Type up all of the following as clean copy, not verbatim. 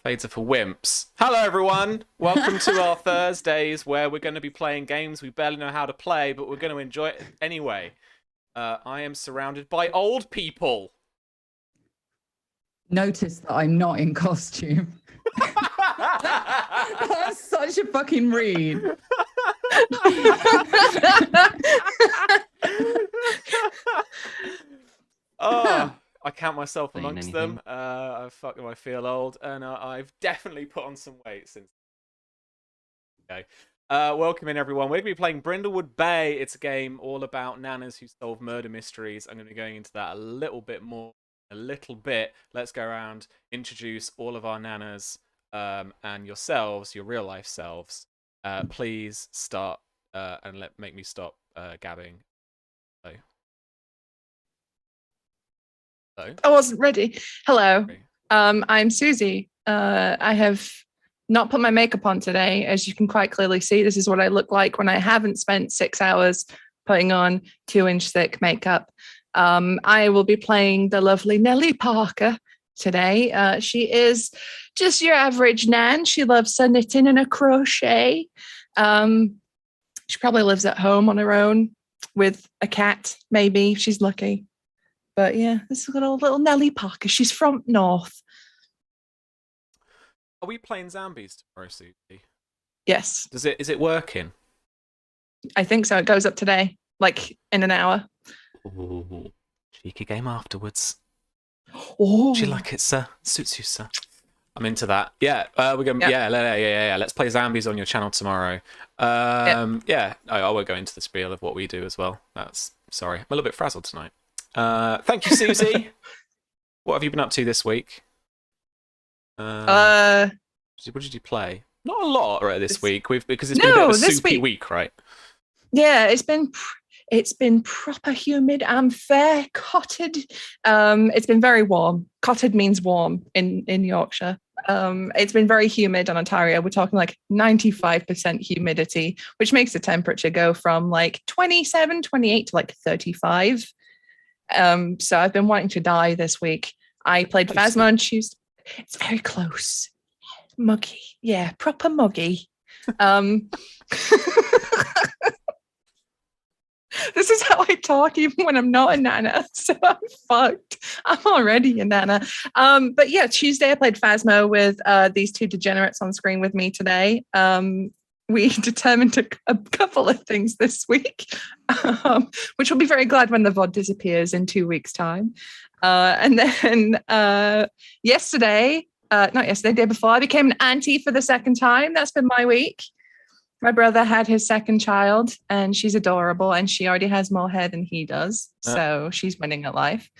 Spades are for wimps. Hello, everyone. Welcome to our Thursdays where we're going to be playing games we barely know how to play, but we're going to enjoy it anyway. I am surrounded by old people. Notice that I'm not in costume. That's such a fucking read. Oh, I count myself Saying amongst anything? them. I feel old, and I've definitely put on some weight since. Okay. Welcome in, everyone. We're going to be playing Brindlewood Bay. It's a game all about nanas who solve murder mysteries. I'm going to be going into that a little bit more. Let's go around, introduce all of our nanas and yourselves, your real life selves. Please start and make me stop gabbing. Hello. I wasn't ready. Hello. Sorry. I'm Susie. I have not put my makeup on today. As you can quite clearly see, this is what I look like when I haven't spent 6 hours putting on 2-inch thick makeup. I will be playing the lovely Nellie Parker today. She is just your average nan. She loves her knitting and her crochet. She probably lives at home on her own with a cat, maybe, if she's lucky. But yeah, this is little Nellie Parker. She's from North. Are we playing zombies tomorrow, Susie? Yes, Is it working? I think so. It goes up today, like in an hour. Ooh, cheeky game afterwards. Oh, Do you like it, sir? Suits you, sir. I'm into that. Yeah, we're going. Yeah. Let's play zombies on your channel tomorrow. Yeah. I will go into the spiel of what we do as well. Sorry, I'm a little bit frazzled tonight. Thank you, Susie. What have you been up to this week? What did you play? Not a lot this week. Because it's been a bit of a soupy week, right? Yeah, it's been proper humid and fair cotted. It's been very warm. Cotted means warm in Yorkshire. It's been very humid in Ontario. We're talking like 95% humidity, which makes the temperature go from like 27, 28 to like 35. So I've been wanting to die this week. I played Phasma on Tuesday. It's very close. Muggy. Yeah, proper muggy. This is how I talk even when I'm not a nana. So I'm fucked. I'm already a nana. But yeah, Tuesday I played Phasma with these two degenerates on screen with me today. We determined a couple of things this week, which we'll be very glad when the VOD disappears in 2 weeks' time. And then not yesterday, day before, I became an auntie for the second time. That's been my week. My brother had his second child, and she's adorable, and she already has more hair than he does. So she's winning at life.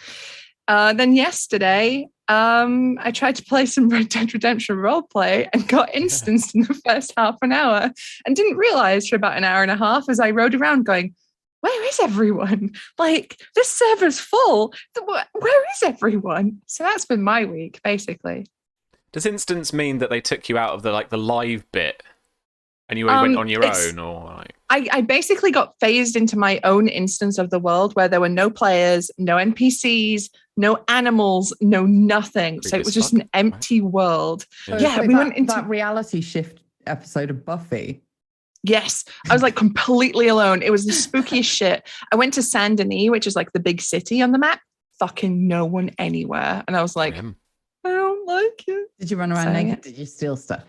Then yesterday, I tried to play some Red Dead Redemption roleplay and got instanced in the first half an hour and didn't realize for about an hour and a half as I rode around going, where is everyone? Like, this server's full. Where is everyone? So that's been my week, basically. Does instance mean that they took you out of the live bit and you went on your own, or like? I basically got phased into my own instance of the world where there were no players, no NPCs, no animals, no nothing. So it was just an empty world. Yeah, we went into that reality shift episode of Buffy. Yes, I was like completely alone. It was the spookiest shit. I went to Saint Denis, which is like the big city on the map. Fucking no one anywhere. And I was like, I don't like it. Did you run around naked? Did you steal stuff?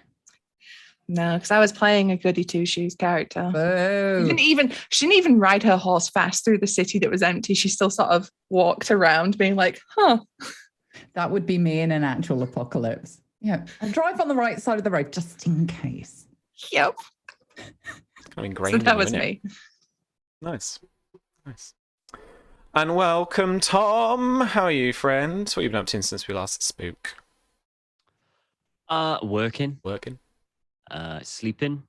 No, because I was playing a goody two shoes character. Oh. She didn't even ride her horse fast through the city that was empty. She still sort of walked around being like, huh. That would be me in an actual apocalypse. Yeah. I'll drive on the right side of the road just in case. Yep. It's kind of ingrained. So that was me. Nice. And welcome, Tom. How are you, friend? What have you been up to since we last spoke? Working. Sleeping. Sleeping.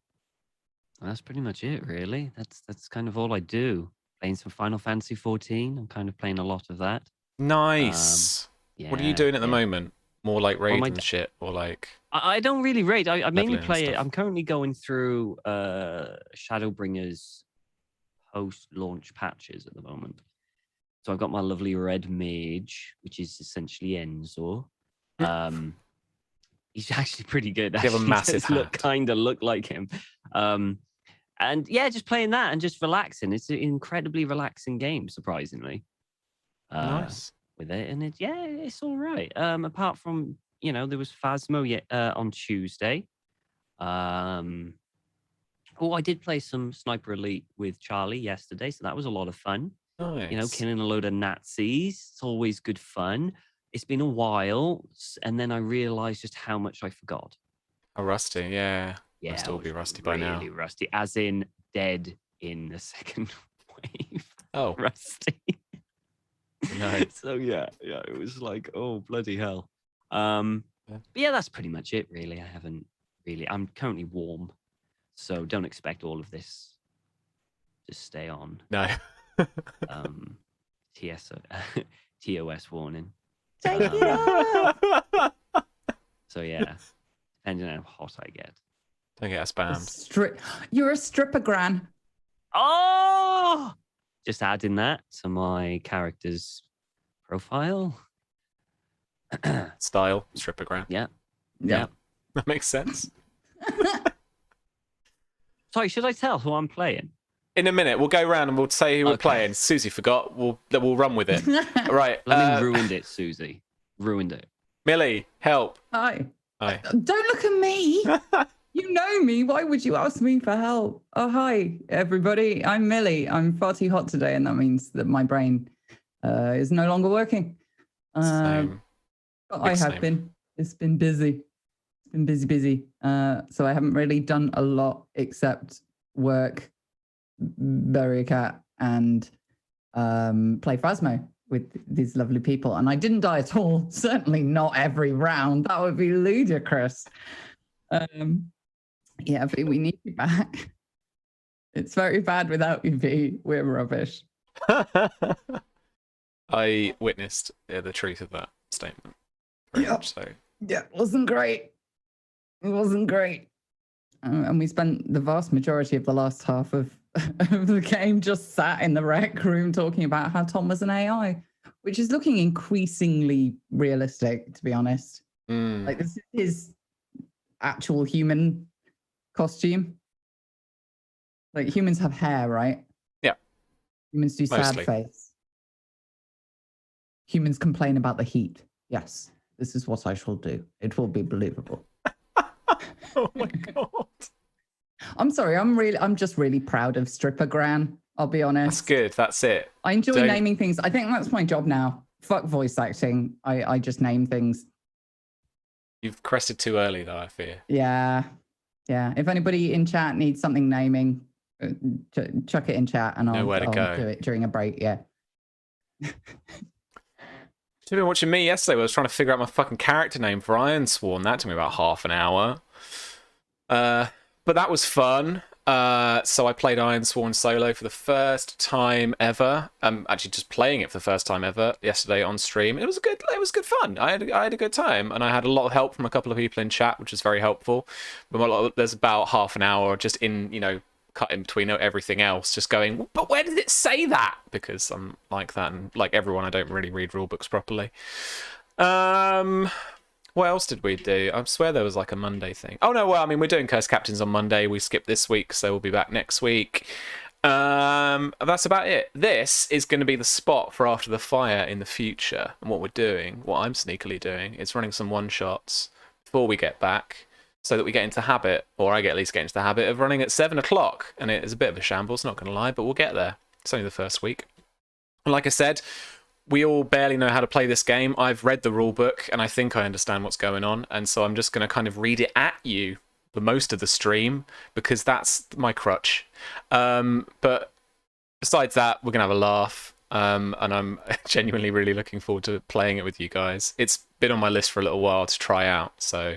That's pretty much it, really. That's kind of all I do. Playing some Final Fantasy 14. I'm kind of playing a lot of that. Nice. What are you doing at the moment? More like raid and shit, or like? I don't really raid. I mainly play it. stuff. I'm currently going through Shadowbringers post-launch patches at the moment. So I've got my lovely red mage, which is essentially Enzo. He's actually pretty good. You have a Actually, massive does hand. kind of look like him. And yeah, just playing that and just relaxing. It's an incredibly relaxing game, surprisingly. Nice. With it, and it's all right. Apart from there was Phasmo on Tuesday. Oh, I did play some Sniper Elite with Charlie yesterday, so that was a lot of fun. Nice. Killing a load of Nazis. It's always good fun. It's been a while, and then I realized just how much I forgot. Oh, rusty, yeah. Yeah, Must I all be was rusty by now. Really rusty, as in dead in the second wave. Oh, Rusty. no. So yeah, it was like, oh bloody hell. But yeah, that's pretty much it, really. I haven't really. I'm currently warm, so don't expect all of this to stay on. No. TOS warning. Take it off. So yeah, depending on how hot I get. Don't get spammed. You're a stripper, Gran. Oh, just adding that to my character's profile. Style, strippergram. Yeah. That makes sense. Sorry, should I tell who I'm playing? In a minute, we'll go around and we'll say who we're Okay. playing. Susie forgot. We'll run with it. Right. Fleming ruined it, Susie. Ruined it. Millie, help. Hi. Hi. Don't look at me. You know me. Why would you ask me for help? Oh, hi, everybody. I'm Millie. I'm far too hot today, and that means that my brain is no longer working. Same. But I have same. been. It's been busy. It's been busy. So I haven't really done a lot except work, bury a cat, and play Phasmo with these lovely people. And I didn't die at all. Certainly not every round. That would be ludicrous. Yeah, V, we need you back. It's very bad without you, V. We're rubbish. I witnessed the truth of that statement. Very Yep. much so. Yeah, it wasn't great. It wasn't great. And we spent the vast majority of the last half of the game just sat in the rec room talking about how Tom was an AI, which is looking increasingly realistic, to be honest. Mm. Like, this is his actual human costume. Like, humans have hair, right? Yeah. Humans do Mostly. sad face. Humans complain about the heat. Yes, this is what I shall do. It will be believable. Oh my god. I'm sorry. I'm just really proud of Stripper Gran. I'll be honest. That's good. That's it. I enjoy Don't- naming things. I think that's my job now. Fuck voice acting. I just name things. You've crested too early, though, I fear. Yeah. If anybody in chat needs something naming, chuck it in chat and Know where to I'll go. do it during a break. Yeah. You've been watching me yesterday where I was trying to figure out my fucking character name for Ironsworn. That took me about half an hour. But that was fun. So I played Ironsworn solo for the first time ever. Actually just playing it for the first time ever yesterday on stream. It was good fun. I had a good time, and I had a lot of help from a couple of people in chat, which was very helpful. But there's about half an hour just in, cut in between everything else, just going, but where did it say that? Because I'm like that, and like everyone, I don't really read rule books properly. What else did we do? I swear there was like a Monday thing. Oh no, well, I mean, we're doing Curse Captains on Monday. We skipped this week, so we'll be back next week. That's about it. This is going to be the spot for After the Fire in the future. And what I'm sneakily doing, is running some one-shots before we get back, so that we get into habit, or I at least get into the habit of running at 7 o'clock. And it is a bit of a shambles, not going to lie, but we'll get there. It's only the first week. And like I said, we all barely know how to play this game. I've read the rule book, and I think I understand what's going on. And so I'm just going to kind of read it at you for most of the stream, because that's my crutch. But besides that, we're going to have a laugh. And I'm genuinely really looking forward to playing it with you guys. It's been on my list for a little while to try out, so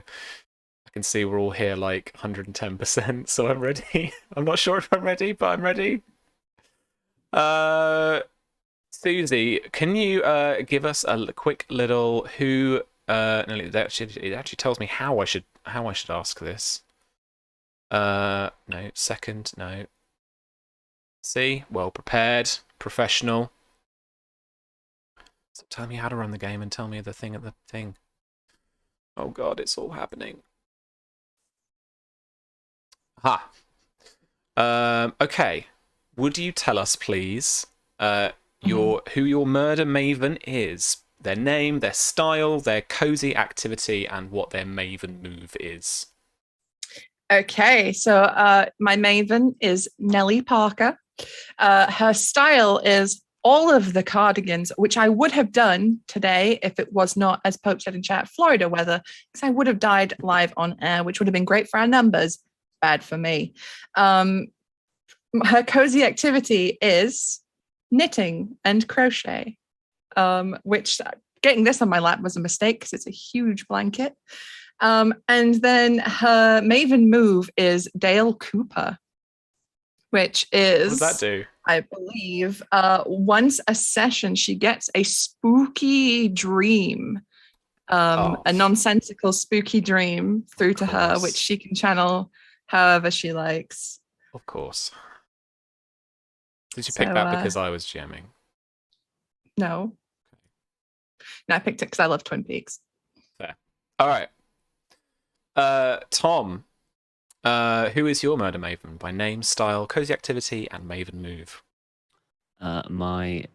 I can see we're all here like 110%, so I'm ready. I'm not sure if I'm ready, but I'm ready. Susie, can you give us a quick little who? No, it actually tells me how I should ask this. No, second, no. See, well prepared, professional. So tell me how to run the game and tell me the thing at the thing. Oh God, it's all happening. Ha. Okay. Would you tell us, please, who your murder maven is? Their name, their style, their cozy activity, and what their maven move is. Okay, so my maven is Nellie Parker. Her style is all of the cardigans, which I would have done today if it was not, as Pope said in chat, Florida weather, because I would have died live on air, which would have been great for our numbers, bad for me. Her cozy activity is knitting and crochet, which getting this on my lap was a mistake because it's a huge blanket. And then her maven move is Dale Cooper, which is, what does that do? I believe, once a session, she gets a spooky dream, a nonsensical spooky dream through to her, which she can channel however she likes. Of course. Did you pick that because I was GMing? No. No, I picked it because I love Twin Peaks. Fair. All right. Tom, who is your murder maven by name, style, cozy activity, and maven move? My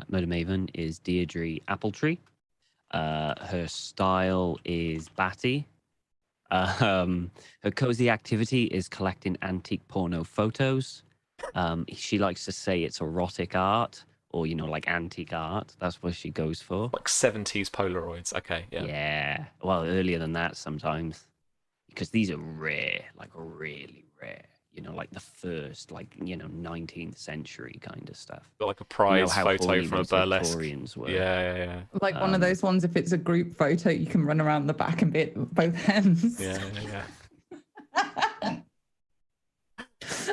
murder maven is Deirdre Appletree. Her style is batty. Her cozy activity is collecting antique porno photos. She likes to say it's erotic art, or like antique art. That's what she goes for. Like 70s Polaroids. Okay, yeah. Yeah. Well, earlier than that sometimes, because these are rare, like really rare. Like the first, 19th century kind of stuff. Got like a prize photo from a burlesque. Victorians were. Yeah. Like one of those ones, if it's a group photo, you can run around the back and be at both ends. Yeah.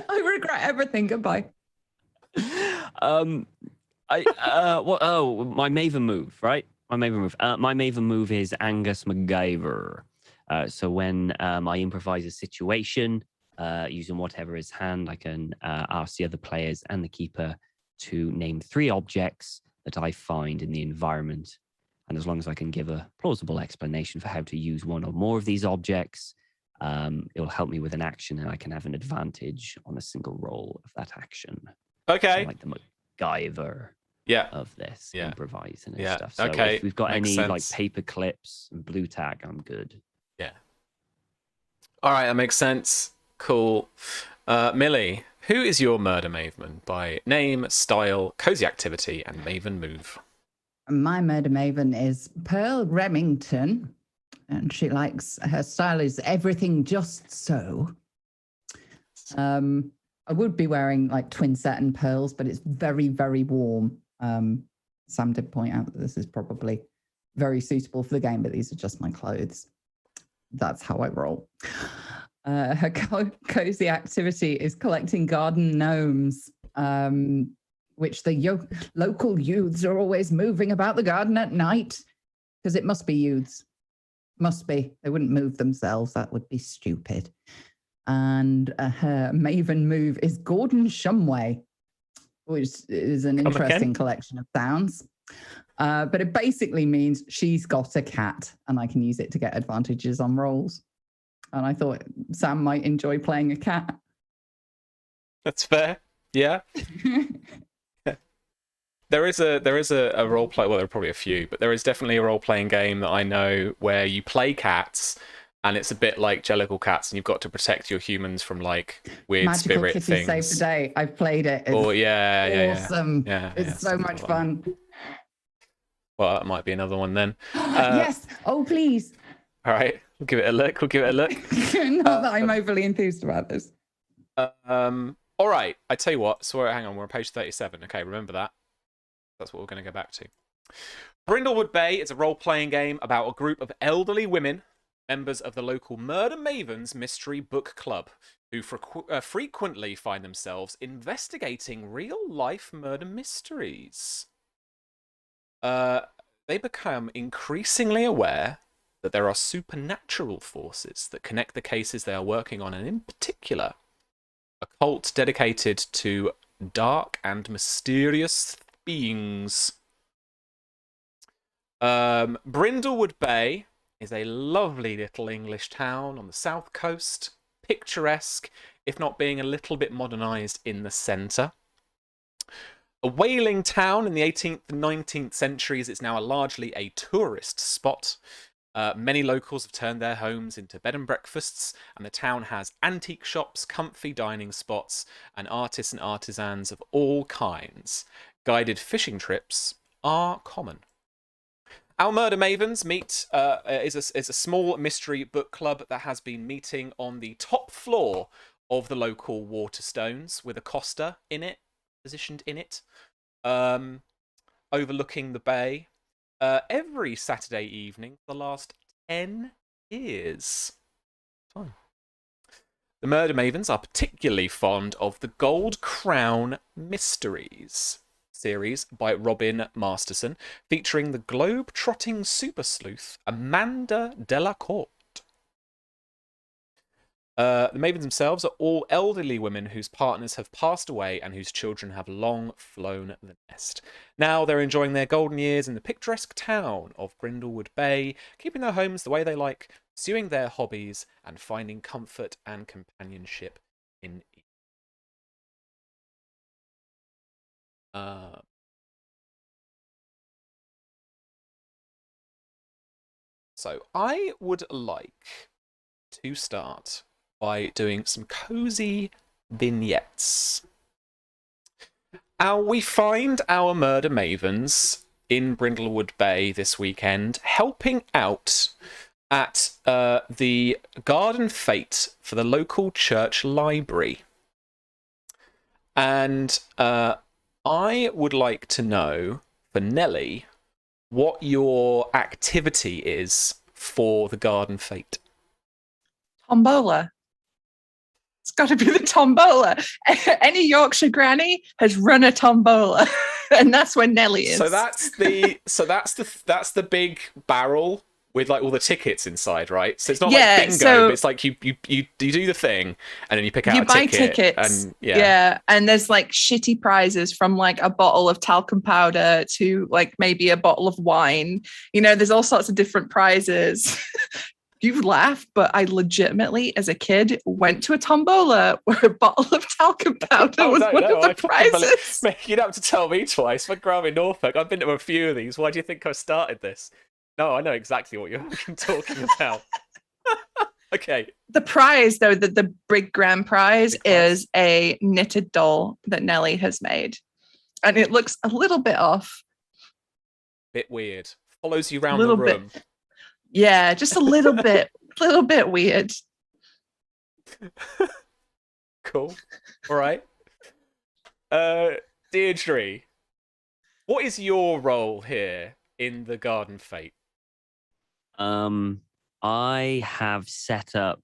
I regret everything. Goodbye. My maven move, right? My maven move is Angus MacGyver. So when I improvise a situation, using whatever is hand, I can ask the other players and the keeper to name 3 objects that I find in the environment. And as long as I can give a plausible explanation for how to use one or more of these objects, it will help me with an action, and I can have an advantage on a single roll of that action. Okay. So like the MacGyver of this, improvising and stuff. So if we've got any like paper clips and blue tack, I'm good. Yeah. All right, that makes sense. Cool. Millie, who is your murder maven by name, style, cozy activity, and maven move? My murder maven is Pearl Remington, and she likes, her style is everything just so. I would be wearing like twin satin pearls, but it's very, very warm. Sam did point out that this is probably very suitable for the game, but these are just my clothes. That's how I roll. Her cozy activity is collecting garden gnomes, which the local youths are always moving about the garden at night, because it must be youths. Must be. They wouldn't move themselves. That would be stupid. And her maven move is Gordon Shumway, which is an interesting collection of sounds. But it basically means she's got a cat, and I can use it to get advantages on rolls. And I thought Sam might enjoy playing a cat. That's fair. Yeah. There is a role play. Well, there are probably a few, but there is definitely a role playing game that I know where you play cats, and it's a bit like Jellicle Cats, and you've got to protect your humans from like weird Magical spirit Kitty things. Save the Day. I've played it. It's awesome. Yeah, it's so much fun. Well, that might be another one then. Yes. Oh, please. All right, we'll give it a look. Not that I'm overly enthused about this. All right, I tell you what. So hang on, we're on page 37. Okay, remember that. That's what we're going to go back to. Brindlewood Bay is a role-playing game about a group of elderly women, members of the local Murder Mavens Mystery Book Club, who frequently find themselves investigating real-life murder mysteries. They become increasingly aware that there are supernatural forces that connect the cases they are working on, and in particular, a cult dedicated to dark and mysterious beings. Brindlewood Bay is a lovely little English town on the south coast, picturesque, if not being a little bit modernised in the centre. A whaling town in the 18th and 19th centuries, it's now largely a tourist spot. Many locals have turned their homes into bed and breakfasts, and the town has antique shops, comfy dining spots, and artists and artisans of all kinds. Guided fishing trips are common. Our Murder Mavens meet is a small mystery book club that has been meeting on the top floor of the local Waterstones with a Costa positioned in it, overlooking the bay. Every Saturday evening for the last 10 years. Fine. The Murder Mavens are particularly fond of the Gold Crown Mysteries series by Robin Masterson, featuring the globe-trotting super sleuth Amanda Delacourt. The Mavens themselves are all elderly women whose partners have passed away and whose children have long flown the nest. Now they're enjoying their golden years in the picturesque town of Brindlewood Bay, keeping their homes the way they like, pursuing their hobbies, and finding comfort and companionship in each. So I would like to start by doing some cozy vignettes. We find our Murder Mavens in Brindlewood Bay this weekend, helping out at the garden fete for the local church library. And I would like to know, for Nelly, what your activity is for the garden fete. Tombola. It's got to be the tombola. Any Yorkshire granny has run a tombola, and that's where Nelly is. So that's the big barrel with like all the tickets inside, right? So it's not like bingo, but it's like you do the thing and then you pick out a ticket. You buy tickets, and and there's like shitty prizes from like a bottle of talcum powder to like maybe a bottle of wine. You know, there's all sorts of different prizes. You laugh, but I legitimately, as a kid, went to a tombola where a bottle of talcum powder was one of the prizes. You don't have to tell me twice. My grandma in Norfolk, I've been to a few of these. Why do you think I started this? No, I know exactly what you're talking about. Okay. The prize, though, the big grand prize is a knitted doll that Nelly has made. And it looks a little bit off. Bit weird. Follows you around the room. Yeah, just a little bit, weird. Cool. All right. Deirdre, what is your role here in the garden fete? I have set up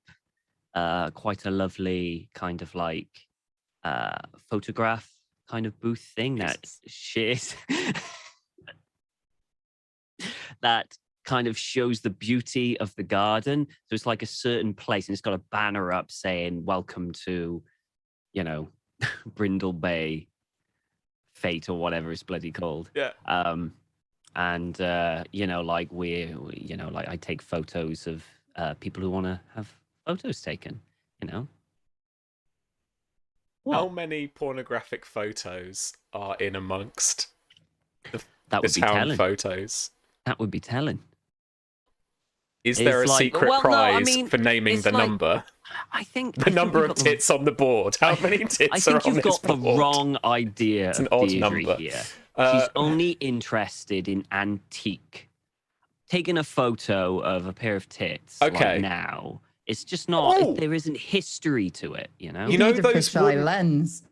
quite a lovely kind of like photograph kind of booth thing that shares that kind of shows the beauty of the garden. So it's like a certain place, and it's got a banner up saying "Welcome to, you know, Brindle Bay Fete" or whatever it's bloody called. Yeah. And you know, like like I take photos of people who want to have photos taken. You know. How many pornographic photos are in amongst the town telling. Photos? That would be telling. Is there a secret prize for naming the number? I think the number of tits on the board. How many tits are on this board? I think you've got the wrong idea. It's an odd number. Here. She's only interested in antique. Taking a photo of a pair of tits like now, it's just not. There isn't history to it, you know. You know those fisheye lens.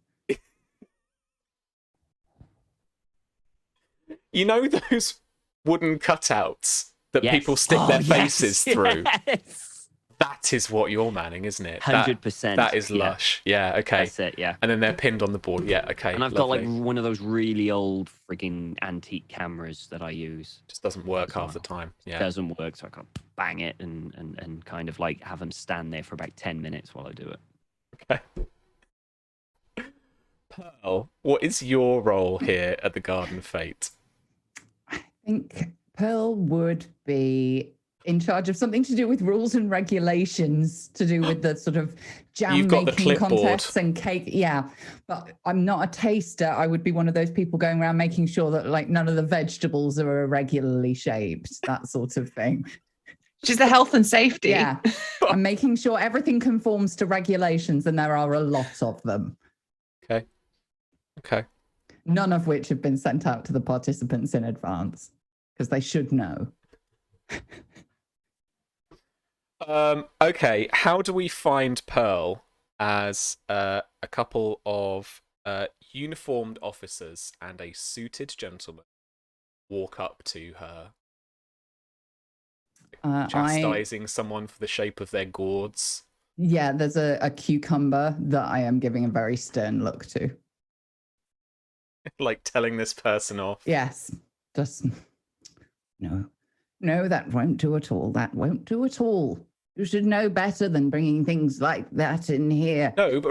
You know those wooden cutouts that people stick their faces through. Yes. That is what you're manning, isn't it? 100%. That is lush. Yeah. Okay. That's it. Yeah. And then they're pinned on the board. Yeah. Okay. And I've got like one of those really old frigging antique cameras that I use. Just doesn't work half the time. Yeah. It doesn't work, so I can bang it and kind of like have them stand there for about 10 minutes while I do it. Okay. Pearl, what is your role here at the Garden Fete? I think Pearl would be in charge of something to do with rules and regulations, to do with the sort of jam You've got the making clipboard. contests and cake. Yeah, but I'm not a taster. I would be one of those people going around making sure that like none of the vegetables are irregularly shaped, that sort of thing. She's the health and safety. Yeah, I'm making sure everything conforms to regulations, and there are a lot of them. Okay. None of which have been sent out to the participants in advance because they should know. Okay, how do we find Pearl as a couple of uniformed officers and a suited gentleman walk up to her, chastising someone for the shape of their gourds? Yeah, there's a cucumber that I am giving a very stern look to. Like telling this person off. Yes, just no, that won't do at all. That won't do at all. You should know better than bringing things like that in here. No, but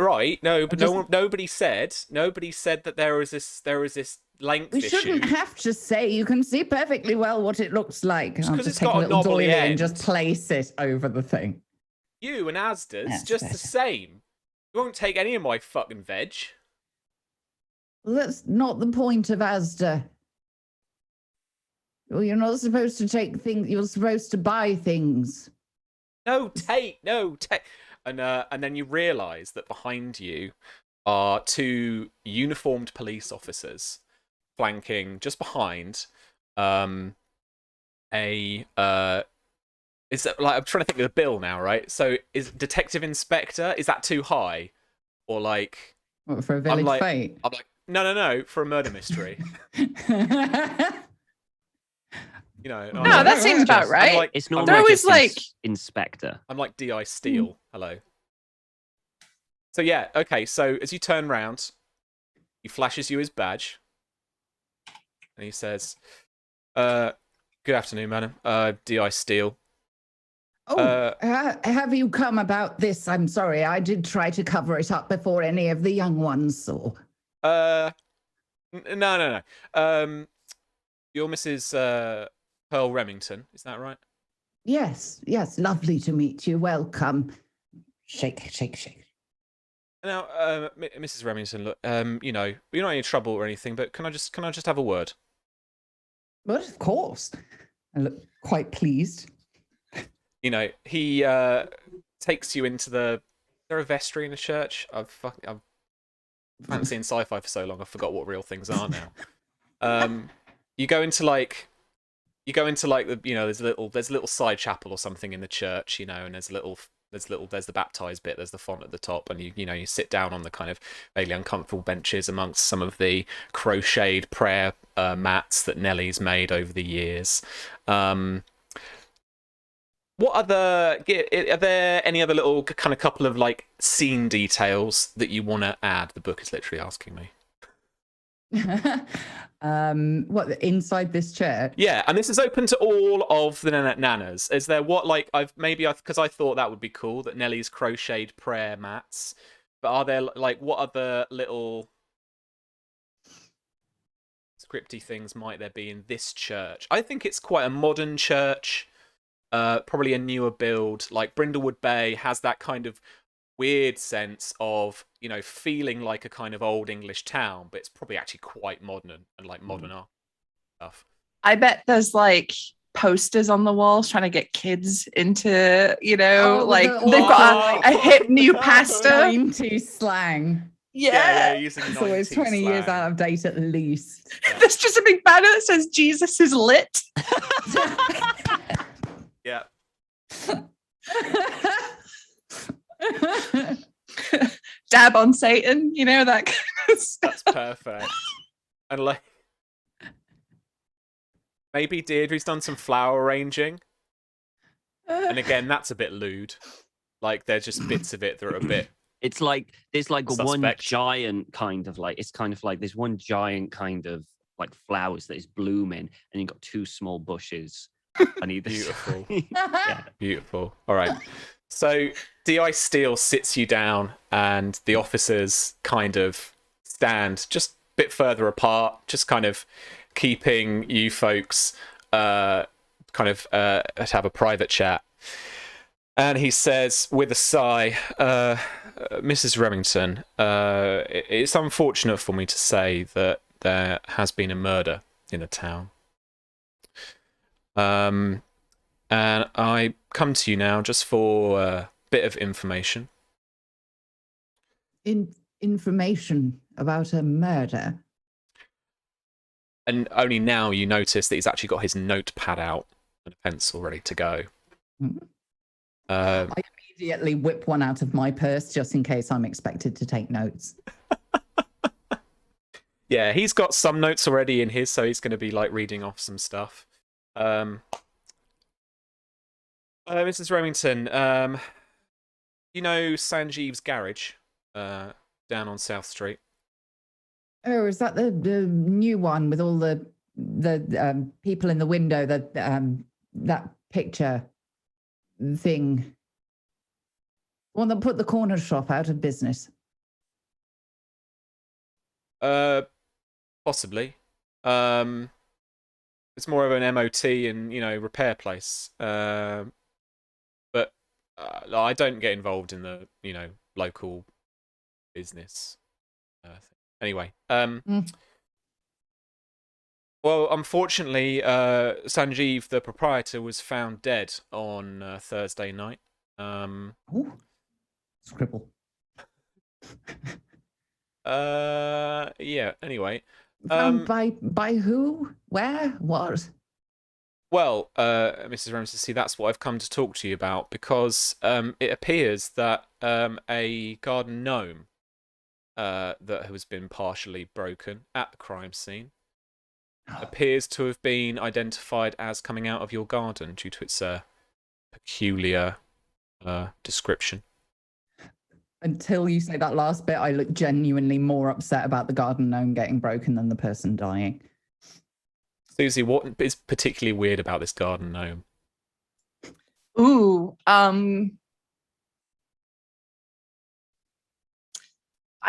nobody said that there is this length We issue. shouldn't have to say. You can see perfectly well what it looks like. Just I'll 'cause just it's take got a a little knobbly doily end. and just place it over the thing. You and Asda's That's just the better. same. You won't take any of my fucking veg. Well, that's not the point of Asda. Well, you're not supposed to take things. You're supposed to buy things. No, take. And then you realise that behind you are two uniformed police officers flanking just behind is that, like, I'm trying to think of the bill now, right? So is Detective Inspector, is that too high? Or like What, for a village fate? I'm like, no, for a murder mystery. You know, No, that seems about right. I'm like, It's I'm normally They're always just like- inspector. I'm like D.I. Steele. Hello. So yeah, okay, so as you turn round, he flashes you his badge. And he says, good afternoon, madam. D.I. Steele. Oh, have you come about this? I'm sorry, I did try to cover it up before any of the young ones saw. No. You're Mrs. Pearl Remington, is that right? Yes, lovely to meet you. Welcome. Shake. Now, Mrs. Remington, look, you know, you're not in any trouble or anything, but can I just have a word? But of course. I look quite pleased. You know, he takes you into the. Is there a vestry in a church? I've been seeing sci-fi for so long, I forgot what real things are now. You go into like the, you know, there's a little side chapel or something in the church, you know, and there's the baptized bit, there's the font at the top, and you sit down on the kind of vaguely uncomfortable benches amongst some of the crocheted prayer mats that Nellie's made over the years. Are there any other little kind of couple of like scene details that you want to add? The book is literally asking me. What, inside this church? Yeah, and this is open to all of the nanas. Is there because I thought that would be cool, that Nellie's crocheted prayer mats. But are there like what other little scripty things might there be in this church? I think it's quite a modern church. Probably a newer build. Like Brindlewood Bay has that kind of weird sense of, you know, feeling like a kind of old English town, but it's probably actually quite modern and like modern art stuff. I bet there's like posters on the walls trying to get kids into, you know, they've got a hip new pastor. 90s slang. Yeah. Using It's always 20 years slang. out of date at least. There's just a big banner that says Jesus is lit. Yeah. Dab on Satan, you know, that kind of stuff. That's perfect. And like maybe Deirdre's done some flower arranging. And again, that's a bit lewd. Like there's just bits of it that are a bit. It's like there's like one Suspect. giant kind of like, it's kind of like there's one giant kind of like flowers that is blooming, and you've got two small bushes on either Beautiful. side. Yeah. Beautiful. All right. So D.I. Steele sits you down, and the officers kind of stand just a bit further apart, just kind of keeping you folks kind kind of to have a private chat. And he says, with a sigh, Mrs. Remington, it's unfortunate for me to say that there has been a murder in the town. And I come to you now just for a bit of information. Information about a murder? And only now you notice that he's actually got his notepad out and a pencil ready to go. Mm-hmm. I immediately whip one out of my purse just in case I'm expected to take notes. Yeah, he's got some notes already in his, so he's going to be like reading off some stuff. Mrs. Remington, you know Sanjeev's garage down on South Street? Oh, is that the new one with all the people in the window, that picture thing? One that put the corner shop out of business. Possibly. It's more of an MOT and, repair place. But I don't get involved in the, local business thing. Anyway, well, unfortunately, Sanjeev, the proprietor, was found dead on Thursday night. Ooh, scribble. Yeah. Anyway, Found by who? Where? What? Well, Mrs. Ramsey, see, that's what I've come to talk to you about, because it appears that a garden gnome that has been partially broken at the crime scene appears to have been identified as coming out of your garden due to its peculiar description. Until you say that last bit, I look genuinely more upset about the garden gnome getting broken than the person dying. Susie, what is particularly weird about this garden gnome? Ooh, I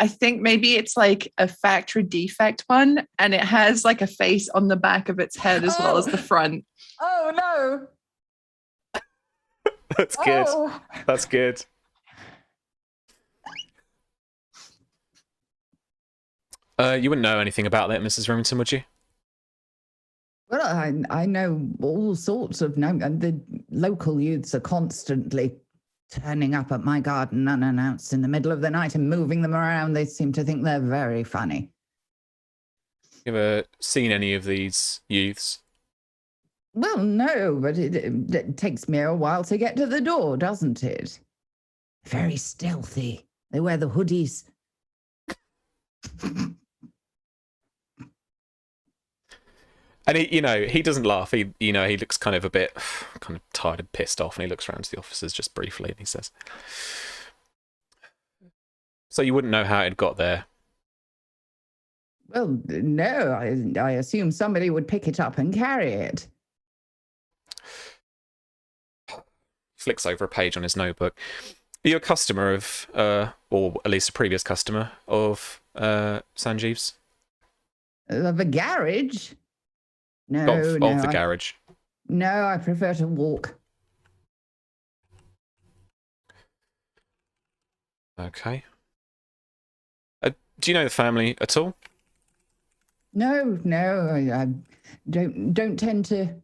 think maybe it's like a factory defect one, and it has like a face on the back of its head as well as the front. Oh no! That's good. Oh. That's good. You wouldn't know anything about that, Mrs. Remington, would you? Well, I know all sorts of gnomes, and the local youths are constantly turning up at my garden unannounced in the middle of the night and moving them around. They seem to think they're very funny. You ever seen any of these youths? Well, no, but it takes me a while to get to the door, doesn't it? Very stealthy. They wear the hoodies. And he doesn't laugh. He looks kind of a bit tired and pissed off, and he looks around to the officers just briefly, and he says, "So you wouldn't know how it got there?" Well, no, I assume somebody would pick it up and carry it. Flicks over a page on his notebook. Are you a customer of, or at least a previous customer of Sanjeev's? Of a garage? No, of the garage. No, I prefer to walk. Okay. Do you know the family at all? No, I don't tend to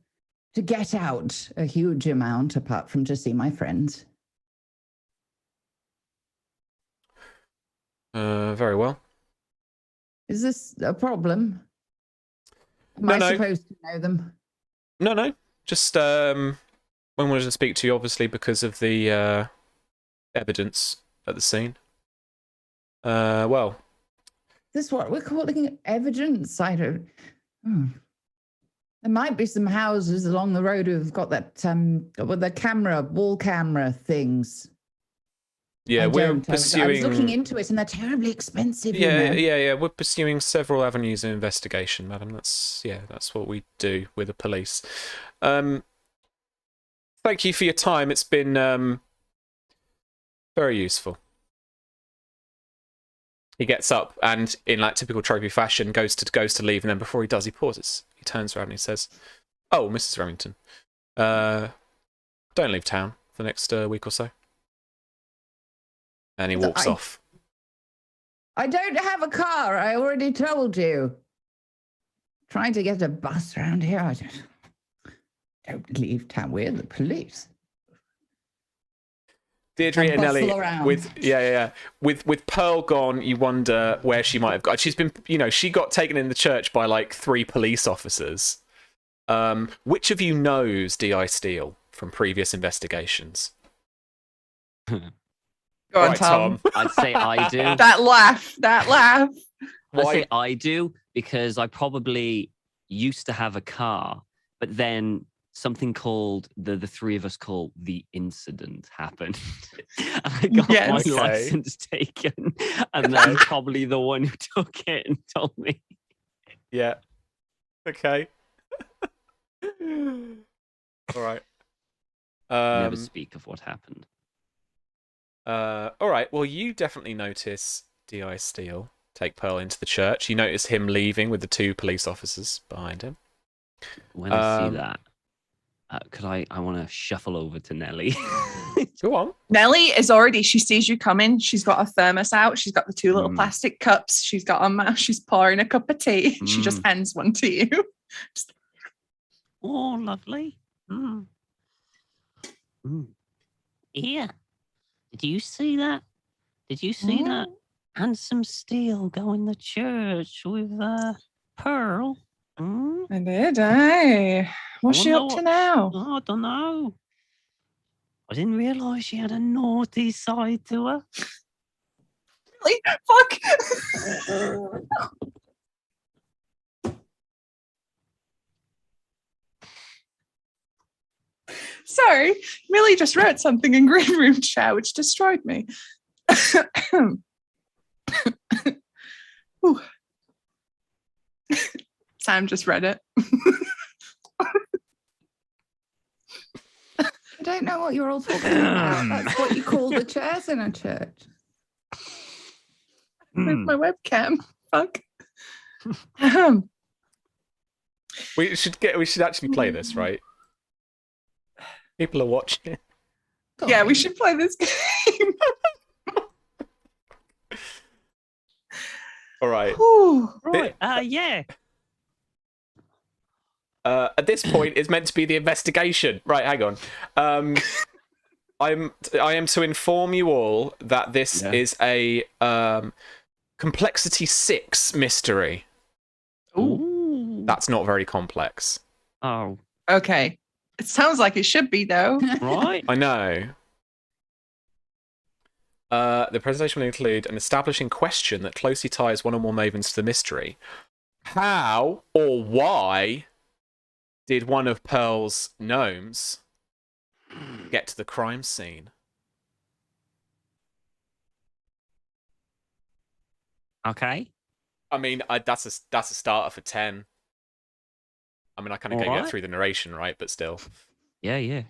get out a huge amount apart from to see my friends. Very well. Is this a problem? Am No. I supposed to know them? No. Just when I wanted to speak to you, obviously, because of the evidence at the scene. Well. This what we're calling evidence? I don't. There might be some houses along the road who've got that with the wall camera things. Yeah, we're pursuing. I was looking into it, and they're terribly expensive. Yeah. We're pursuing several avenues of investigation, madam. That's what we do with the police. Thank you for your time. It's been very useful. He gets up and, in like typical trophy fashion, goes to leave, and then before he does, he pauses. He turns around and he says, "Oh, Mrs. Remington, Don't leave town for the next week or so. And he walks off. I don't have a car. I already told you. Trying to get a bus around here. I don't leave town. We're the police. Deirdre and Nelly, around. with Pearl gone, you wonder where she might have got. She's been, she got taken in the church by like 3 police officers. Which of you knows D.I. Steele from previous investigations? Go on, Right, Tom. I'd say I do. That laugh. I'd Why? say I do because I probably used to have a car, but then something called the 3 of us call the incident happened. And I got my Okay. license taken, and then probably the one who took it and told me. Yeah. Okay. All right. Never speak of what happened. All right. Well, you definitely notice D.I. Steele take Pearl into the church. You notice him leaving with the 2 police officers behind him. When I see that, I want to shuffle over to Nelly. Go on. Nelly she sees you coming. She's got a thermos out. She's got the 2 little plastic cups. She's got a mouth. She's pouring a cup of tea. She just hands one to you. Oh, lovely. Here. Did you see that? Did you see that handsome Steele go in the church with Pearl? I did, eh? What's she up to now? Oh, I don't know. I didn't realise she had a naughty side to her. Really? Fuck. Sorry, Millie just wrote something in Green Room chat which destroyed me. Sam just read it. I don't know what you're all talking about. That's what you call the chairs in a church. With my webcam. Fuck. We should actually play this, right? People are watching. Yeah, we should play this game. All right. Right. Yeah. At this point, it's meant to be the investigation. Right, hang on. I am to inform you all that this is a complexity 6 mystery. Ooh. That's not very complex. Oh. Okay. It sounds like it should be, though. Right. I know. The presentation will include an establishing question that closely ties one or more mavens to the mystery. How or why did one of Pearl's gnomes get to the crime scene? Okay. I mean, that's a starter for 10. I mean, I kind of get Alright. through the narration, right? But still. Yeah.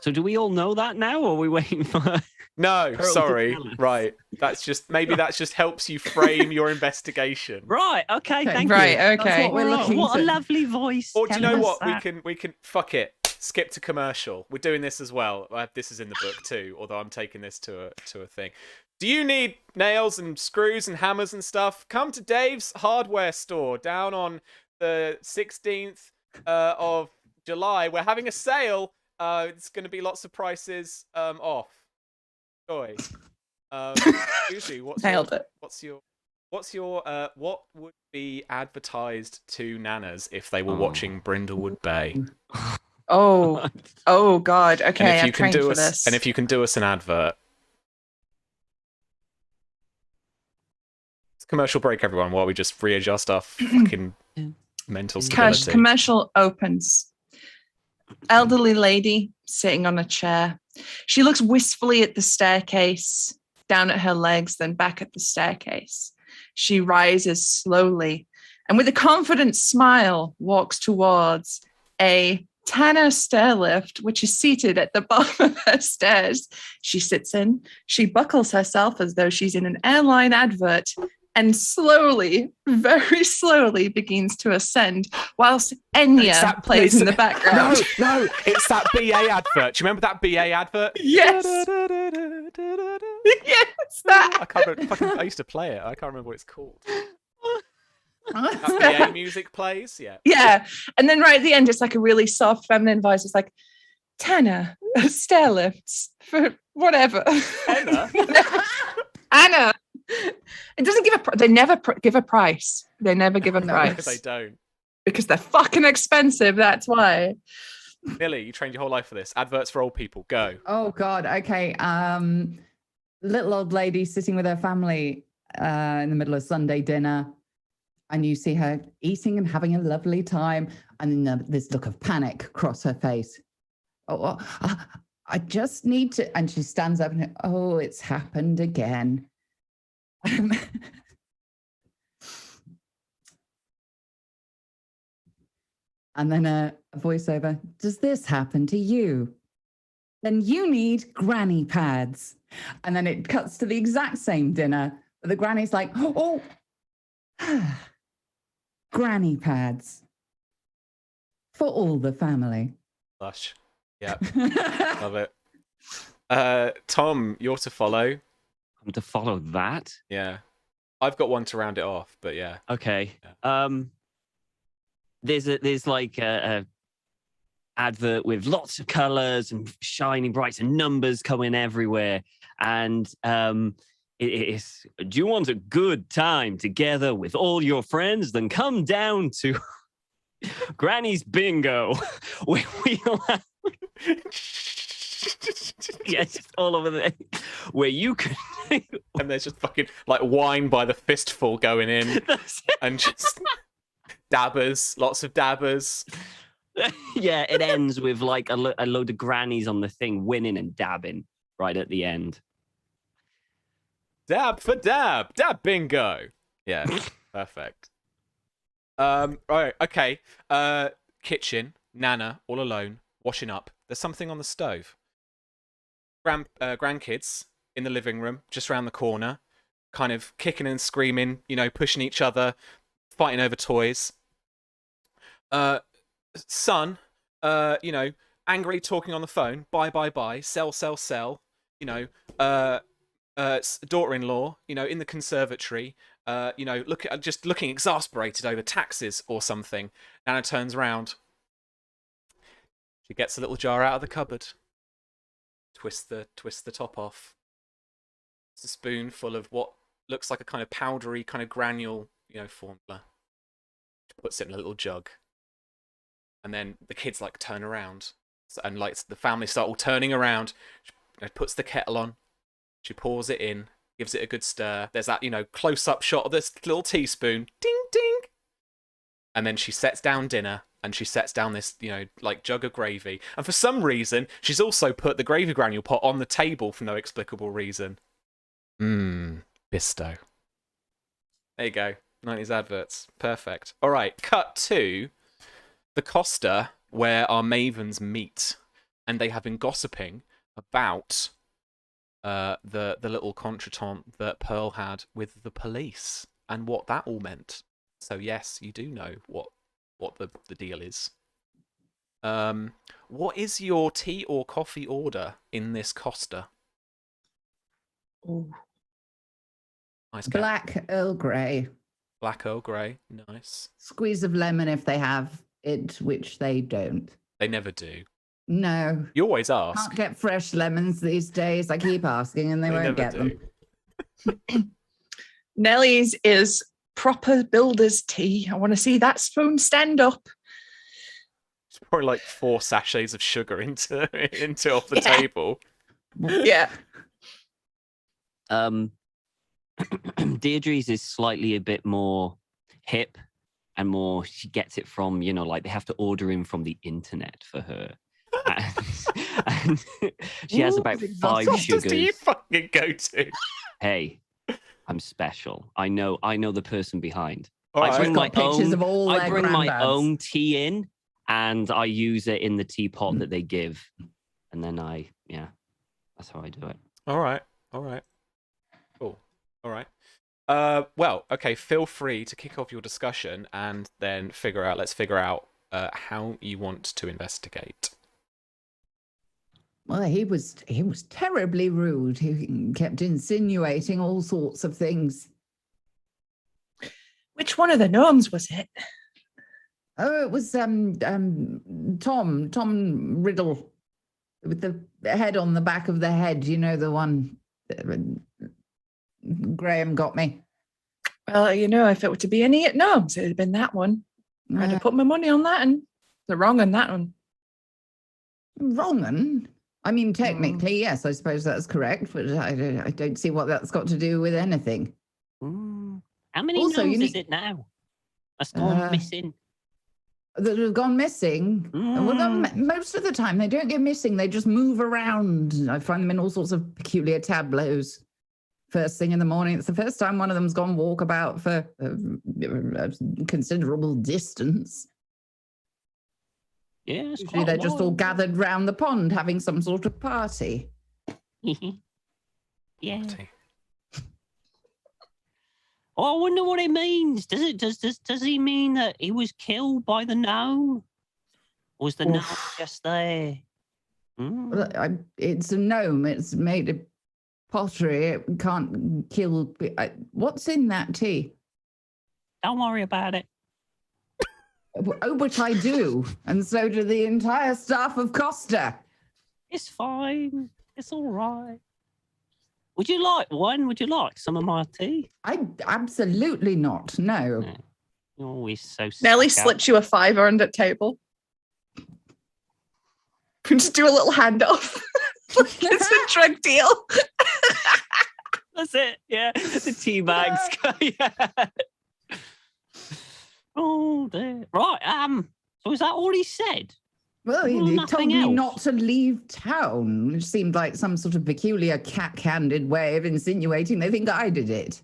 So do we all know that now, or are we waiting for... No, Pearl to sorry. tell us? Right. That just helps you frame your investigation. Right, okay, thank Right, you. okay. That's what we're Right, looking what to. a lovely voice. Or do you telling know us what? that. We can fuck it. Skip to commercial. We're doing this as well. This is in the book too, although I'm taking this to a thing. Do you need nails and screws and hammers and stuff? Come to Dave's hardware store down on the 16th of July. We're having a sale. It's going to be lots of prices off. Joy. Susie, Nailed it. what would be advertised to nanas if they were watching Brindlewood Bay? Oh God. Okay, I've trained for this. And if you can do us an advert. It's a commercial break, everyone, while we just readjust our fucking mental stability. Commercial opens. Elderly lady sitting on a chair. She looks wistfully at the staircase, down at her legs, then back at the staircase. She rises slowly and with a confident smile walks towards a Tanner stair lift, which is seated at the bottom of her stairs. She sits in, she buckles herself as though she's in an airline advert, and slowly, very slowly begins to ascend whilst Enya plays in the background. No, it's that BA advert. Do you remember that BA advert? Yes. Yes, that. I can't remember. I used to play it. I can't remember what it's called. That BA music plays, yeah. Yeah. And then right at the end, it's like a really soft feminine voice. It's like, Tanner, stair lifts for whatever. Anna? Anna. It doesn't give they never give a price. They never give a No, price. they don't. Because they're fucking expensive, that's why. Millie, you trained your whole life for this. Adverts for old people, go. Oh God. Okay. Little old lady sitting with her family in the middle of Sunday dinner, and you see her eating and having a lovely time, and then this look of panic across her face. I just need to, and she stands up and it's happened again. And then a voiceover, does this happen to you? Then you need granny pads. And then it cuts to the exact same dinner, but the granny's like, granny pads for all the family. Lush. Yeah. Love it. Tom, you're to follow. I'm to follow that? Yeah. I've got one to round it off, but yeah. Okay. Yeah. There's like a advert with lots of colors and shining brights and numbers coming everywhere. And it's, do you want a good time together with all your friends? Then come down to Granny's Bingo. We'll have yeah, just all over the where you can and there's just fucking like wine by the fistful going in and just dabbers, lots of dabbers. Yeah, it ends with like a load of grannies on the thing winning and dabbing right at the end. Dab for dab, dab bingo. Yeah, perfect. Right, okay. Kitchen, Nana, all alone, washing up. There's something on the stove. Grandkids in the living room, just round the corner, kind of kicking and screaming, pushing each other, fighting over toys. Son, angrily talking on the phone, buy, sell. Daughter-in-law, in the conservatory, looking exasperated over taxes or something. Nana turns around. She gets a little jar out of the cupboard. Twist the top off. It's a spoonful of what looks like a kind of powdery, kind of granule, formula. She puts it in a little jug. And then the kids turn around, and the family start all turning around. She puts the kettle on. She pours it in, gives it a good stir. There's that close-up shot of this little teaspoon, ding ding. And then she sets down dinner, and she sets down this jug of gravy. And for some reason, she's also put the gravy granule pot on the table for no explicable reason. Bisto. There you go. 90s adverts. Perfect. All right, cut to the Costa, where our mavens meet, and they have been gossiping about the little contretemps that Pearl had with the police and what that all meant. So yes, you do know what the deal is. What is your tea or coffee order in this Costa? Ooh. Nice. Black Earl Grey. Black Earl Grey. Nice. Squeeze of lemon if they have it, which they don't. They never do. No. You always ask. Can't get fresh lemons these days. I keep asking and they won't get them. Nellie's is proper builder's tea. I want to see that spoon stand up. It's probably 4 sachets of sugar into off the table. Yeah. Deirdre's is slightly a bit more hip and more, she gets it from, they have to order in from the internet for her. And she has about 5 What sugars. do you fucking go to? Hey, I'm special. I know the person behind. All I right. bring my Pictures own. of all I their bring my granddads. own tea in, and I use it in the teapot that they give, and then that's how I do it. All right. Cool. All right. Well, okay. Feel free to kick off your discussion and then let's figure out how you want to investigate. Well, he was terribly rude. He kept insinuating all sorts of things. Which one of the gnomes was it? Oh, it was Tom Riddle, with the head on the back of the head. You know, the one Graham got me. Well, if it were to be any gnomes, it'd have been that one. I'd have put my money on that and the wrong on that one. Wrong one? I mean, technically, yes, I suppose that's correct, but I don't see what that's got to do with anything. How many Also, gnomes is it now? That's gone missing. That have gone missing. Well, most of the time they don't go missing. They just move around. I find them in all sorts of peculiar tableaus. First thing in the morning. It's the first time one of them's gone walkabout for a considerable distance. Yeah, usually they're just all gathered round the pond having some sort of party. Yeah. Oh, I wonder what it means. Does he mean that he was killed by the gnome? Or was the gnome just there? Well, it's a gnome. It's made of pottery. It can't kill. What's in that tea? Don't worry about it. Oh, but I do. And so do the entire staff of Costa. It's fine. It's all right. Would you like one? Would you like some of my tea? Absolutely not. No. You're always so Nelly slips you a $5 under the table. Just do a little handoff. It's a drug deal. That's it. Yeah. The tea bags. Yeah. Oh dear. Right. So is that all he said? Well, he told me not to leave town, which seemed like some sort of peculiar cat-handed way of insinuating they think I did it.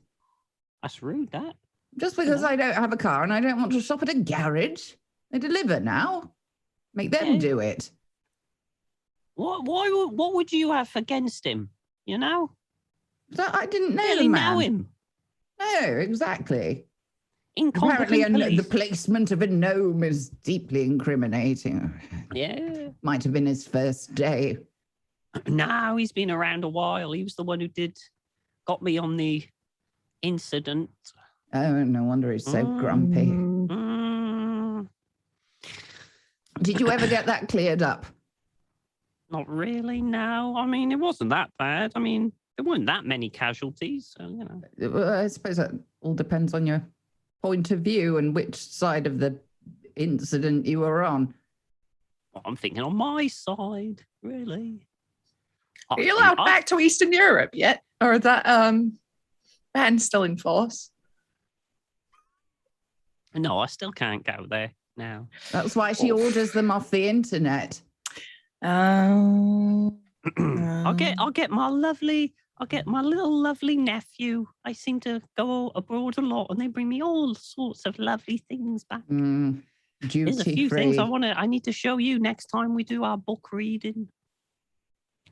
That's rude, that. Just because I don't have a car and I don't want to shop at a garage. They deliver now. Make them do it. What would you have against him? You know? I didn't know really the man. Know him. No, exactly. Apparently, the placement of a gnome is deeply incriminating. Yeah. Might have been his first day. No, he's been around a while. He was the one who got me on the incident. Oh, no wonder he's so grumpy. Did you ever get that cleared up? Not really, no. I mean, it wasn't that bad. I mean, there weren't that many casualties, so, you know. Well, I suppose that all depends on your point of view and which side of the incident you were on. Well, I'm thinking on my side, really. Are you allowed back to Eastern Europe yet? Or is that ban's still in force? No, I still can't go there now. That's why she orders them off the internet. I'll get my little lovely nephew. I seem to go abroad a lot, and they bring me all sorts of lovely things back. There's a few things I need to show you next time we do our book reading.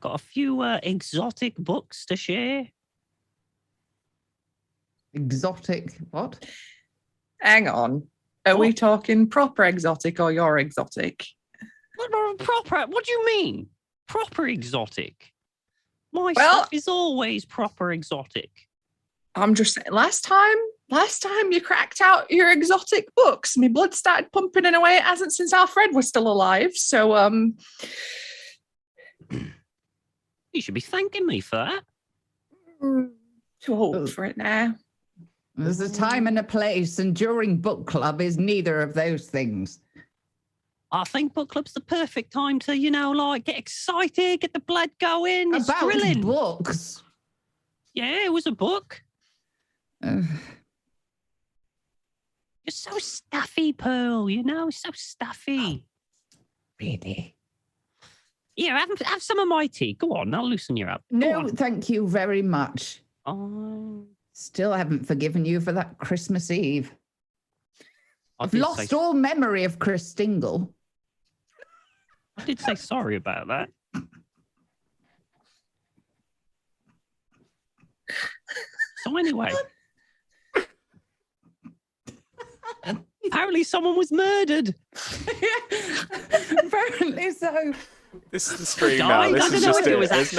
Got a few exotic books to share. Exotic what? Hang on. Are we talking proper exotic or your exotic? Proper? What do you mean? Proper exotic? My stuff is always proper exotic. I'm just saying, last time you cracked out your exotic books, my blood started pumping in a way it hasn't since Alfred was still alive. So, you should be thanking me for that. Too old for it now. There's a time and a place, and during book club is neither of those things. I think book club's the perfect time to, get excited, get the blood going. It's thrilling. Books. Yeah, it was a book. You're so stuffy, Pearl, so stuffy. Really? Yeah, have some of my tea. Go on, I'll loosen you up. No, thank you very much. Oh. Still haven't forgiven you for that Christmas Eve. I've lost all memory of Chris Dingle. I did say sorry about that. So anyway. Apparently someone was murdered. Apparently so. This is the stream Died? now. I This don't is know just if it it. was There's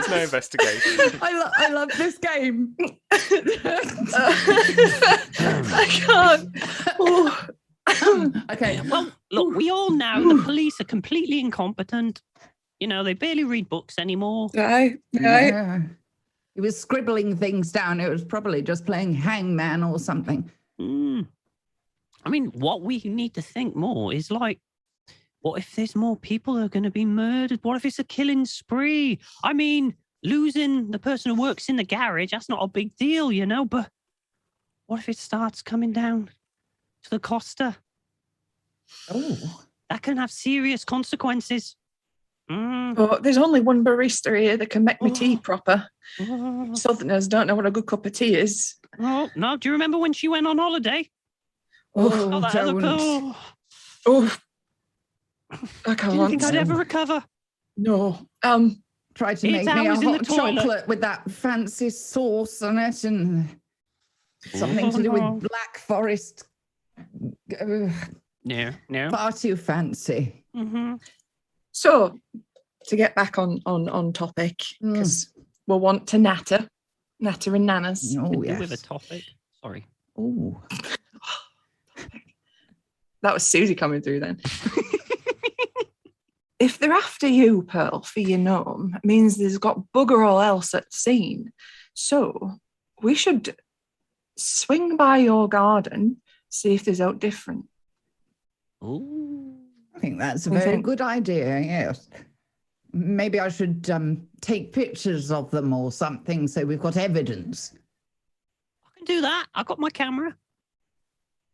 no investigation. I love this game. I can't. Oh. Okay. Well, look, we all know the police are completely incompetent. You know, they barely read books anymore. Right. Yeah. He was scribbling things down. It was probably just playing hangman or something. I mean, what we need to think more is like, what if there's more people that are going to be murdered? What if it's a killing spree? I mean, losing the person who works in the garage, that's not a big deal, you know, but what if it starts coming down to the Costa? Oh. That can have serious consequences. But there's only one barista here that can make me tea proper. Oh, Southerners don't know what a good cup of tea is. no. Do you remember when she went on holiday? Oh, that other don't. Oh, I can't. Didn't think I'd ever recover. No. Try to 8 make me a hours in the hot toilet. chocolate with that fancy sauce on it and something to do with Black Forest. No. Far too fancy. Mm-hmm. So, to get back on topic, because we'll want to natter and nanas. Oh, With a yes. topic. Sorry. Oh. That was Susie coming through then. If they're after you, Pearl, for your gnome, it means there's got bugger all else at the scene. So we should swing by your garden, see if there's out different. Ooh. I think that's a I very think- good idea, yes. Maybe I should take pictures of them or something so we've got evidence. I can do that. I got my camera.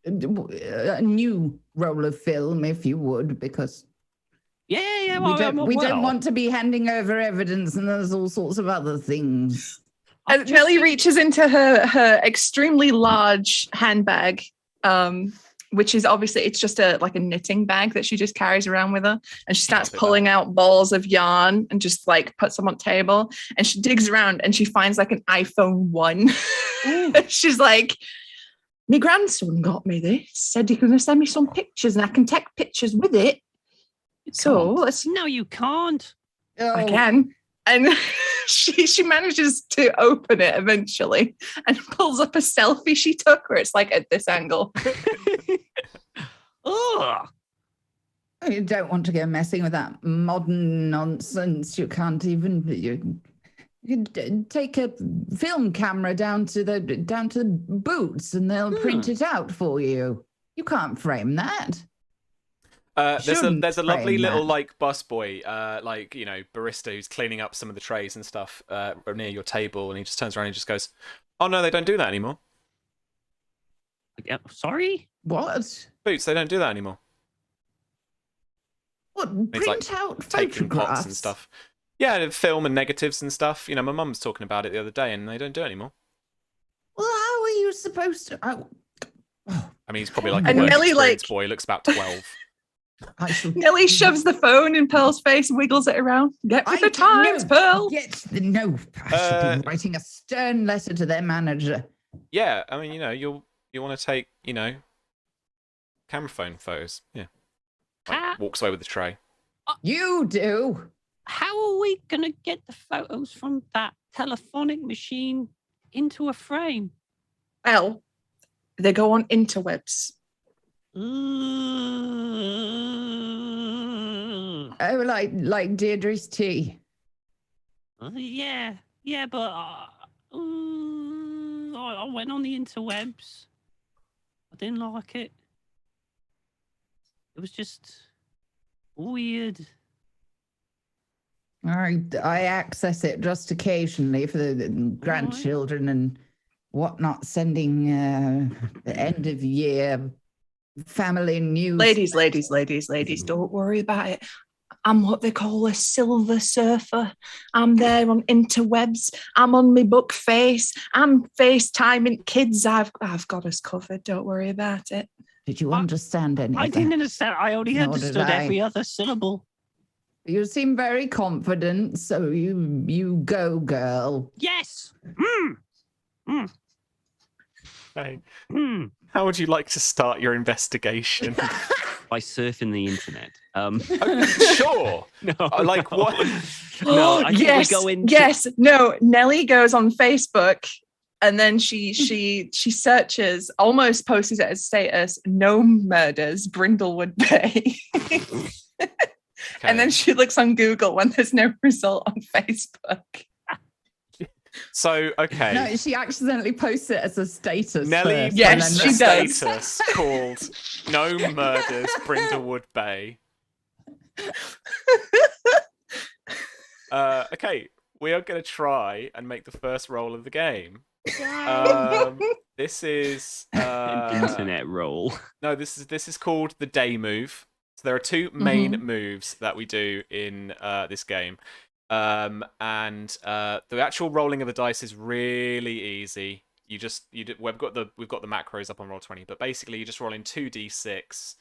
A new roll of film, if you would, because Yeah. we don't want to be handing over evidence and there's all sorts of other things. And Nellie reaches into her extremely large handbag, which is obviously, it's just like a knitting bag that she just carries around with her. And she starts pulling out balls of yarn and just like puts them on the table. And she digs around and she finds like an iPhone 1. She's like, my grandson got me this, said he's going to send me some pictures and I can take pictures with it. So let's. No, you can't. I can. And she manages to open it eventually and pulls up a selfie she took where it's like at this angle. Ugh. You don't want to go messing with that modern nonsense. You can't even. You take a film camera down to the boots and they'll print it out for you. You can't frame that. There's a lovely frame little that. like busboy, like, you know, barista who's cleaning up some of the trays and stuff near your table, and he just turns around and just goes, "Oh no, they don't do that anymore. Sorry? What? Boots, they don't do that anymore." What? And he's, like, Print out taking pots photographs and stuff. Yeah, film and negatives and stuff. You know, my mum was talking about it the other day, and they don't do it anymore. Well, how are you supposed to? I mean, he's probably like a And work Nelly, experience like- boy. Looks about 12. Nellie shoves the phone in Pearl's face, wiggles it around. Get with the times, Pearl. No, I should be writing a stern letter to their manager. Yeah, I mean, you know, you want to take, you know, camera phone photos. Yeah. Like, walks away with the tray. You do. How are we going to get the photos from that telephonic machine into a frame? Well, they go on interwebs. Oh, like Deirdre's tea. Yeah, but I went on the interwebs. I didn't like it. It was just weird. I access it just occasionally for the grandchildren and whatnot, sending the end of year family news. Ladies, don't worry about it. I'm what they call a silver surfer. I'm there on interwebs. I'm on my book face. I'm FaceTiming kids. I've got us covered. Don't worry about it. Did you understand anything? I didn't understand. I only Nor did understood I. every other syllable. You seem very confident, so you go, girl. Yes. Hey. How would you like to start your investigation? By surfing the internet. Sure. No, Like no. what? No, I think we yes, go into... yes. No, Nellie goes on Facebook and then she searches, almost posts it as status, Gnome murders, Brindlewood Bay. And then she looks on Google when there's no result on Facebook. So, okay. No, she accidentally posts it as a status. Nelly first, Yes, and then posts she a does. status called Gnome Murders Brindlewood Bay. Okay, we are going to try and make the first roll of the game. This is an internet roll. No, this is called the day move. So there are two main moves that we do in this game. And the actual rolling of the dice is really easy. We've got the macros up on Roll20, but basically you're just rolling 2d6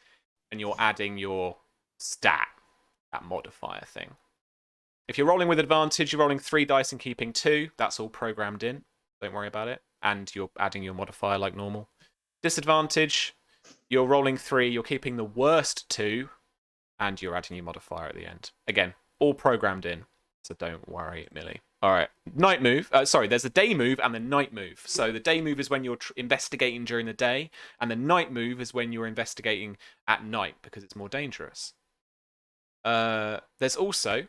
and you're adding your stat, that modifier thing. If you're rolling with advantage, you're rolling 3 dice and keeping 2. That's all programmed in. Don't worry about it. And you're adding your modifier like normal. Disadvantage, you're rolling 3, you're keeping the worst 2, and you're adding your modifier at the end. Again, all programmed in. So don't worry, Millie. All right, night move. There's the day move and the night move. So the day move is when you're investigating during the day, and the night move is when you're investigating at night because it's more dangerous. There's also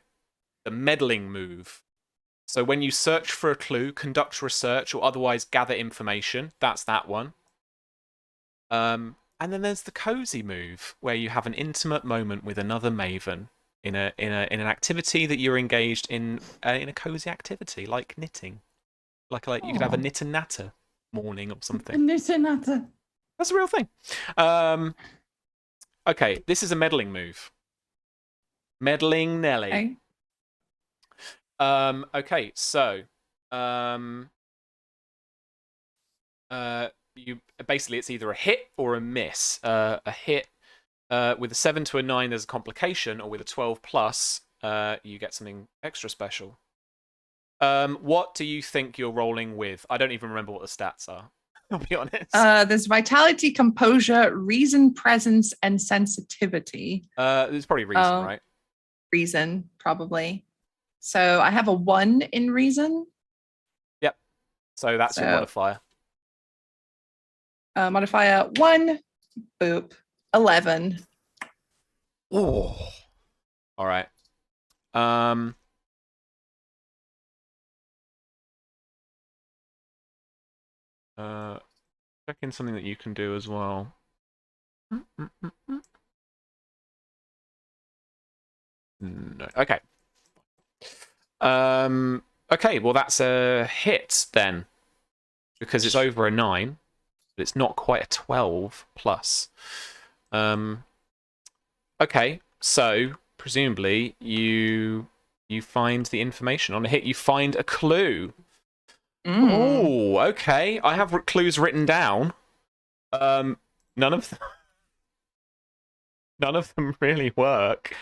the meddling move. So when you search for a clue, conduct research, or otherwise gather information, that's that one. And then there's the cozy move, where you have an intimate moment with another maven in an activity that you're engaged in a cozy activity like knitting, like you could have a knit and natter morning or something. A knit and natter. That's a real thing. Okay, this is a meddling move. Meddling Nelly. Okay, so you basically it's either a hit or a miss. A hit. With a 7 to a 9, there's a complication, or with a 12 plus, you get something extra special. What do you think you're rolling with? I don't even remember what the stats are. I'll be honest. There's vitality, composure, reason, presence, and sensitivity. There's probably reason, right? Reason, probably. So I have a 1 in reason. Yep. So that's your modifier. Modifier 1. Boop. 11. Oh. All right. Check in something that you can do as well. No. Okay. Okay, well that's a hit then. Because it's over a 9, but it's not quite a 12 plus. Okay, so presumably you find the information on a hit. You find a clue. Oh, okay. I have clues written down. None of them really work.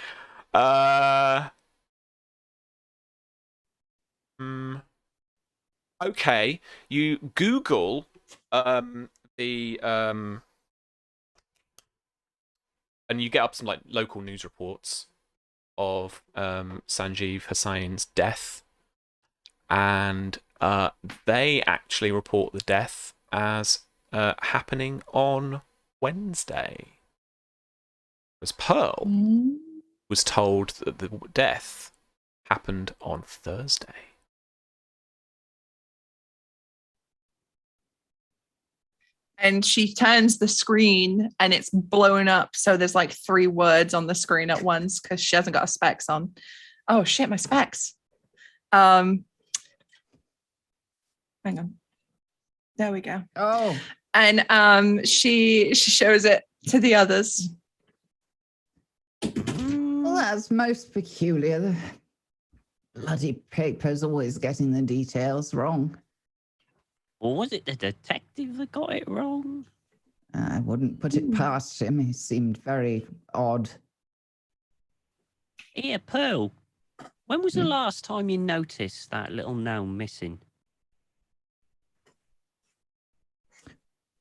Okay, you Google and you get up some like local news reports of Sanjeev Hussein's death, and they actually report the death as happening on Wednesday. Whereas Pearl was told that the death happened on Thursday. And she turns the screen and it's blown up. So there's like 3 words on the screen at once because she hasn't got her specs on. Oh shit, my specs. Hang on. There we go. Oh. And she shows it to the others. Well, that's most peculiar. The bloody paper's always getting the details wrong. Or was it the detective that got it wrong? I wouldn't put it past him. He seemed very odd. Here, Pearl. When was the last time you noticed that little gnome missing?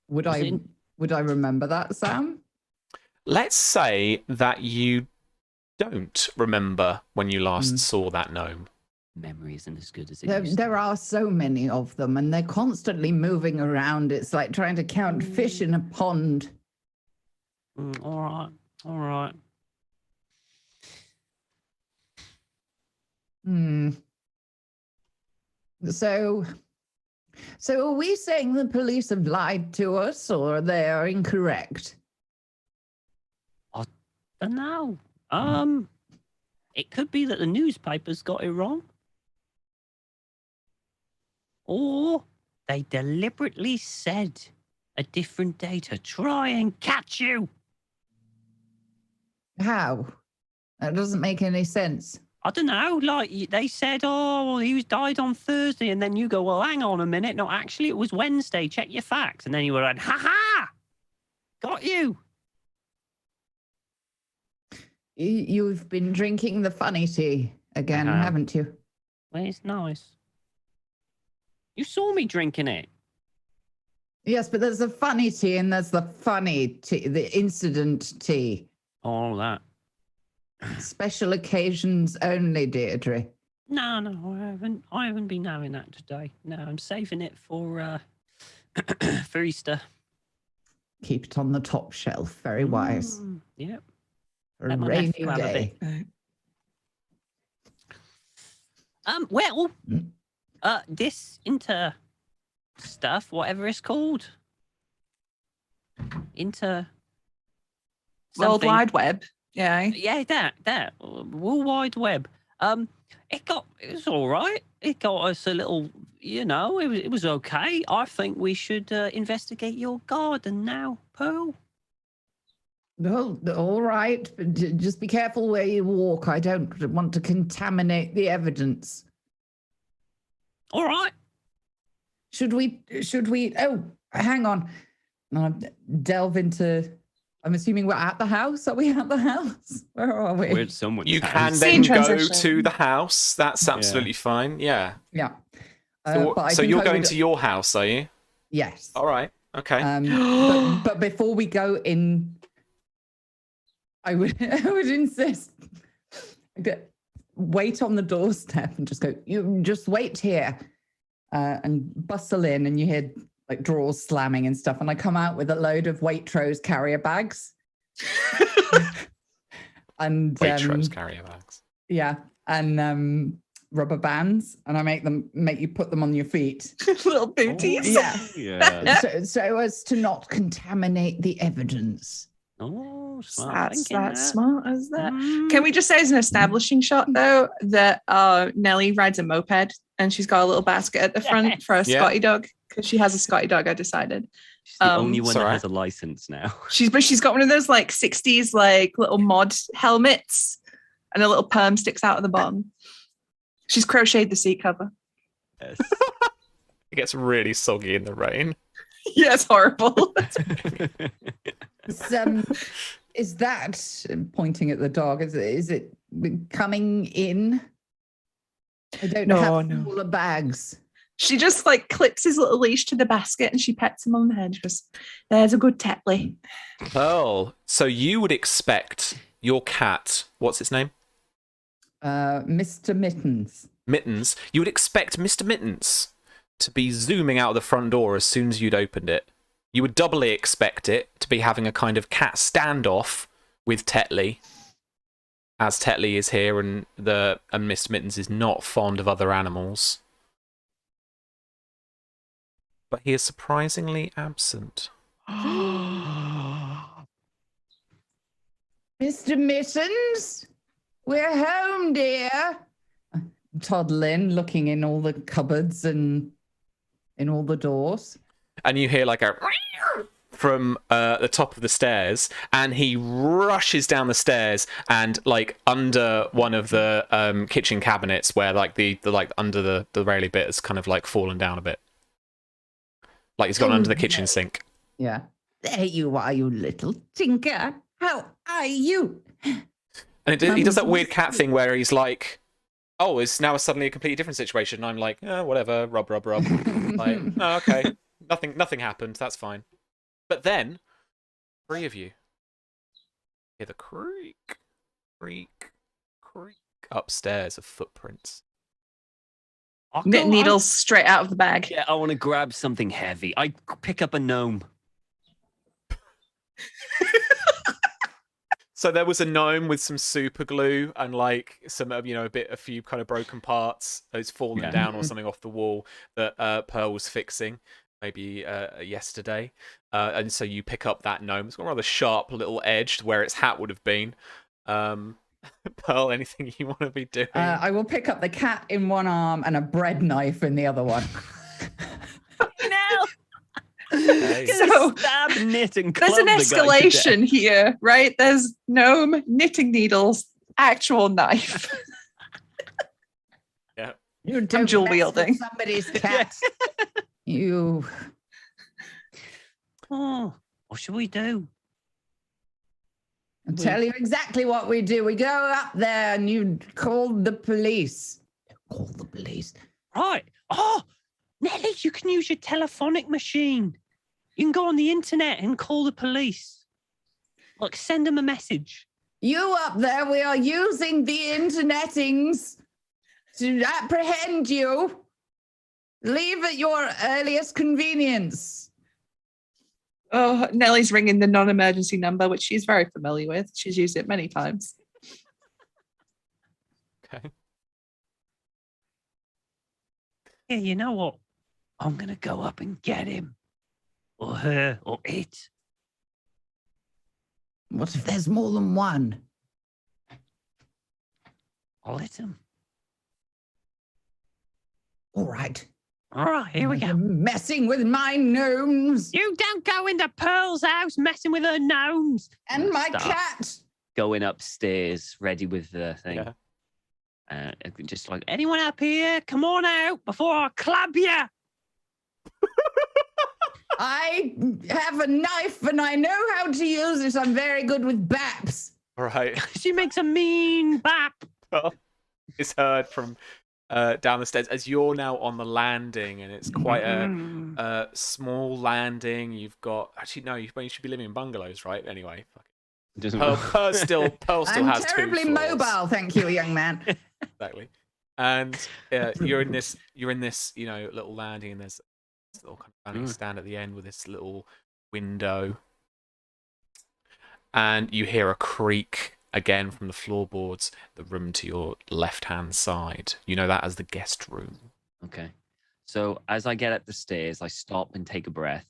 Would Was I Would I remember that, Sam? Let's say that you don't remember when you last saw that gnome. Memory isn't as good as it used to There are so many of them, and they're constantly moving around. It's like trying to count fish in a pond. All right. All right. So are we saying the police have lied to us, or they are incorrect? I don't know. It could be that the newspapers got it wrong. Or they deliberately said a different day to try and catch you. How? That doesn't make any sense. I don't know. Like they said, oh, he died on Thursday, and then you go, well, hang on a minute. No, actually, it was Wednesday. Check your facts, and then you were like, ha ha, got you. You've been drinking the funny tea again, haven't you? Well, it's nice. You saw me drinking it. Yes, but there's the funny tea and there's the funny tea, the incident tea. All that. Special occasions only, Deirdre. No, I haven't. I haven't been having that today. No, I'm saving it for for Easter. Keep it on the top shelf. Very wise. Yep. For a Let my rainy nephew have a day. bit. Well, this stuff, whatever it's called, World something. Wide Web. Yeah. Yeah, that World Wide Web. It was all right. It got us a little, it was okay. I think we should investigate your garden now, Pearl. Well, all right, but just be careful where you walk. I don't want to contaminate the evidence. All right. Should we? Oh, hang on. Delve into. I'm assuming we're at the house. Are we at the house? Where are we? We're someone's You house. can Scene then go transition. to the house. That's absolutely fine. Yeah. Yeah. So, but I so think you're I going would- to your house, are you? Yes. All right. Okay. But before we go in, I would insist that wait on the doorstep and just go. You just wait here, and bustle in, and you hear like drawers slamming and stuff. And I come out with a load of Waitrose carrier bags. And Waitrose carrier bags. yeah, and rubber bands, and I make you put them on your feet. Little booties. Yeah. So as to not contaminate the evidence. Oh, smart That's thinking, that smart as that. Mm. Can we just say as an establishing shot though that Nellie rides a moped and she's got a little basket at the front for a Yeah. Scotty dog because she has a Scotty dog. I decided She's the only one Sorry. that has a license now. she's got one of those like 60s like little mod helmets and a little perm sticks out of the bottom. She's crocheted the seat cover. Yes. It gets really soggy in the rain. Yeah, it's horrible. Is that pointing at the dog? Is it coming in? I don't No, have no. smaller bags. She just like clips his little leash to the basket and she pets him on the head. She goes, there's a good Tetley. Pearl, so you would expect your cat, what's its name? Mr. Mittens. Mittens. You would expect Mr. Mittens to be zooming out of the front door as soon as you'd opened it. You would doubly expect it to be having a kind of cat standoff with Tetley, as Tetley is here and Mr. Mittens is not fond of other animals. But he is surprisingly absent. Mr. Mittens, we're home, dear. Toddle in, looking in all the cupboards and in all the doors. And you hear like a from the top of the stairs, and he rushes down the stairs and like under one of the kitchen cabinets where like the like under the raily bit has kind of like fallen down a bit. Like he's gone under the kitchen sink. Yeah. There you are, you little tinker. How are you? And he does that weird cat thing where he's like, oh, it's now suddenly a completely different situation. And I'm like, whatever, rub. Like, oh, okay. Nothing happened. That's fine. But then, 3 of you hear the creak, creak, creak upstairs of footprints. Knit needles straight out of the bag. Yeah, I want to grab something heavy. I pick up a gnome. So there was a gnome with some super glue and like some, a few kind of broken parts. It's fallen down or something off the wall that Pearl was fixing, maybe yesterday. And so you pick up that gnome. It's got a rather sharp little edge where its hat would have been. Pearl, anything you want to be doing? I will pick up the cat in one arm and a bread knife in the other one. No. Okay. So stab, knit, and there's an escalation here, right? There's gnome, knitting needles, actual knife. Yeah. You I'm dual wielding somebody's cat. You. Oh, what should we do? I'll tell you exactly what we do. We go up there and you call the police. Call the police. Right. Oh, Nelly, you can use your telephonic machine. You can go on the internet and call the police. Like, send them a message. You up there, we are using the internetings to apprehend you. Leave at your earliest convenience. Oh, Nellie's ringing the non-emergency number, which she's very familiar with. She's used it many times. Okay. Yeah, you know what? I'm going to go up and get him. Or her, or it. What if there's more than one? I'll let him. All right. All right, here we You're go. messing with my gnomes You don't go into Pearl's house messing with her gnomes. and my Stop. cat. Going upstairs, ready with the thing. Yeah. Just like, anyone up here? Come on out before I club you. I have a knife and I know how to use it. I'm very good with baps. All right. She makes a mean bap. It's heard from down the stairs as you're now on the landing, and it's quite a small landing. You've got you should be living in bungalows, right? Anyway, Pearl still I'm has 2 terribly floors. mobile, thank you, young man. Exactly. And you're in this little landing, and there's this little kind of landing stand at the end with this little window, and you hear a creak again from the floorboards, the room to your left-hand side. You know that as the guest room. Okay. So as I get up the stairs, I stop and take a breath,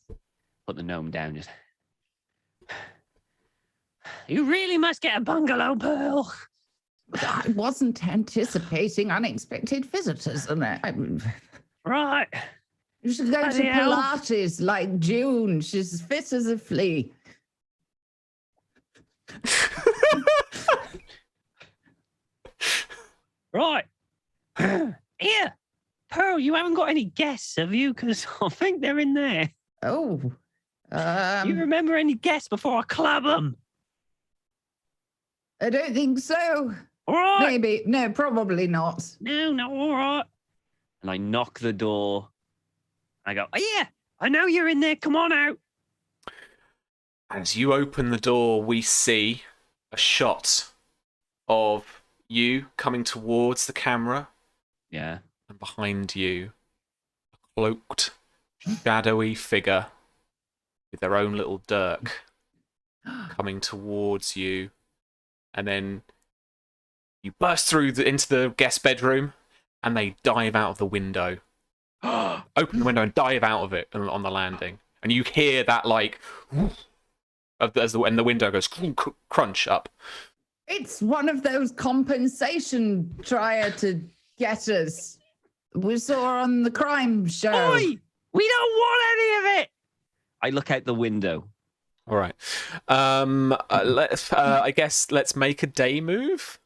put the gnome down. Just, you really must get a bungalow, Pearl. I wasn't anticipating unexpected visitors, and Right. you should go to Bloody hell. Pilates like June. She's fit as a flea. Right. Here. Pearl, you haven't got any guests, have you? Because I think they're in there. Oh, You remember any guests before I club them? I don't think so. All right. Maybe. No, probably not. No, all right. And I knock the door. I go, oh, yeah, I know you're in there. Come on out. As you open the door, we see a shot of you coming towards the camera, Yeah. and behind you, a cloaked, shadowy figure with their own little dirk coming towards you, and then you burst through into the guest bedroom, and they dive out of the window. Open the window and dive out of it on the landing, and you hear that like, and the window goes crunch up. It's one of those compensation trying to get us. We saw on the crime show. Oi! We don't want any of it. I look out the window. All right. I guess let's make a day move.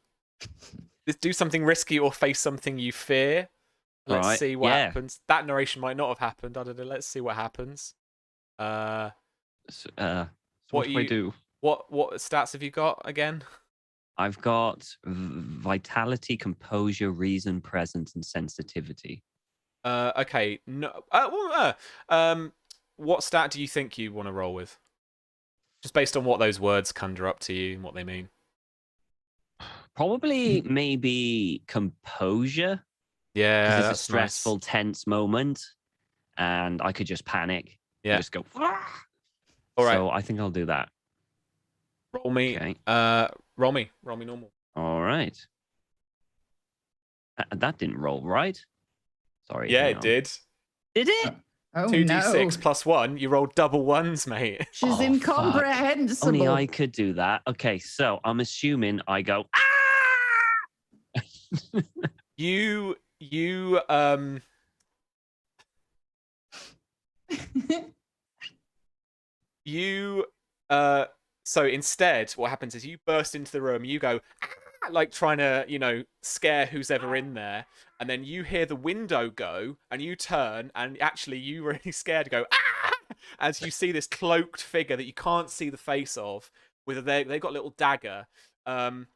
Let's do something risky or face something you fear. Let's Right, see what yeah. happens. That narration might not have happened. I don't know. Let's see what happens. So, What what do I you- do? What stats have you got again? I've got vitality, composure, reason, presence, and sensitivity. Okay. No. What stat do you think you want to roll with? Just based on what those words conjure up to you and what they mean. Probably maybe composure. Yeah, Because it's a that's stressful, nice. tense moment, and I could just panic. Yeah. And just go. All right. So I think I'll do that. Roll me. Okay. Roll me normal. All right. That didn't roll right. Sorry. Yeah, hang it on. did. Did it? Oh 2d6 no. plus 1. You rolled double ones, mate. She's Oh, fuck. incomprehensible. Only I could do that. Okay, so I'm assuming I go. You so instead what happens is you burst into the room, you go like trying to, scare who's ever in there, and then you hear the window go and you turn and actually you really scared go as you see this cloaked figure that you can't see the face of with they've got a little dagger, and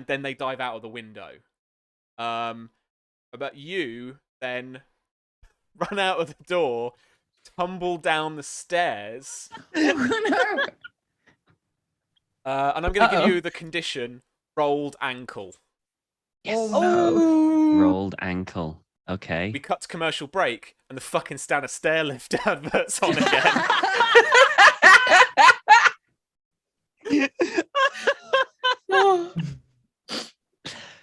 then they dive out of the window. But you then run out of the door, tumble down the stairs, Oh, no. and I'm going to give you the condition rolled ankle. Yes. Oh, no. Rolled ankle. Okay. We cut to commercial break, and the fucking Stanner Stairlift advert's on again.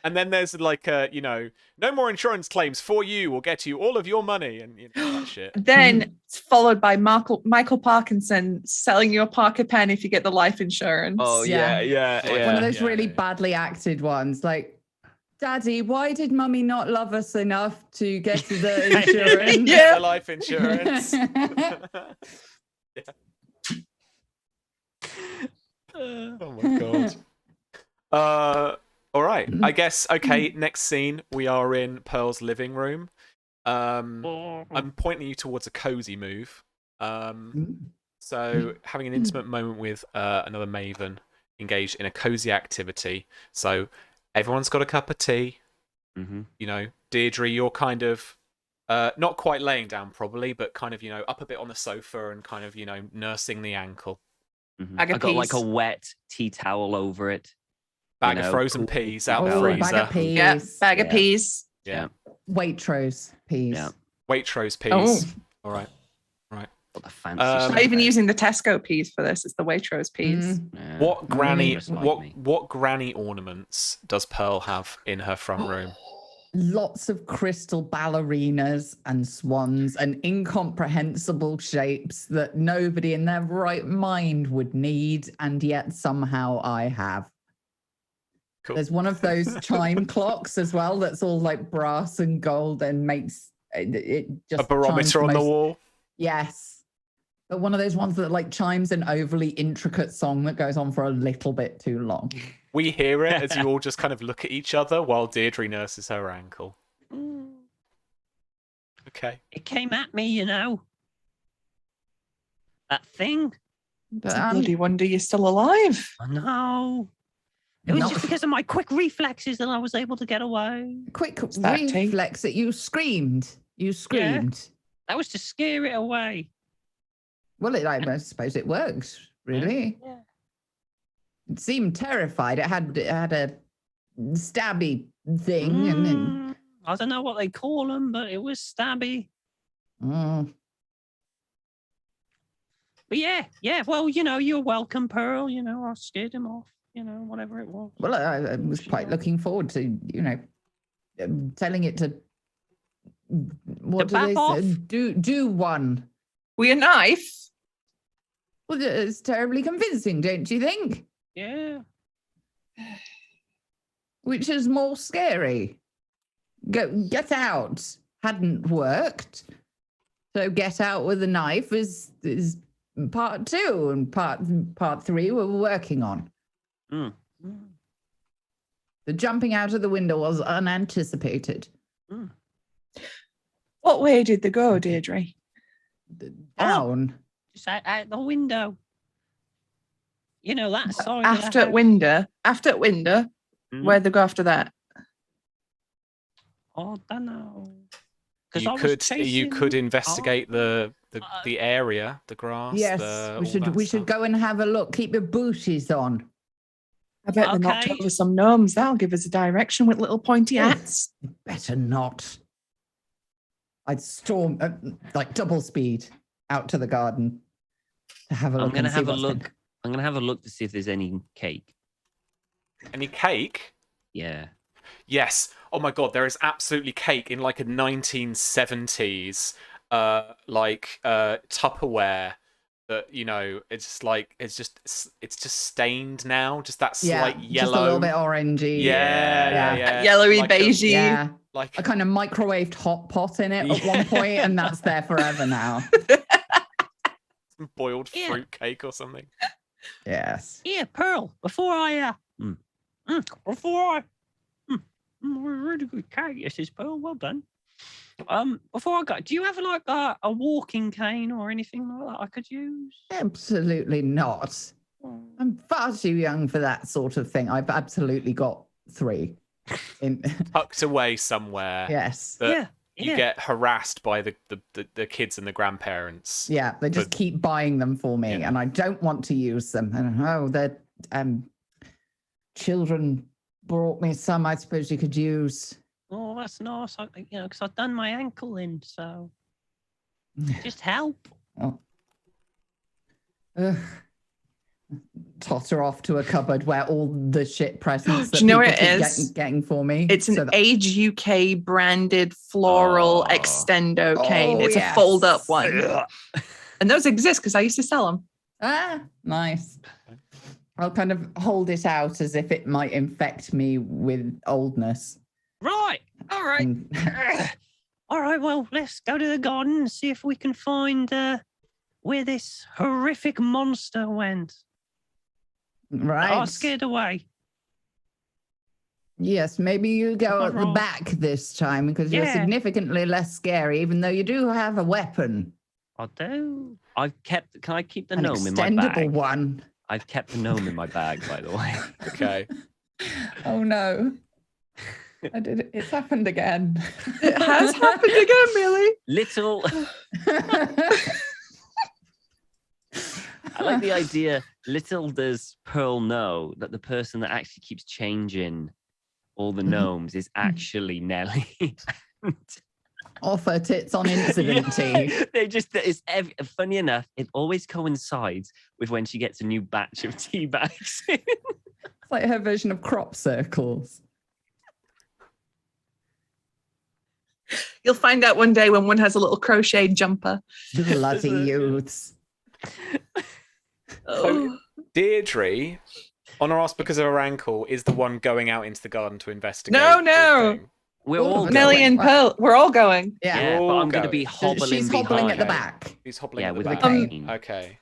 And then there's like no more insurance claims for you. We'll get you all of your money and that shit. Then it's followed by Michael Parkinson selling you a Parker pen if you get the life insurance. Oh Yeah. yeah. One of those Yeah, really yeah. badly acted ones, like, Daddy, why did Mummy not love us enough to get the insurance? Yeah. The life insurance. Oh my god. All right. I guess next scene we are in Pearl's living room. I'm pointing you towards a cozy move. So having an intimate moment with another maven engaged in a cozy activity. So everyone's got a cup of tea. Mm-hmm. Deirdre, you're kind of not quite laying down probably, but kind of up a bit on the sofa and kind of nursing the ankle. Mm-hmm. Bag of I got like a peas. wet tea towel over it. Bag of frozen peas out the Oh, freezer. bag of peas. Yeah, bag of Yeah. peas. Yeah. Waitrose peas. Yeah. Waitrose peas. Oh. All right. Got the fancy. Um, Not even using the Tesco peas for this. It's the Waitrose peas. Yeah. What granny? Just like What me. what granny ornaments does Pearl have in her front room? Lots of crystal ballerinas and swans and incomprehensible shapes that nobody in their right mind would need, and yet somehow I have. Cool. There's one of those chime clocks as well that's all like brass and gold and makes it just A barometer chimes on the most- wall. Yes. But one of those ones that like chimes an overly intricate song that goes on for a little bit too long. We hear it as you all just kind of look at each other while Deirdre nurses her ankle. Okay. It came at me, That thing. It's a bloody wonder you're still alive. I know. It was Not- just because of my quick reflexes that I was able to get away. Quick that tea? reflex that you screamed. You screamed. That was to scare it away. Well, I suppose it worked, really. Yeah. It seemed terrified. It had a stabby thing, and then I don't know what they call them, but it was stabby. But yeah. Well, you're welcome, Pearl. I scared him off. Whatever it was. Well, I was quite looking forward to telling it to what To do they back off? say? Do one. With a knife. Well, it's terribly convincing, don't you think? Yeah. Which is more scary? Get out hadn't worked, so get out with a knife is part 2, and part 3 we're working on. The jumping out of the window was unanticipated. What way did they go, Deirdre? Down. Just out the window. That side. After window. Where'd they go after that? Oh, I don't know. Because you could investigate the area, the grass. Yes, all we should that stuff. go and have a look. Keep your booties on. I bet they knocked Okay. over some gnomes. That'll give us a direction with little pointy hats. Better not. I'd storm like double speed out to the garden to have a look. I'm gonna and see have a what's look. been- I'm gonna have a look to see if there's any cake. Any cake? Yeah. Yes. Oh my god, there is absolutely cake in like a 1970s Tupperware that, you know, it's just stained now, just that slight yellow. just a little bit orangey. Yeah. Yellowy, Like a- beigey. Yeah, Like a kind of microwaved hot pot in it at one point, and that's there forever now. some boiled Yeah. fruit cake or something. Yes. Yeah, Pearl. Really good cake. Yes, it's Pearl. Well done. Before I go, do you have like a walking cane or anything like that I could use? Absolutely not. I'm far too young for that sort of thing. I've absolutely got 3. Tucked away somewhere. Yes. That you get harassed by the kids and the grandparents. Yeah, they just keep buying them for me, Yeah. and I don't want to use them. And their children brought me some. I suppose you could use. Oh, that's nice. Because I've done my ankle in, so just help. Oh. Totter off to a cupboard where all the shit presents that Do you know people what it keep is? getting for me. It's an Age UK branded floral Oh. extendo cane. It's yes. a fold up one. And those exist because I used to sell them. Nice. I'll kind of hold it out as if it might infect me with oldness. Right. All right. And- All right. Well, let's go to the garden and see if we can find where this horrific monster went. right. I was scared away. Yes, maybe you go at the Wrong. back this time because you're Yeah. significantly less scary, even though you do have a weapon. I do. Can I keep the An gnome in my extendable bag? one. I've kept the gnome in my bag, by the way. Okay. Oh no. I did it. It's happened again. It has happened again, Millie. Little. I like the idea. Little does Pearl know that the person that actually keeps changing all the gnomes is actually Nelly. Off her tits on incident tea. They just, funny enough, it always coincides with when she gets a new batch of tea bags. It's like her version of crop circles. You'll find out one day when one has a little crocheted jumper. Bloody youths. Oh. Deirdre, on her ass because of her ankle, is the one going out into the garden to investigate. No, the no. thing. We're All all of Nelly going. and Pearl, we're all going. Yeah. Yeah, but All I'm going to be going. hobbling She's hobbling at the behind. back. He's hobbling Yeah, at the with a back. cane. Okay.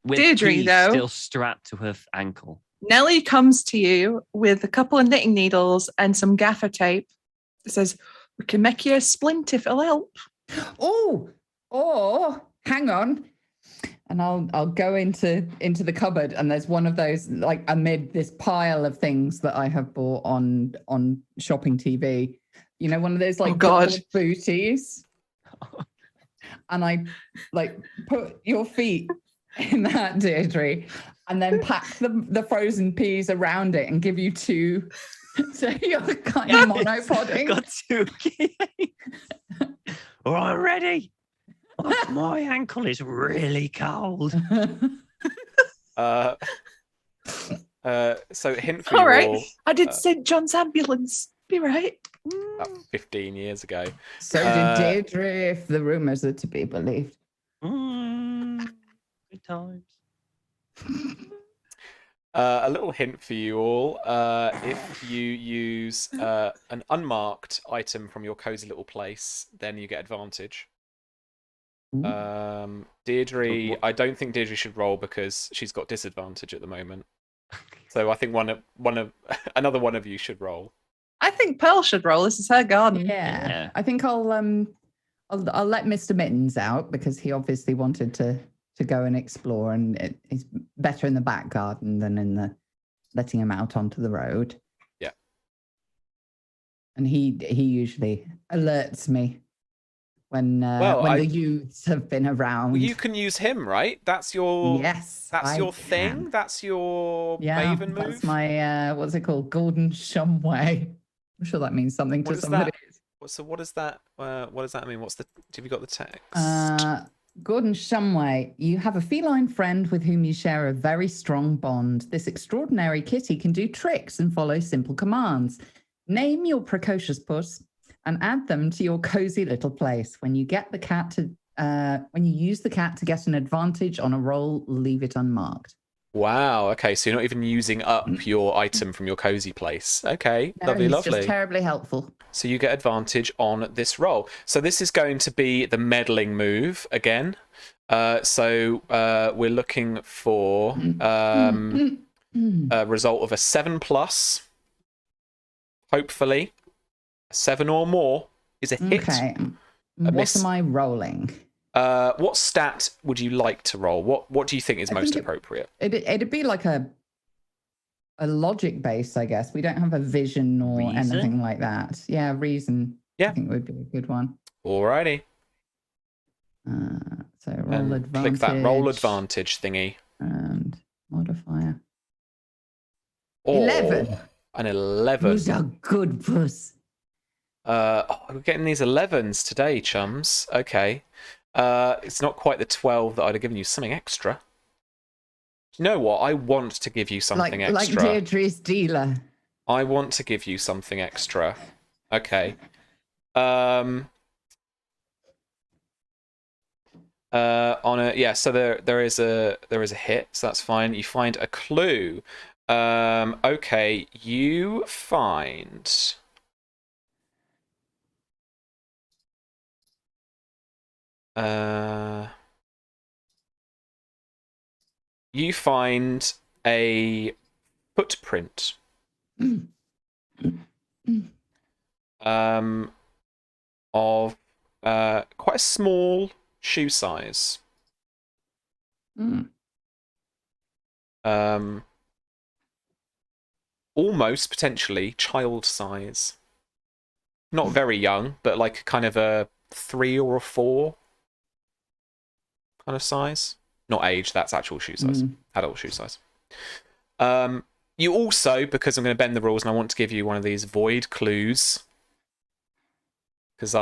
With Deirdre, P though. still strapped to her ankle. Nelly comes to you with a couple of knitting needles and some gaffer tape. It says, "We can make you a splint if it'll help." Oh, hang on. And I'll go into the cupboard, and there's one of those, like, amid this pile of things that I have bought on shopping TV. You know, one of those, like, Oh, God. double booties. And I, like, put your feet in that, Deirdre, and then pack the frozen peas around it and give you 2. So you're kind of monopodding. Got 2. All right, ready. My ankle is really cold. So hint for All you right. all, I did St. John's ambulance. Be right. about 15 years ago. So did Deirdre, if the rumors are to be believed. Good times. A little hint for you all. If you use an unmarked item from your cozy little place, then you get advantage. Deirdre, I don't think Deirdre should roll because she's got disadvantage at the moment. So I think another one of you should roll. I think Pearl should roll. This is her garden. Yeah. I think I'll let Mr. Mittens out because he obviously wanted to go and explore, and he's better in the back garden than in the letting him out onto the road. Yeah. And he usually alerts me when the youths have been around. Well, you can use him, right? That's your I thing. can. That's your Maven move. That's my what's it called? Golden Shumway. I'm sure that means something to somebody. So what does that mean? Have you got the text? Gordon Shumway, you have a feline friend with whom you share a very strong bond. This extraordinary kitty can do tricks and follow simple commands. Name your precocious puss and add them to your cozy little place. When you use the cat to get an advantage on a roll, leave it unmarked. Wow. Okay, so you're not even using up your item from your cozy place. Okay, no, lovely. Just terribly helpful. So you get advantage on this roll. So this is going to be the meddling move again. So we're looking for a result of a 7+. Hopefully, a 7 or more is a hit. Okay. What am I rolling? What stat would you like to roll? What do you think is most appropriate? It'd be like a logic base, I guess. We don't have a vision or anything like that. Yeah, reason. Yeah, I think would be a good one. Alrighty. So roll advantage. Click that roll advantage thingy. And modifier. 11. An 11. Who's a good puss? We're getting these 11s today, chums. Okay. It's not quite the 12 that I'd have given you. Something extra. You know what? I want to give you something extra. Like Deirdre's dealer. I want to give you something extra. Okay. So there is a hit, so that's fine. You find a clue. Okay, you find a footprint of quite a small shoe size. Almost potentially child size. Not very young, but like kind of a 3 or a 4 kind of size. Not age, that's actual shoe size. Adult shoe size. You also, because I'm going to bend the rules and I want to give you one of these void clues, because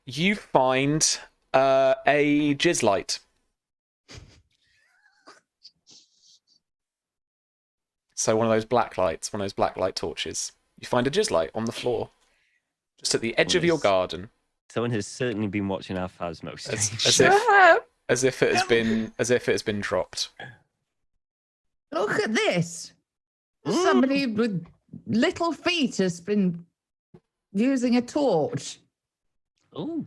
you find a jizz light. So one of those black lights, one of those black light torches. You find a jizz light on the floor, just at the edge of your garden. Someone has certainly been watching our Phasmo stream. As if it has been dropped. Look at this. Somebody with little feet has been using a torch. Oh.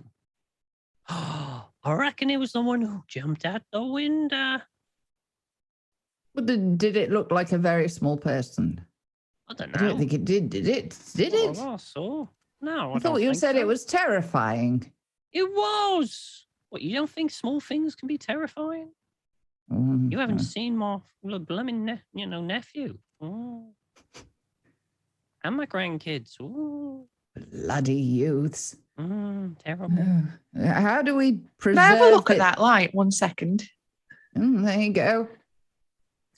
I reckon it was the one who jumped out the window. But did it look like a very small person? I don't know. I don't think it did it? Did it? I saw. No, I thought you said it was terrifying. It was. What, you don't think small things can be terrifying? You haven't seen my blooming nephew. Oh. And my grandkids. Oh. Bloody youths. Terrible. How do we preserve Can I have a look at that light 1 second? There you go.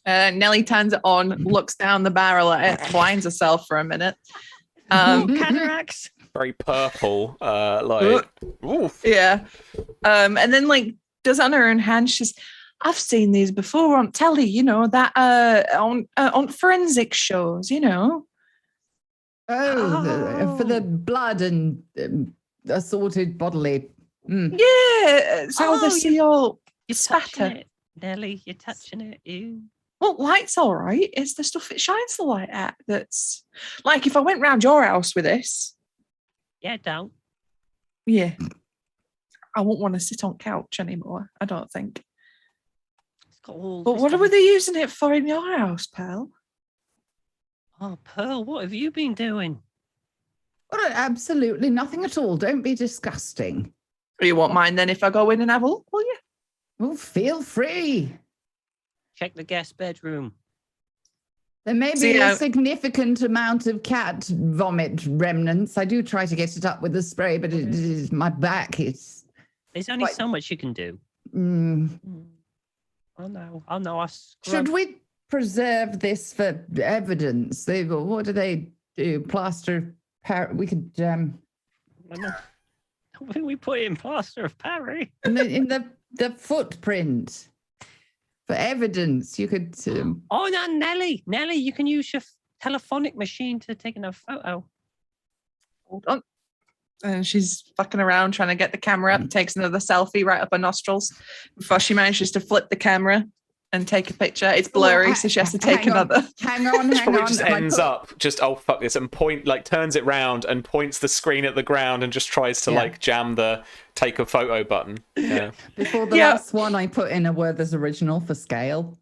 Nelly turns it on, looks down the barrel at it, blinds herself for a minute. Cataracts. Very purple, like oof. Yeah. And then does on her own hand, she's, I've seen these before on telly, that on forensic shows, for the blood and assorted bodily. Yeah, so they see all you're spatter. Touching it, Nelly, you're touching it. Ew. Well, light's all right. It's the stuff it shines the light at that's like if I went round your house with this. Yeah, don't. Yeah. I won't want to sit on couch anymore, I don't think. But what were they using it for in your house, Pearl? Oh, Pearl, what have you been doing? Well, absolutely nothing at all. Don't be disgusting. You won't mind then if I go in and have a look, will you? Well, feel free. Check the guest bedroom. There may be a significant amount of cat vomit remnants. I do try to get it up with the spray, but it is my back. There's only so much you can do. Oh no! Should we preserve this for evidence? What do they do? Plaster? We could. When we put in plaster of Paris in the footprint for evidence, you could. Oh no, Nelly! You can use your telephonic machine to take a photo. Hold on. And she's fucking around trying to get the camera up. Takes another selfie right up her nostrils before she manages to flip the camera and take a picture. It's blurry, so she has to take another. Hang on. Just ends up, oh fuck this, and turns it round and points the screen at the ground and just tries to jam the take a photo button. Yeah. Before the last one, I put in a Werther's original for scale.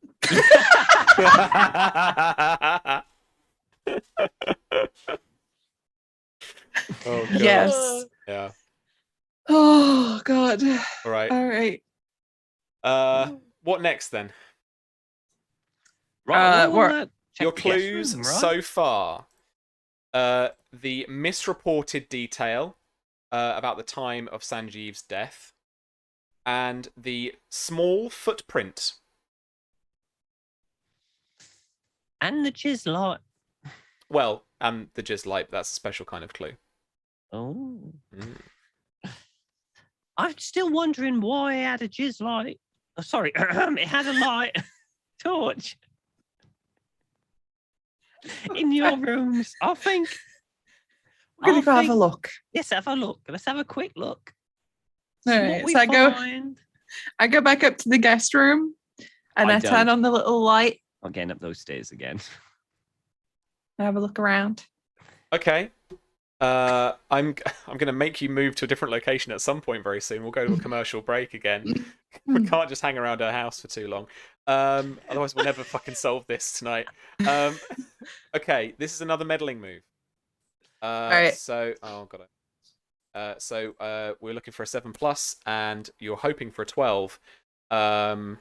Oh, God. Yes. Yeah. Oh God. All right. What next then? Right. Your clues so far. The misreported detail about the time of Sanjeev's death, and the small footprint. And the jizz light. Well, and the jizz light, that's a special kind of clue. Oh. I'm still wondering why it had a jizz light. Oh, sorry, it had a light torch in your rooms. I think we're going to go have a look. Yes, have a look. Let's have a quick look. All right, so I go back up to the guest room and I turn on the little light. I'm getting up those stairs again. I have a look around. Okay. I'm going to make you move to a different location at some point very soon. We'll go to a commercial break again. We can't just hang around our house for too long. Otherwise, we'll never fucking solve this tonight. Okay, this is another meddling move. All right. So, oh god. So we're looking for a 7+, and you're hoping for a 12. And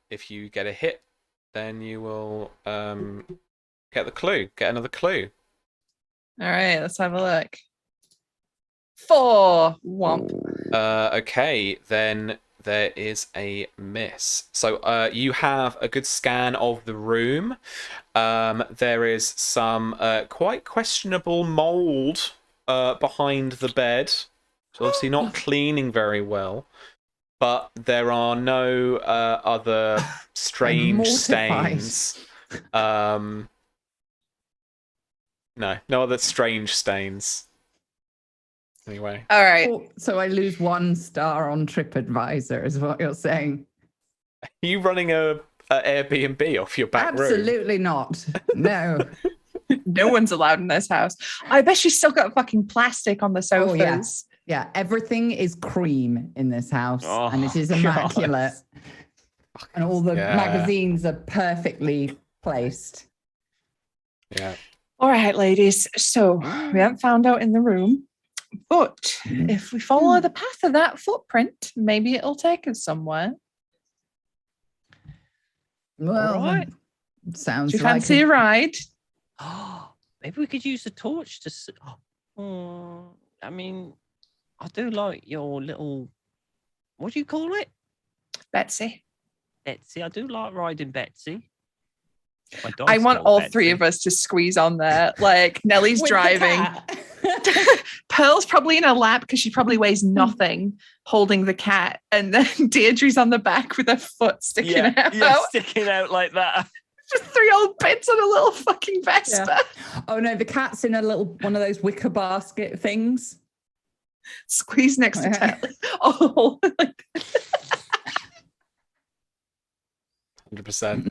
if you get a hit, then you will get another clue. All right, let's have a look. 4. Womp. Okay, then there is a miss. So you have a good scan of the room. There is some quite questionable mold behind the bed. So obviously not cleaning very well. But there are no other strange stains. No other strange stains. Anyway. All right. So I lose 1 star on TripAdvisor, is what you're saying. Are you running a Airbnb off your back room? Absolutely not. No. No one's allowed in this house. I bet she's still got fucking plastic on the sofas. Oh, yeah. Yeah, everything is cream in this house, and it is immaculate. God. And all the magazines are perfectly placed. Yeah. All right, ladies. So we haven't found out in the room, but if we follow the path of that footprint, maybe it'll take us somewhere. Well, sounds do you fancy a ride? Maybe we could use the torch to. I mean, I do like your little. What do you call it? Betsy. Betsy. I do like riding Betsy. I want all Betsy. 3 of us to squeeze on there. Like Nellie's driving. Pearl's probably in her lap because she probably weighs nothing, holding the cat, and then Deirdre's on the back with her foot sticking out. Yeah, sticking out like that. Just 3 old bits on a little fucking Vespa. Yeah. Oh no, the cat's in a little one of those wicker basket things. Squeeze next to Telly. Oh, 100%.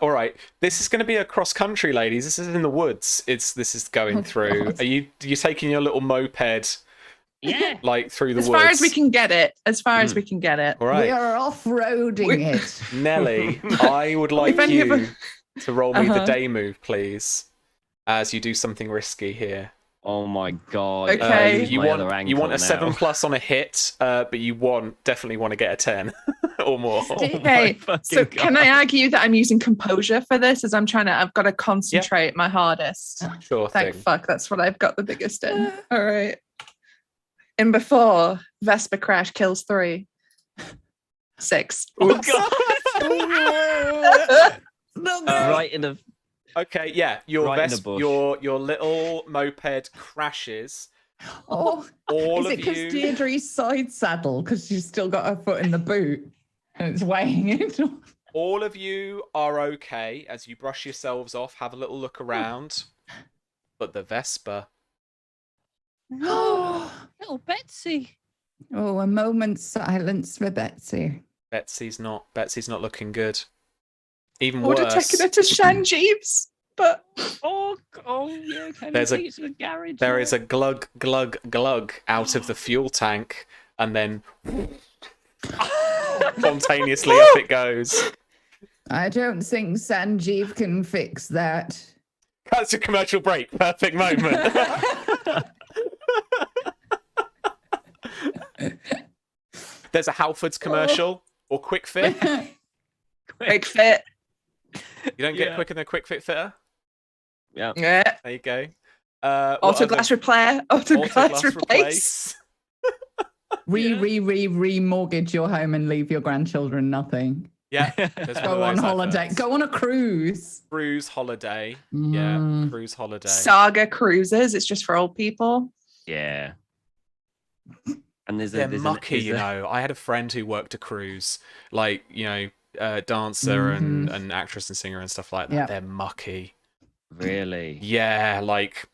All right, this is going to be a cross country, ladies. This is in the woods. This is going through. God. Are you taking your little moped? Yeah, like through the woods. As far as we can get it. All right. We are off-roading it. Nelly, I would like you to roll me the day move, please, as you do something risky here. Oh my god! Okay, you want a 7+ on a hit, but you definitely want to get a 10. or more. Okay, so can I argue that I'm using composure for this? As I've got to concentrate my hardest. Sure Thank thing. fuck, that's what I've got the biggest in. All right. And before Vesper crash kills 3. 6. Oh god! Right in the. Okay, yeah, your Right in the bush. your little moped crashes. Oh, All is of it because you, Deirdre's side saddle because she's still got her foot in the boot and it's weighing it? all of you are okay as you brush yourselves off, have a little look around. But the Vesper, No. Little Betsy. Oh, a moment's silence for Betsy. Betsy's not looking good. Even I would have worse, taken her to Shanjeev's, but Oh yeah. Can There's you a- take it to the garage? there is a glug glug glug out of the fuel tank, and then spontaneously up it goes. I don't think Sanjeev can fix that. That's a commercial break. Perfect moment. There's a Halfords commercial or Quick Fit. quick fit. You don't get Yeah. quicker than a Quick Fit fitter. Yeah. Yeah. There you go. Auto glass repair. Auto glass replace. replace. Remortgage your home and leave your grandchildren nothing. Yeah. there's one of Go on those holiday. adverts. Go on a cruise. Cruise holiday. Mm. Yeah, cruise holiday. Saga cruises. It's just for old people. Yeah. And there's They're there's mucky, is you know. I had a friend who worked a cruise, like, you know, dancer and actress and singer and stuff like that. Yep. They're mucky. Really? Yeah, like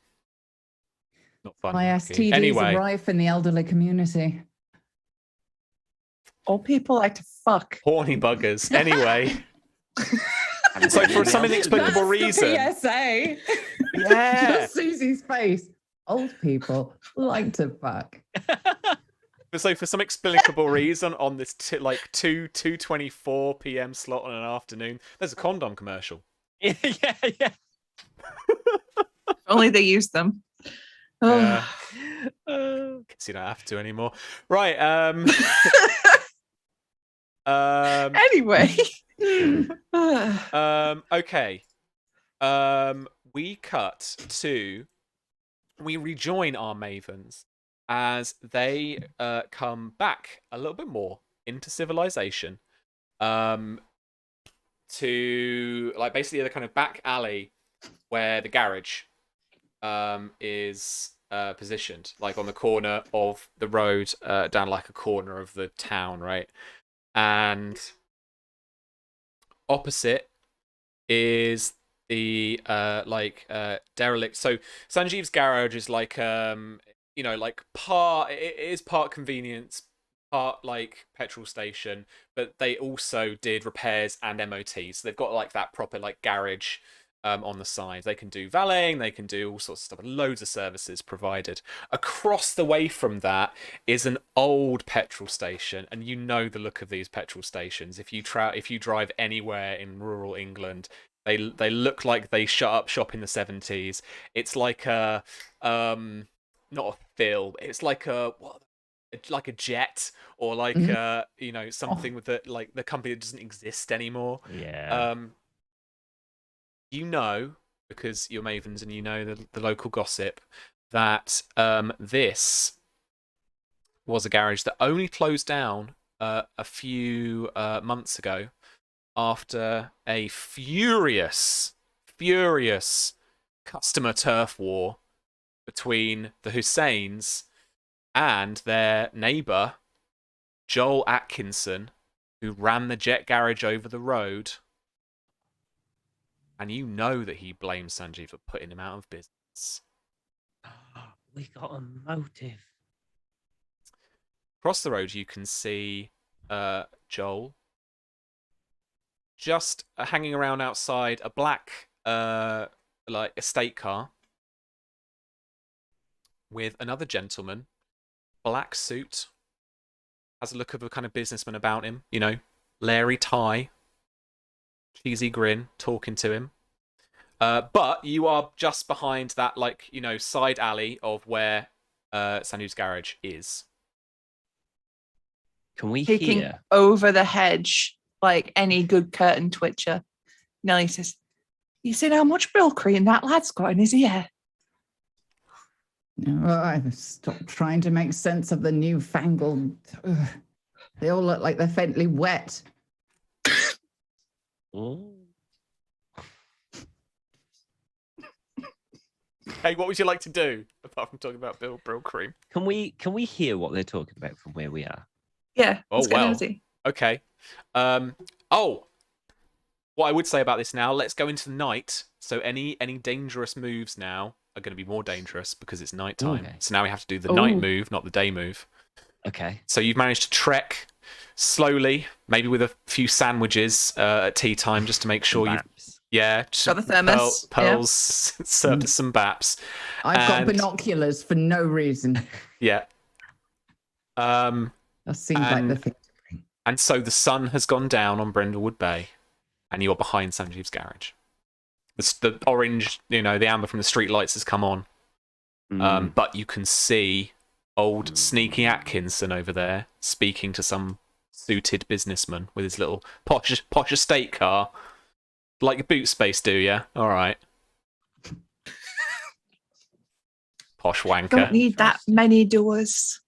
not fun. mucky. ISTDs Anyway, are rife in the elderly community. Old people like to fuck. horny buggers. Anyway, so for some inexplicable That's the reason, PSA. yeah. Just Susie's face. Old people like to fuck. So for some inexplicable reason, on this 2:24 p.m. slot on an afternoon, there's a condom commercial. yeah. Only they use them. Oh. Yeah. Guess you don't have to anymore. Right. Anyway. Okay. We rejoin our mavens as they come back a little bit more into civilization. To like basically the kind of back alley where the garage is positioned, like on the corner of the road, down like a corner of the town, right? And opposite is the derelict. So Sanjeev's garage is like you know, like it is part convenience, part like petrol station, but they also did repairs and MOTs. So they've got like that proper like garage on the side. They can do valeting, they can do all sorts of stuff, loads of services provided. Across the way from that is an old petrol station, and you know the look of these petrol stations. If you drive anywhere in rural England, they look like they shut up shop in the 70s. It's like a not a Phil, it's like a like a jet, or like you know, something with the like the company that doesn't exist anymore. Yeah. You know, because you're mavens and you know the local gossip, that this was a garage that only closed down a few months ago after a furious customer turf war between the Husseins and their neighbour, Joel Atkinson, who ran the jet garage over the road. And you know that he blames Sanjeev for putting him out of business. We got a motive. Across the road, you can see Joel just hanging around outside a black like estate car with another gentleman, black suit, has a look of a kind of businessman about him, you know, Larry tie, cheesy grin, talking to him. But you are just behind that, like, you know, side alley of where Sanjeev's garage is. Can we peeking hear? over the hedge like any good curtain twitcher. Nelly says, "You seen how much brill cream that lad's got in his ear?" Well, I've stopped trying to make sense of the newfangled. They all look like they're faintly wet. Oh. Hey, what would you like to do apart from talking about brill cream? Can we hear what they're talking about from where we are? Yeah. Oh, let's go well. nosy. Okay. What I would say about this now, let's go into the night. So any dangerous moves now are going to be more dangerous because it's nighttime. Okay. So now we have to do the night move, not the day move. Okay. So you've managed to trek slowly, maybe with a few sandwiches at tea time, just to make sure you. Yeah, Got the thermos. pearls, served some baps. I've got binoculars for no reason. Yeah. That seems like the thing to bring. And so the sun has gone down on Brindlewood Bay, and you're behind Sanjeev's garage. The orange, the amber from the street lights has come on. But you can see old Sneaky Atkinson over there speaking to some suited businessman with his little posh estate car. Like your boot space, do you? All right. Posh wanker. Don't need that many doors.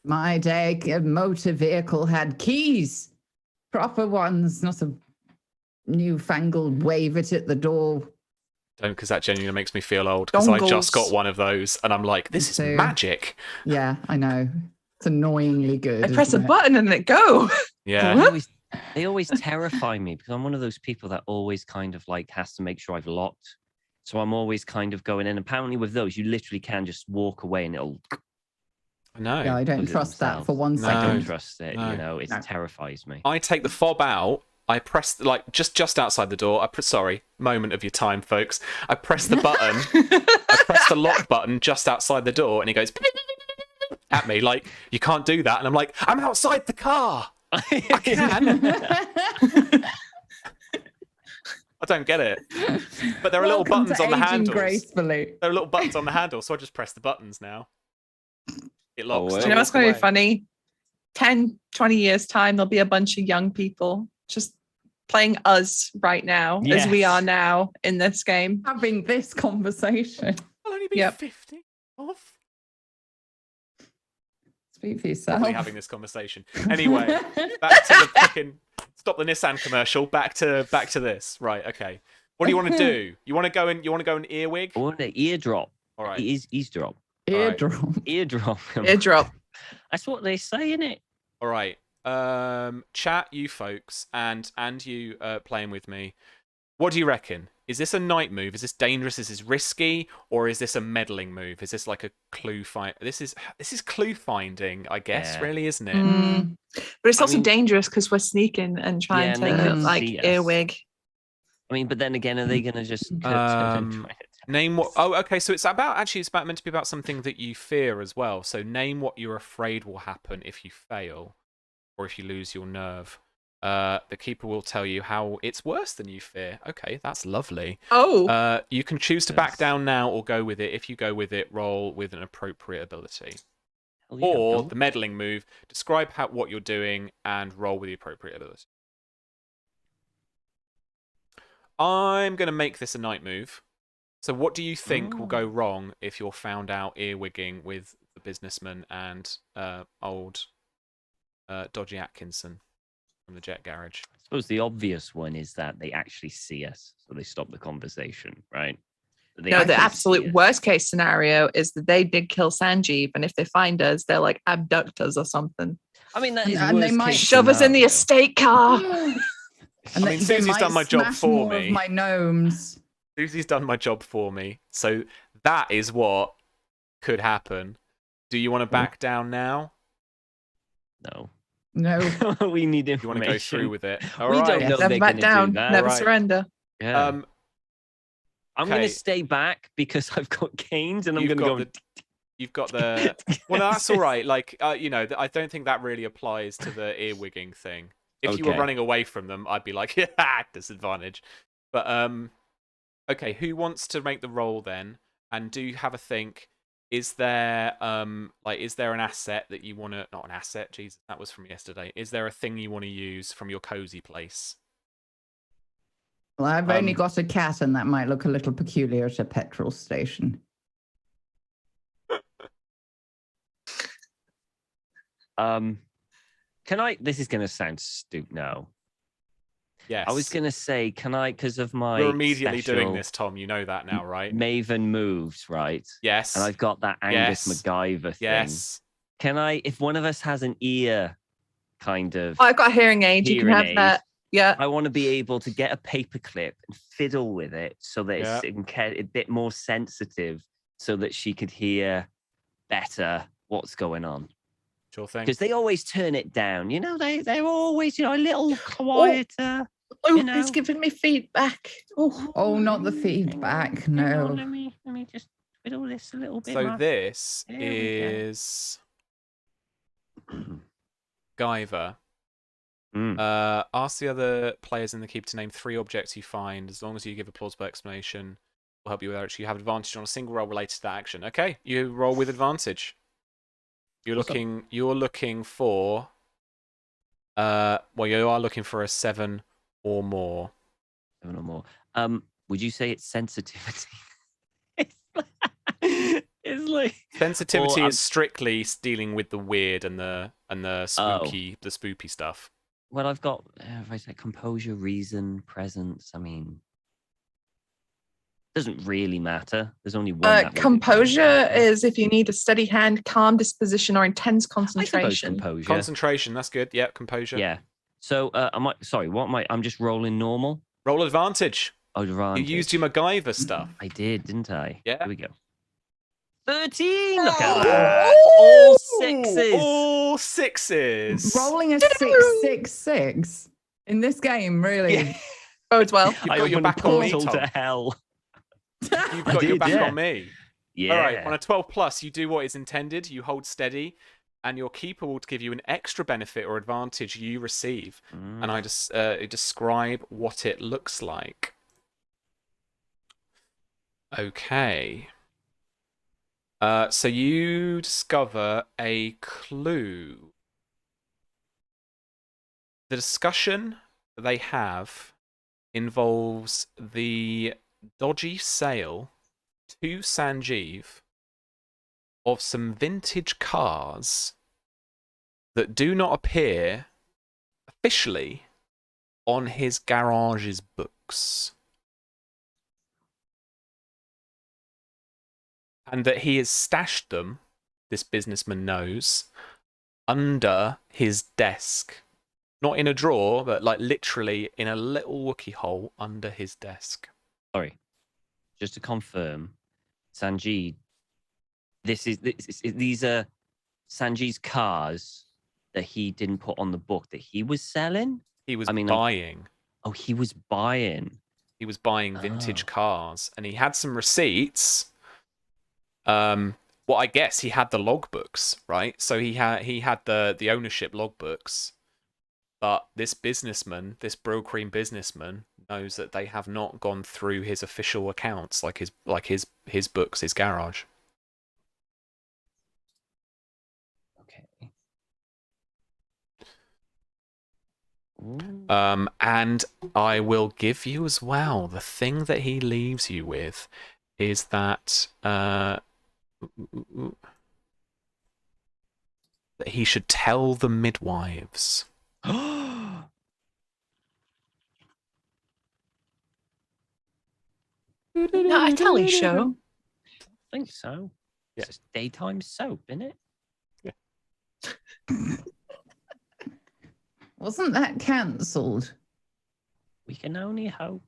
My day, a motor vehicle had keys. Proper ones, not a newfangled wave it at the door. Don't, because that genuinely makes me feel old. Because I just Dongles. got one of those, and I'm like, this is So- magic. Yeah, I know. It's annoyingly good. I press a isn't it? button and it go. Yeah. They always terrify me because I'm one of those people that always kind of like has to make sure I've locked. So I'm always kind of going in. Apparently with those, you literally can just walk away and it'll. I know. Yeah, I don't Close it trust that for themselves. one No. I don't second. trust it. No. It No. terrifies me. I take the fob out. I press just outside the door. Sorry, moment of your time, folks. I press the button. I press the lock button just outside the door, and he goes at me like, "You can't do that." And I'm like, "I'm outside the car. I can." I don't get it. But there are little Welcome buttons to on the aging handles. gracefully. There are little buttons on the handle, so I just press the buttons now. It locks. well. and Do you I know what's walk going to away. be funny? 10, 20 years time, there'll be a bunch of young people just playing us right now as we Yes. are now in this game. Having this conversation. I'll only be Yep. 50 off. Speak for yourself. Probably having this conversation. Anyway, back to the fucking stop the Nissan commercial. Back to this. Right. Okay. What do you want to do? You want to go in earwig? I want an eardrop. All right. Eavesdrop. Eardrum. Eardrop. Airdrop. That's what they say, innit? All right. Chat, you folks, and you playing with me. What do you reckon? Is this a night move? Is this dangerous? Is this risky? Or is this a meddling move? Is this like a clue find? This is clue finding, I guess, Yeah. really, isn't it? Mm. But it's I also mean- dangerous because we're sneaking and trying Yeah, and they to can't like see us. earwig. I mean, but then again, are they going to just Name what? Oh, okay. So it's meant to be about something that you fear as well. So name what you're afraid will happen if you fail, or if you lose your nerve. The keeper will tell you how it's worse than you fear. Okay, that's lovely. Oh, You can choose to back Yes. down now or go with it. If you go with it, roll with an appropriate ability. Or the meddling move. Describe what you're doing and roll with the appropriate ability. I'm going to make this a night move. So what do you think will go wrong if you're found out earwigging with the businessman and old Dodgy Atkinson from the Jet Garage? I suppose the obvious one is that they actually see us, so they stop the conversation, right? They no, the actually see absolute us. worst case scenario is that they did kill Sanjeev, and if they find us, they'll like abduct us or something. I mean, that is And they worst might case Shove us in the scenario. estate car. And I mean, they Susie's might done my job smash for more of me. my gnomes. Susie's done my job for me. So that is what could happen. Do you want to back down now? No. No. We need Do you want to go information. through with it? All We right. don't know Never they're back gonna down. do that. Never Right. surrender. Yeah. Um, I'm going okay. to stay back because I've got canes and I'm You've going to got go. You've got the. Well, no, that's all right. Like, I don't think that really applies to the earwigging thing. If you were Okay. running away from them, I'd be like, yeah, disadvantage. But okay, who wants to make the roll then? And do have a think. is there is there an asset that you want to? Not an asset, Jesus, that was from yesterday. Is there a thing you want to use from your cozy place? Well, I've only got a cat, and that might look a little peculiar at a petrol station. Can I? This is going to sound stupid. No. Yes. I was going to say, can I, because of my You're immediately doing special this, Tom. You know that now, right? Maven moves, right? Yes. And I've got that Angus MacGyver thing. Yes. Can I, if one of us has an ear kind of I've got a hearing aid. You can have aid, that. Yeah. I want to be able to get a paperclip and fiddle with it so that Yeah. it's a bit more sensitive so that she could hear better what's going on. Sure thing. Because they always turn it down. You know, they're always, a little quieter. Oh, you know. it's giving me feedback. Oh, not the feedback. No. Let me just fiddle this a little bit. So more. this There we is Guyver. Mm. Ask the other players in the keep to name 3 objects you find. As long as you give a plausible explanation, will help you with that. You have advantage on a single roll related to that action. Okay, you roll with advantage. You're looking for. Well, you are looking for a 7 or more. 7 or more. Would you say it's sensitivity? it's like Sensitivity is strictly dealing with the weird and the spooky, the spoopy stuff. Well, I've got if I say composure, reason, presence. I mean, doesn't really matter. There's only one. Composure is if you need a steady hand, calm disposition, or intense I suppose concentration. composure. Concentration, that's good. Yeah, composure. Yeah. So, I'm just rolling normal. Roll advantage. Oh, advantage. You used your MacGyver stuff. I did, didn't I? Yeah. Here we go. 13. Look at that. All 6s. All 6s. Rolling a 666 in this game, really. Yeah. Bodes well. You've got your back on me, portal Tom. to hell. You've got your back on me. Yeah. All right. On a 12 plus, you do what is intended. You hold steady, and your keeper will give you an extra benefit or advantage you receive. And I just describe what it looks like. Okay. So you discover a clue. The discussion that they have involves the dodgy sale to Sanjeev of some vintage cars that do not appear officially on his garage's books. And that he has stashed them, this businessman knows, under his desk. Not in a drawer, but like literally in a little Wookiee hole under his desk. Sorry. Just to confirm, Sanjeev, these are Sanjeev's cars that he didn't put on the book that he was selling? He was buying. Oh, he was buying. He was buying vintage cars. And he had some receipts. Well, I guess he had the logbooks, right? So he had the ownership logbooks, but this businessman, this Brill-Cream businessman, knows that they have not gone through his official accounts, like his books, his garage. Okay. And I will give you as well, the thing that he leaves you with is that that he should tell the midwives. Not a telly show. I think so. Yeah. It's just daytime soap, isn't it? Yeah. Wasn't that cancelled? We can only hope.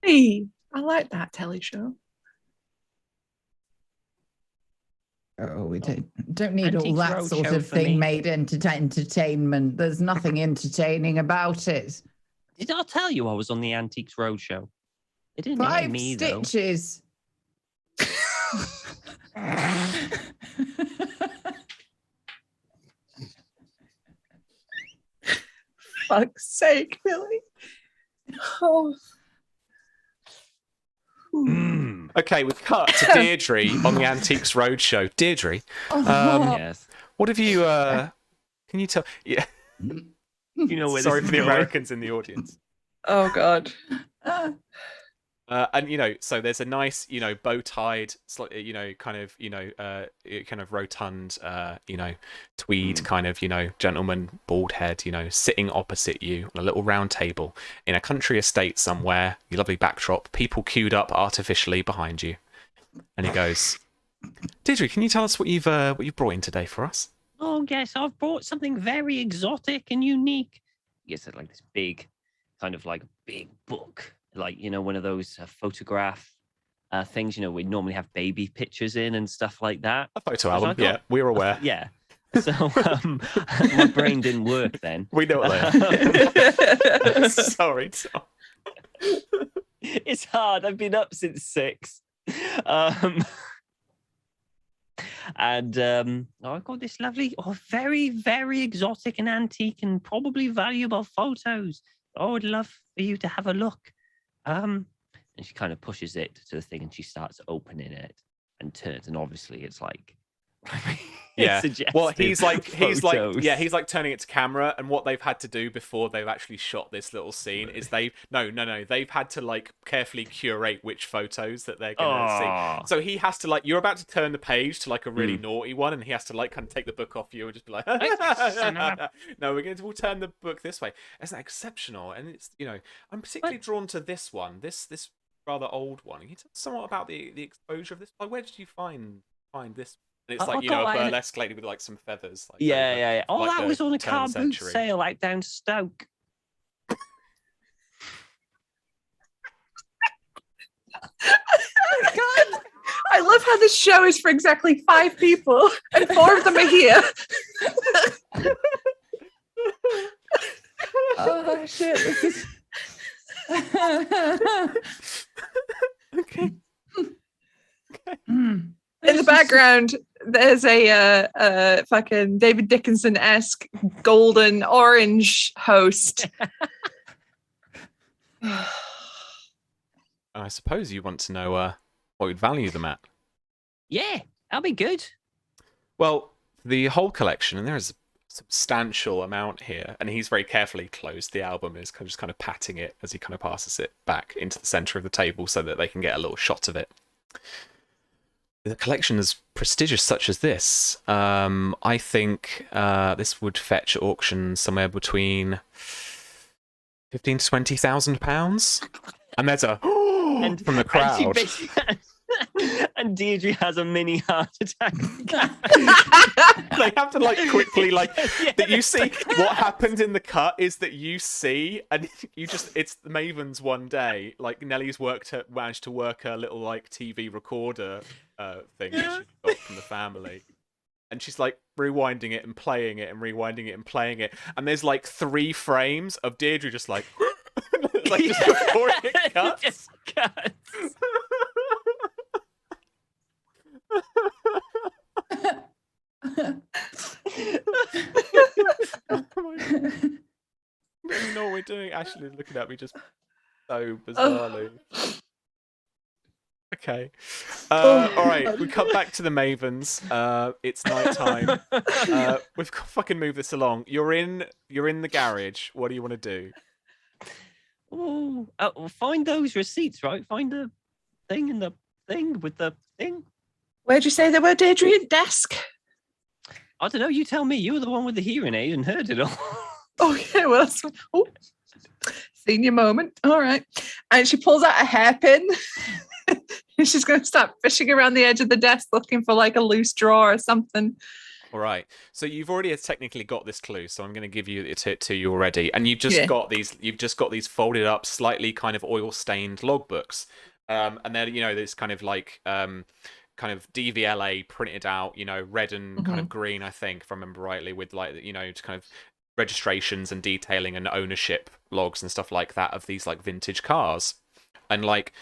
Hey, I like that telly show. Oh, we don't need all Antiques that Roadshow sort of for thing me. made into entertainment. There's nothing entertaining about it. Did I tell you I was on the Antiques Roadshow? It didn't name 5 me, though. stitches. Fuck's sake, Billy. Oh. Okay, we cut to Deirdre on the Antiques Roadshow. Deirdre, Yes. what have you? Can you tell? Yeah. You know where Sorry this for is the going. Americans in the audience. Oh God. And so there's a nice, bow-tied, slightly, kind of rotund, tweed kind of, gentleman, bald head, sitting opposite you on a little round table in a country estate somewhere. Your lovely backdrop, people queued up artificially behind you, and he goes, "Deirdre, can you tell us what you've brought in today for us?" Oh yes, I've brought something very exotic and unique. Yes, it's like this big, kind of like big book. Like, one of those photograph things, we normally have baby pictures in and stuff like that. A photo album, yeah, we're aware. Yeah. So my brain didn't work then. We know it. Sorry, Tom. It's hard. I've been up since 6. And I've got this lovely, very, very exotic and antique and probably valuable photos. I would love for you to have a look. And she kind of pushes it to the thing and she starts opening it and turns, and obviously it's like yeah. Well, he's like turning it to camera, and what they've had to do before they've actually shot this little scene is they've had to like carefully curate which photos that they're gonna see. So he has to like, you're about to turn the page to like a really naughty one, and he has to like kind of take the book off you and just be like, no, we'll turn the book this way. Isn't that exceptional? And it's I'm particularly drawn to this one, this rather old one. Can you tell us somewhat about the exposure of this? Like, where did you find this? And it's like, a burlesque lady with like some feathers. Like, yeah. Oh, like that was on a car boot century sale out down Stoke. God, I love how this show is for exactly 5 people, and 4 of them are here. Oh shit! This is. Okay. In the background, there's a fucking David Dickinson-esque golden orange host. I suppose you want to know what we'd value them at. Yeah, that'll be good. Well, the whole collection, and there is a substantial amount here, and he's very carefully closed the album and is just kind of patting it as he kind of passes it back into the center of the table so that they can get a little shot of it. The collection is prestigious such as this. I think this would fetch at auction somewhere between £15,000 to £20,000. And there's a from the crowd. And Deirdre has a mini heart attack. They have to like quickly that you see what happened in the cut is that you see, and it's the Mavens one day. Like Nellie's managed to work a little like TV recorder thing that she got from the family. And she's like rewinding it and playing it and rewinding it and playing it. And there's like 3 frames of Deirdre just like just before it cuts. Just cuts. I don't know what we're doing. Ashley's looking at me just so bizarrely. Okay. All right. We cut back to the Mavens. It's night time. We've got to fucking move this along. You're in the garage. What do you want to do? Oh, find those receipts, right? Find the thing in the thing with the thing. Where'd you say they were, Deirdre? Desk? I don't know. You tell me. You were the one with the hearing aid and heard it all. Oh, yeah. Well, senior moment. All right. And she pulls out a hairpin. And she's going to start fishing around the edge of the desk looking for like a loose drawer or something. All right. So you've already technically got this clue. So I'm going to give you it to you already. And you've just got these. You've just got these folded up, slightly kind of oil stained logbooks. And then this kind of like kind of DVLA printed out, red and kind of green, I think, if I remember rightly, with like just kind of registrations and detailing and ownership logs and stuff like that of these like vintage cars. And like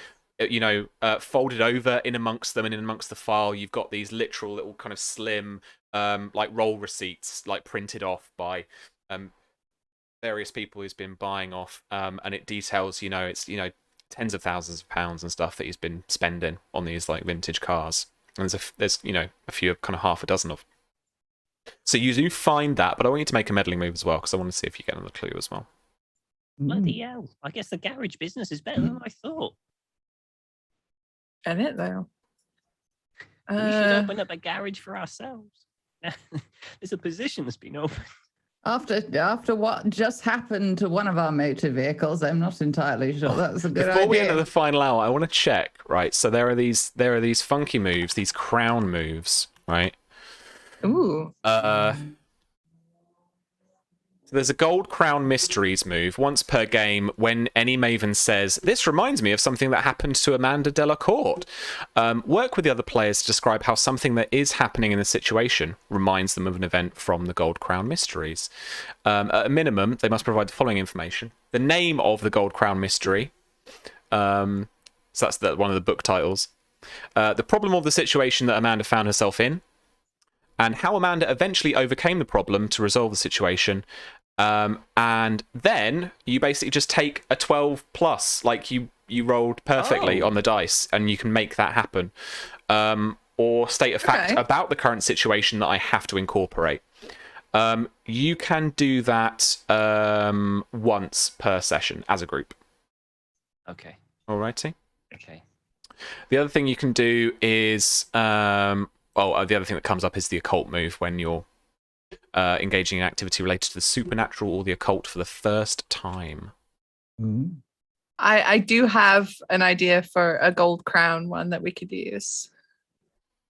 folded over in amongst them and in amongst the file, you've got these literal little kind of slim like roll receipts like printed off by various people who's been buying off, and it details it's tens of thousands of pounds and stuff that he's been spending on these like vintage cars. And there's a few, kind of half a dozen of them. So you do find that, but I want you to make a meddling move as well, because I want to see if you get another clue as well. Bloody hell. I guess the garage business is better than I thought. And it though. We should open up a garage for ourselves. There's a position that's been open. After what just happened to one of our motor vehicles, I'm not entirely sure that's a good idea. Before we enter the final hour, I want to check, right? So there are these funky moves, these crown moves, right? Ooh. So there's a gold crown mysteries move once per game when any maven says, "This reminds me of something that happened to Amanda Delacourt." Work with the other players to describe how something that is happening in the situation reminds them of an event from the gold crown mysteries. At a minimum, they must provide the following information: the name of the gold crown mystery. So that's one of the book titles. The problem of the situation that Amanda found herself in, and how Amanda eventually overcame the problem to resolve the situation. And then you basically just take a 12 plus, like you rolled perfectly on the dice, and you can make that happen. Or state a fact about the current situation that I have to incorporate. You can do that once per session as a group. Okay. Alrighty. Okay. The other thing you can do is the other thing that comes up is the occult move when you're engaging in activity related to the supernatural or the occult for the first time. Mm. I do have an idea for a gold crown one that we could use.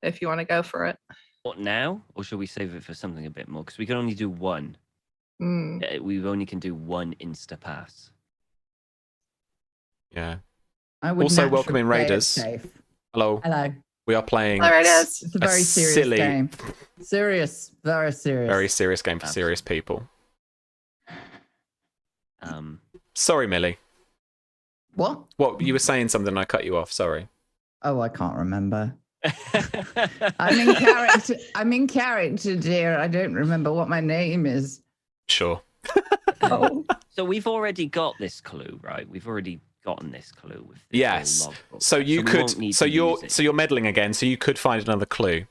If you want to go for it. What now? Or should we save it for something a bit more? Because we can only do one. We only can do one Instapass. Yeah. I would Also, naturally welcome in play it Raiders. safe. Hello. Hello. We are playing. Hello, Raiders. It's a very serious silly, game. Serious. Very serious. very serious game for serious people. Um. Sorry, Millie. What? What, you were saying something and I cut you off. Sorry. Oh, I can't remember. I'm in character. I'm in character, dear. I don't remember what my name is. Sure. So we've already got this clue, right? We've already gotten this clue with this Yes. logbook. So you we won't need to use it. so you're meddling again. So you could find another clue.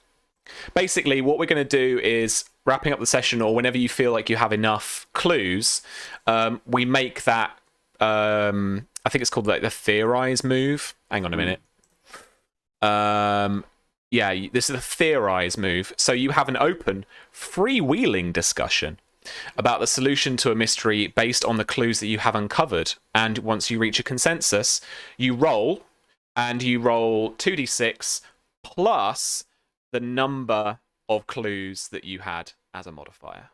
Basically, what we're going to do is wrapping up the session, or whenever you feel like you have enough clues, we make that. I think it's called like the theorize move. Hang on a minute. This is the theorize move. So you have an open, freewheeling discussion about the solution to a mystery based on the clues that you have uncovered. And once you reach a consensus, you roll, and you roll 2d6 plus the number of clues that you had as a modifier.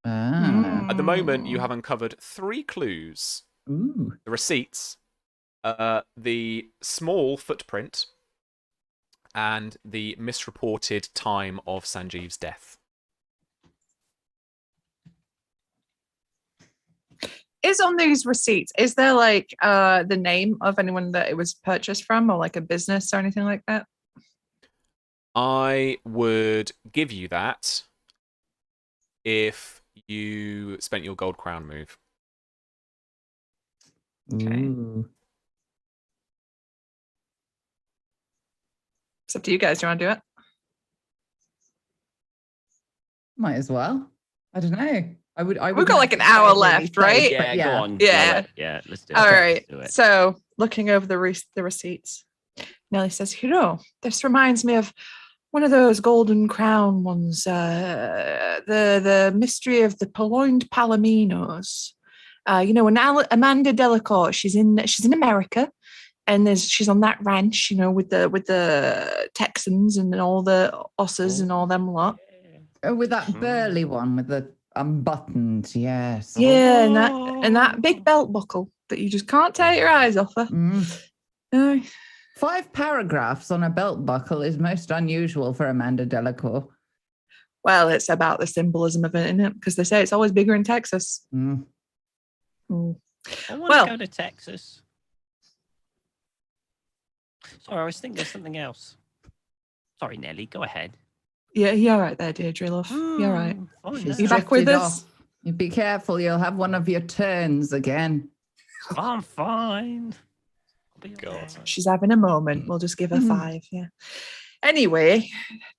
At the moment, you have uncovered 3 clues. Ooh. The receipts, the small footprint, and the misreported time of Sanjeev's death. Is on these receipts, is there like the name of anyone that it was purchased from, or like a business or anything like that? I would give you that if you spent your gold crown move. Okay. Ooh. It's up to you guys. Do you want to do it? Might as well. I don't know. We've got like an hour left, right? Yeah, go on. Yeah. Yeah, let's do it. All Let's right. do it. So looking over the receipts, Nellie says, this reminds me of one of those golden crown ones, the mystery of the purloined Palominos. When Amanda Delacourt, she's in America, and she's on that ranch, with the Texans and all the osses and all them lot. Oh, with that burly one with the unbuttoned, yes. Yeah, and that big belt buckle that you just can't take your eyes off her. No. 5 paragraphs on a belt buckle is most unusual for Amanda Delacour. Well, it's about the symbolism of it, isn't it? Because they say it's always bigger in Texas. I want to go to Texas. Sorry, I was thinking of something else. Sorry, Nelly, go ahead. Yeah, you're right there, Deirdre, love. You're right. She's You back with drifted us? off. You be careful, you'll have one of your turns again. I'm fine. God. She's having a moment. We'll just give her 5. Yeah. Anyway,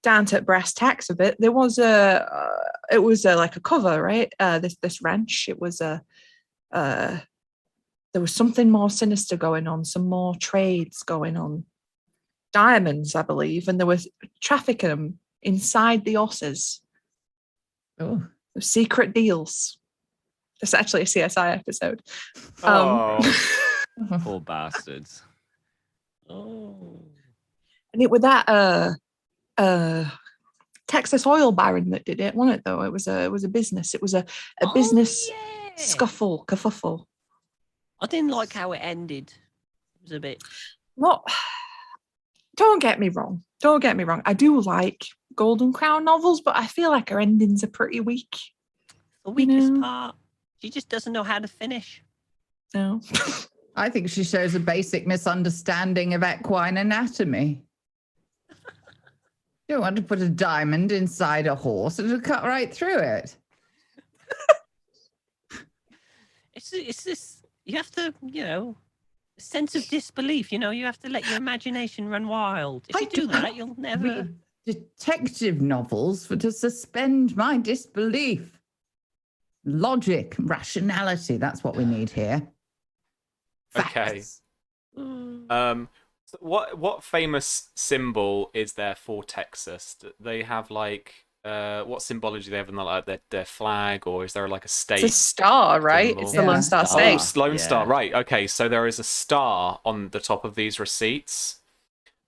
down to brass tacks a bit. There was like a cover, right? This wrench. It was there was something more sinister going on. Some more trades going on. Diamonds, I believe, and there was trafficking them inside the horses. Oh. Secret deals. It's actually a CSI episode. Oh. Poor bastards. Oh. And it was that Texas oil baron that did it, wasn't it? Though it was a business. It was a business kerfuffle. I didn't like how it ended. It was a bit. Well, don't get me wrong. Don't get me wrong. I do like Golden Crown novels, but I feel like her endings are pretty weak. The weakest part. She just doesn't know how to finish. No. I think she shows a basic misunderstanding of equine anatomy. You don't want to put a diamond inside a horse, it'll cut right through it. It's this, you have to, a sense of disbelief, you have to let your imagination run wild. If you do that, you'll never... Read detective novels to suspend my disbelief. Logic, rationality, that's what we need here. Facts. Okay. So what famous symbol is there for Texas? Do they have like what symbology do they have in their flag, or is there like a state? It's a star, right? symbol? It's the Lone Star State. Oh, Lone Star, right? Okay, so there is a star on the top of these receipts,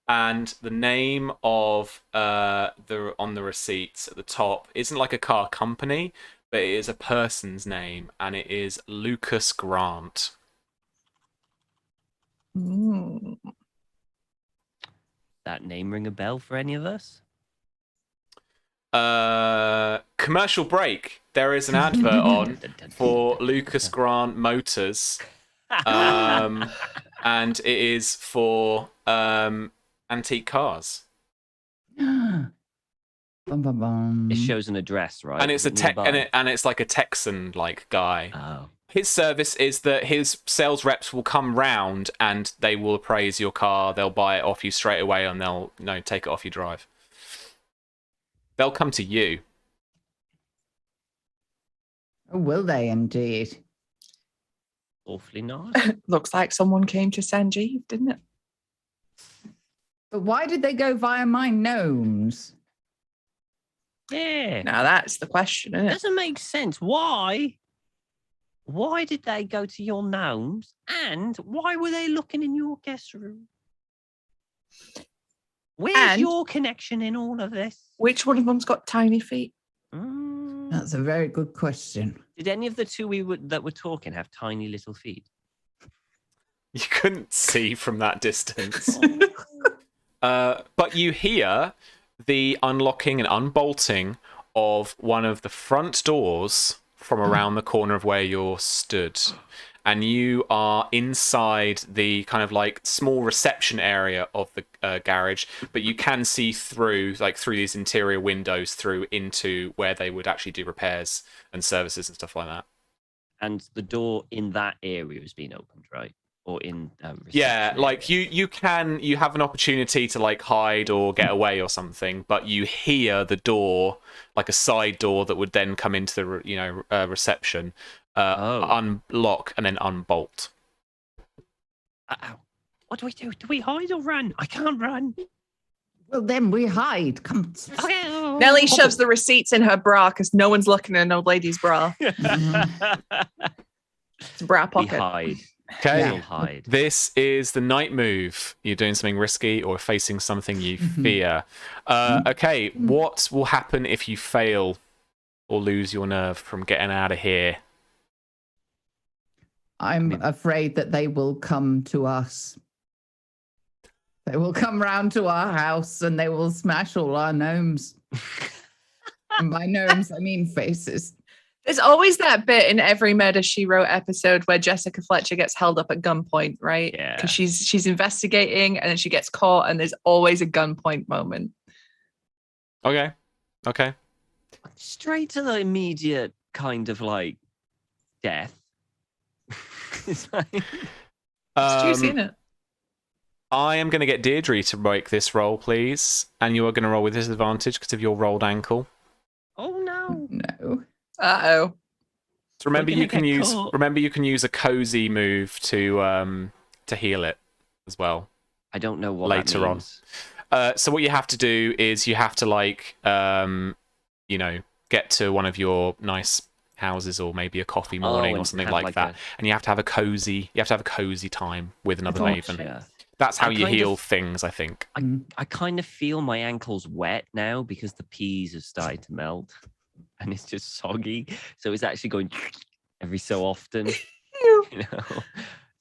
and the name of on the receipts at the top isn't like a car company, but it is a person's name, and it is Lucas Grant. That name ring a bell for any of us? Commercial break. There is an advert on for Lucas Grant Motors, and it is for antique cars. Bum, bum, bum. It shows an address, right? And it's and it's like a Texan like guy. Oh. His service is that his sales reps will come round and they will appraise your car. They'll buy it off you straight away, and they'll take it off your drive. They'll come to you. Oh, will they indeed? Awfully nice. Looks like someone came to Sanjeev, didn't it? But why did they go via my gnomes? Yeah. Now that's the question, isn't It it? doesn't make sense. Why did they go to your gnomes? And why were they looking in your guest room? Where's your connection in all of this? Which one of them's got tiny feet? That's a very good question. Did any of the two that were talking have tiny little feet? You couldn't see from that distance. But you hear the unlocking and unbolting of one of the front doors from around the corner of where you're stood. And you are inside the kind of like small reception area of the garage, but you can see through these interior windows through into where they would actually do repairs and services and stuff like that. And the door in that area has been opened, right? Or in yeah, like you have an opportunity to like hide or get away or something, but you hear the door, like a side door that would then come into the reception, unlock and then unbolt. What do we do? Do we hide or run? I can't run. Well, then we hide. Come. Okay. Nellie shoves the receipts in her bra because no one's looking at an old lady's bra. It's a bra pocket. We hide. Okay, We'll hide. This is the night move. You're doing something risky or facing something you fear. Okay, what will happen if you fail or lose your nerve from getting out of here? I'm afraid that they will come to us. They will come round to our house and they will smash all our gnomes. And by gnomes, I mean faces. There's always that bit in every Murder, She Wrote episode where Jessica Fletcher gets held up at gunpoint, right? Yeah. Because she's investigating and then she gets caught and there's always a gunpoint moment. Okay. Straight to the immediate kind of like death. It's like... It's juicy, isn't it? I am going to get Deirdre to make this roll, please. And you are going to roll with disadvantage because of your rolled ankle. Oh no. No. Uh-oh. So remember We're you gonna can get use caught. a cozy move to heal it as well. I don't know what Later that on. means. So what you have to do is you have to get to one of your nice houses or maybe a coffee morning or and something have like that, and you have to have a cozy time with another maven. Gotcha. That's how I you kind heal of- things, I think. I kind of feel my ankles wet now because the peas have started to melt and it's just soggy. So it's actually going every so often, Ew. you know.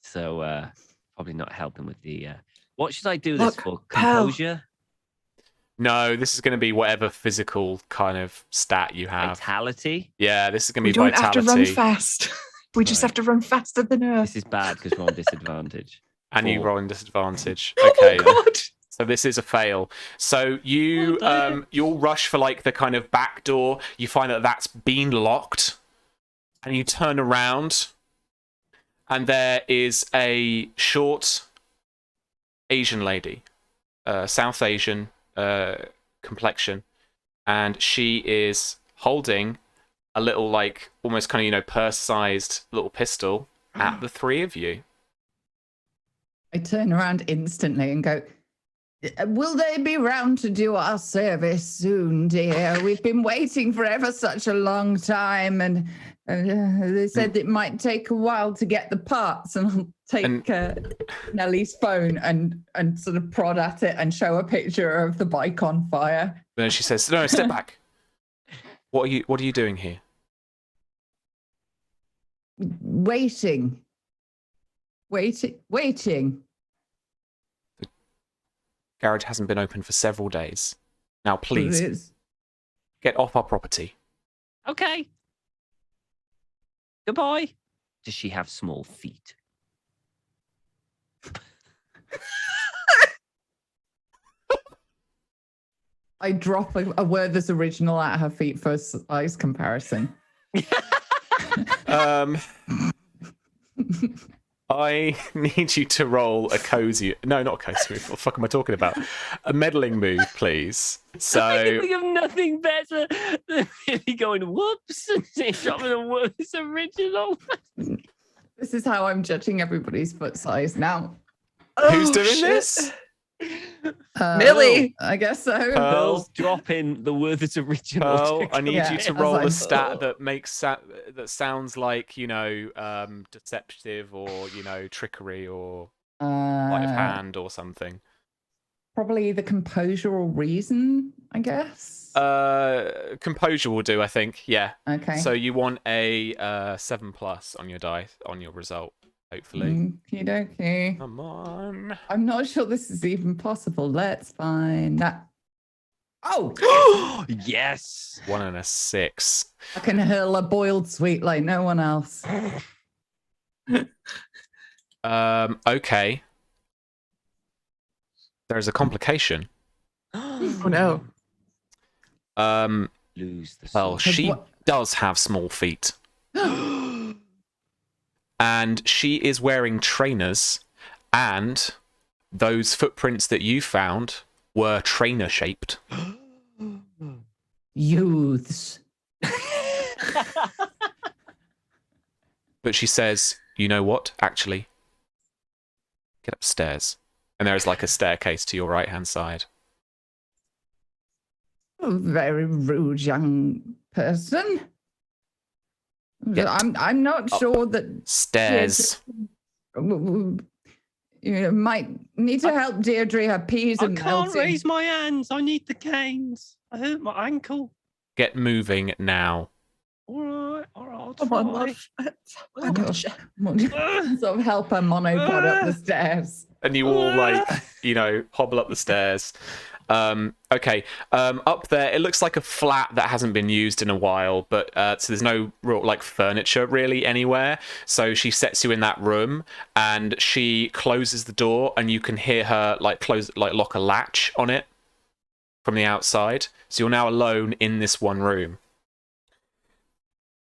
So probably not helping with the. What should I do this Look, for? Pearl. Composure, No, this is going to be whatever physical kind of stat you have. vitality. Yeah, this is going to We be don't vitality. have to run fast. We just Right. have to run faster than her. This is bad because we're on disadvantage. And you 4. roll in disadvantage. Oh Okay. God! So this is a fail. So you Oh, damn. you'll rush for like the kind of back door. You find that that's been locked, and you turn around, and there is a short Asian lady, South Asian complexion, and she is holding a little like almost kind of purse-sized little pistol at the three of you. I turn around instantly and go, will they be round to do our service soon, dear? We've been waiting for ever such a long time, and they said it might take a while to get the parts. And I'll take Nellie's phone and sort of prod at it and show a picture of the bike on fire. And then she says, "No, step back. What are you doing here?" Waiting. Garage hasn't been open for several days. Now, please, It's- get off our property. Okay. Goodbye. Does she have small feet? I drop a Werther's original at her feet for a size comparison. I need you to roll a cozy. No, not a cozy move. What the fuck am I talking about? A meddling move, please. I So, can think of nothing better than really going whoops and dropping a words original. This is how I'm judging everybody's foot size now. who's Oh, doing shit. this? Millie. I guess so. Pearl's dropping the words original. Pearl, I need Yeah, you to as roll I'm- a stat that makes that sounds like deceptive or trickery or sleight of hand or something. Probably the composure or reason, I guess. Composure will do, I think. Yeah. Okay. So you want a 7+ on your die on your result, hopefully. Okie dokie. Come on. I'm not sure this is even possible. Let's find that. Oh, Yes. 1 and a 6. I can hurl a boiled sweet like no one else. Okay. There's a complication. Oh no. Lose the Well, sword. she what- does have small feet. And she is wearing trainers, and those footprints that you found were trainer shaped. Youths. But she says, "You know what? Actually, get upstairs." And there's like a staircase to your right hand side. Oh, very rude young person. Get I'm not up. sure that Stairs. you might need to help Deirdre. Her peas I are can't melting. raise my hands. I need the canes. I hurt my ankle. Get moving now. All right, I'll Come on, try. love. I know. Sort of help her monopod up the stairs. And you all hobble up the stairs. Okay. Up there, it looks like a flat that hasn't been used in a while, but so there's no real like furniture really anywhere. So she sets you in that room, and she closes the door, and you can hear her lock a latch on it from the outside. So you're now alone in this one room.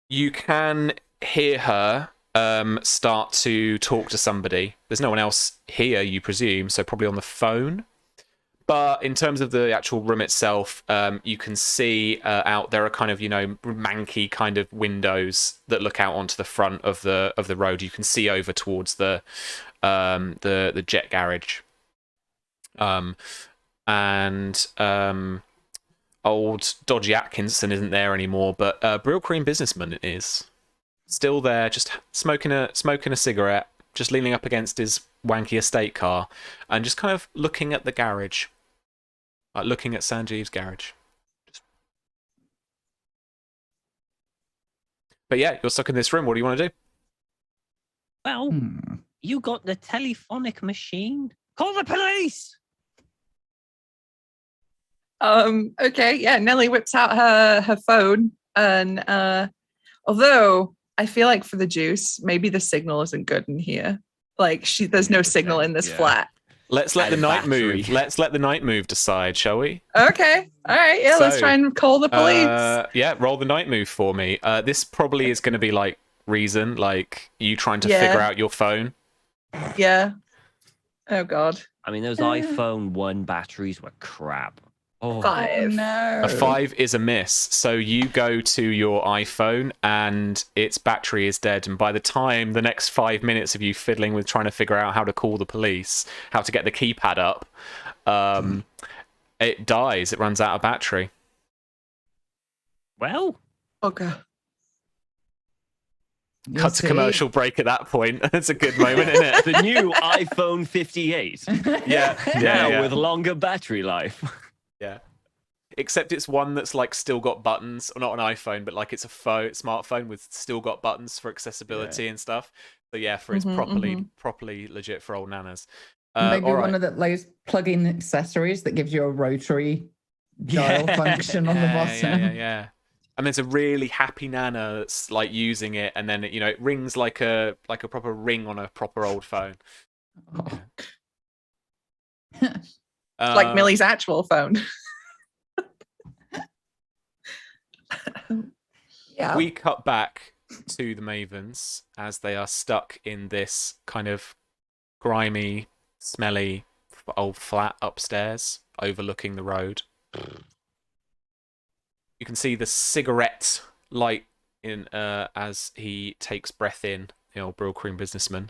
You can hear her start to talk to somebody. There's no one else here, you presume, so probably on the phone. But in terms of the actual room itself, you can see out there are kind of, manky kind of windows that look out onto the front of the road. You can see over towards the jet garage. And old Dodgy Atkinson isn't there anymore, but Brill Cream Businessman is still there, just smoking a cigarette, just leaning up against his wanky estate car, and just kind of looking at the garage, like looking at Sanjeev's garage. But yeah, you're stuck in this room. What do you want to do? Well, you got the telephonic machine. Call the police. Okay, yeah. Nellie whips out her phone, and although I feel like for the juice, maybe the signal isn't good in here. Like there's no signal in this flat. Let's let the night battery. move. Let's let the night move decide, shall we? Okay, all right. Yeah, let's So, try and call the police. Yeah, roll the night move for me. This probably is going to be like reason, like you trying to Yeah. figure out your phone. Yeah. Oh God. I mean, those iPhone 1 batteries were crap. Oh, 5. no. A 5 is a miss. So you go to your iPhone and its battery is dead. And by the time the next 5 minutes of you fiddling with trying to figure out how to call the police, how to get the keypad up, it dies. It runs out of battery. well, Okay. You'll Cut to see. commercial break at that point. It's a good moment, isn't it? the new iPhone 58. Yeah. Now with longer battery life. Yeah. Except it's one that's like still got buttons, or not an iPhone, but like it's a smartphone with still got buttons for accessibility and stuff. So yeah, for it's properly legit for old nanas. Maybe all right. one of those plug-in accessories that gives you a rotary dial function on the bottom. Yeah. And there's a really happy nana that's like using it, and then it rings like a proper ring on a proper old phone. Oh. Like Millie's actual phone. Yeah. We cut back to the Mavens as they are stuck in this kind of grimy, smelly old flat upstairs overlooking the road. You can see the cigarette light in as he takes breath in, the old Brill Cream Businessman,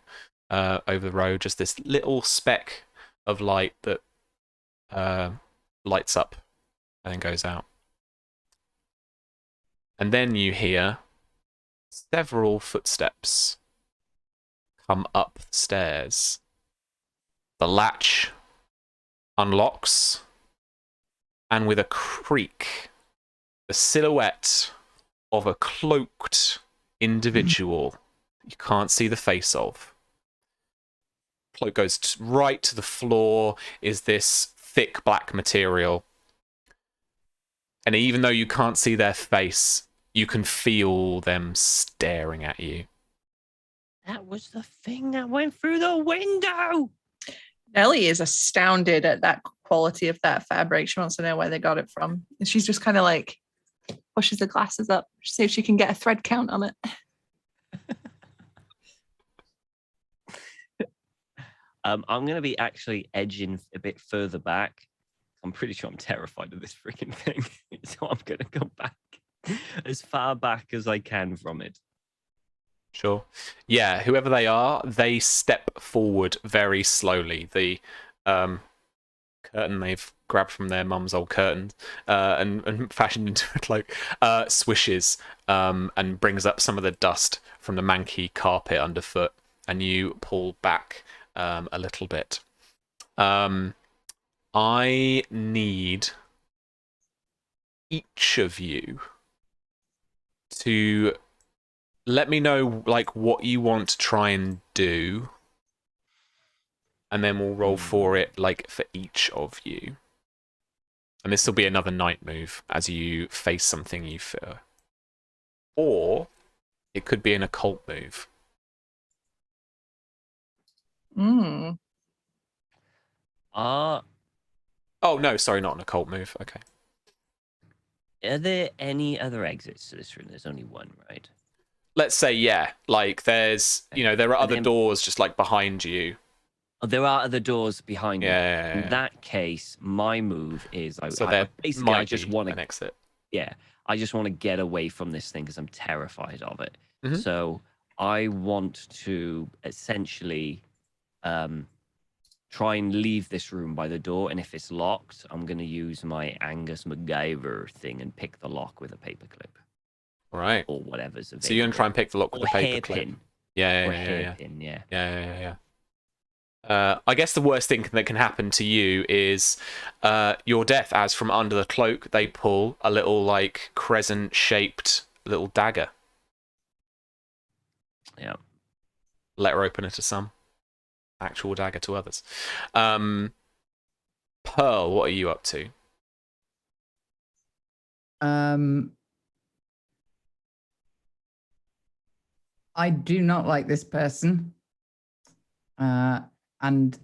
over the road. Just this little speck of light that lights up and then goes out. And then you hear several footsteps come up the stairs. The latch unlocks, and with a creak, the silhouette of a cloaked individual you can't see the face of. Cloak goes right to the floor, is this thick black material. And even though you can't see their face, you can feel them staring at you. That was the thing that went through the window. Nellie is astounded at that quality of that fabric. She wants to know where they got it from. And she's just kind of like pushes the glasses up to see if she can get a thread count on it. I'm going to be actually edging a bit further back. I'm pretty sure I'm terrified of this freaking thing. So I'm going to go back as far back as I can from it. Sure. Yeah, whoever they are, they step forward very slowly. The curtain they've grabbed from their mum's old curtain and fashioned into a cloak swishes and brings up some of the dust from the manky carpet underfoot, and you pull back a little bit. I need each of you to let me know like what you want to try and do, and then we'll roll for it like for each of you. And this will be another night move as you face something you fear. Or it could be an occult move. Oh no, sorry, not an occult move. Okay. Are there any other exits to this room? There's only one, right? let's say, yeah, like there's, there are other then- doors just like behind you. There are other doors behind me. Yeah. In that case, my move is So I there basically I might just be want an to exit. I just want to get away from this thing because I'm terrified of it. Mhm. So I want to essentially try and leave this room by the door, and if it's locked, I'm going to use my Angus MacGyver thing and pick the lock with a paperclip All right. or whatever's available. So you're going to try and pick the lock with or the paper hairpin. clip. Yeah. Or a hairpin, yeah. Yeah. I guess the worst thing that can happen to you is your death, as from under the cloak they pull a little like crescent-shaped little dagger. Yeah. Letter opener to some, actual dagger to others. Pearl, what are you up to? I do not like this person. And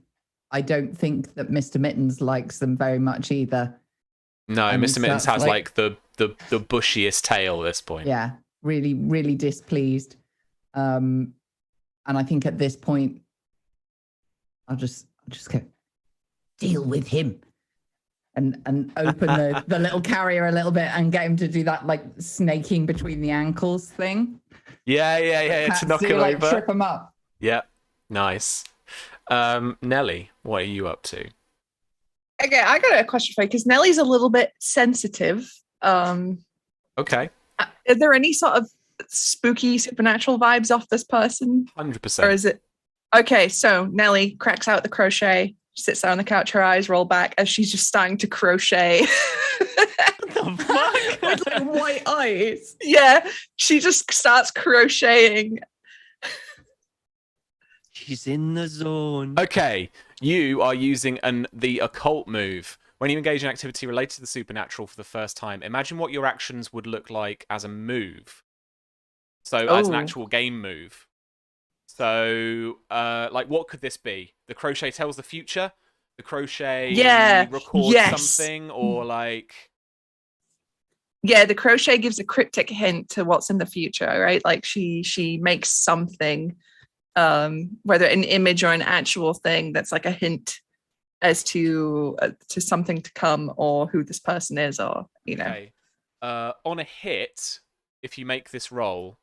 I don't think that Mr. Mittens likes them very much either. No, And Mr. Mittens that's has like the bushiest tail at this point. Yeah, really, really displeased. And I think at this point, I'll just go deal with him, and open the little carrier a little bit and get him to do that like snaking between the ankles thing. Yeah, to knock him like, over. Trip him up. Yeah, nice. Nelly, what are you up to? Okay, I got a question for you because Nellie's a little bit sensitive. Okay. Are there any sort of spooky supernatural vibes off this person? 100%. Or is it okay? So Nellie cracks out the crochet, sits down on the couch, her eyes roll back as she's just starting to crochet. The fuck? With like white eyes. Yeah, she just starts crocheting. She's in the zone. Okay, you are using the occult move. When you engage in activity related to the supernatural for the first time, imagine what your actions would look like as a move. So as an actual game move. So, like, what could this be? The crochet tells the future? The crochet records something? Or, like... Yeah, the crochet gives a cryptic hint to what's in the future, right? Like, she makes something, whether an image or an actual thing that's like a hint as to something to come or who this person is, or, you know. Okay. On a hit, if you make this roll...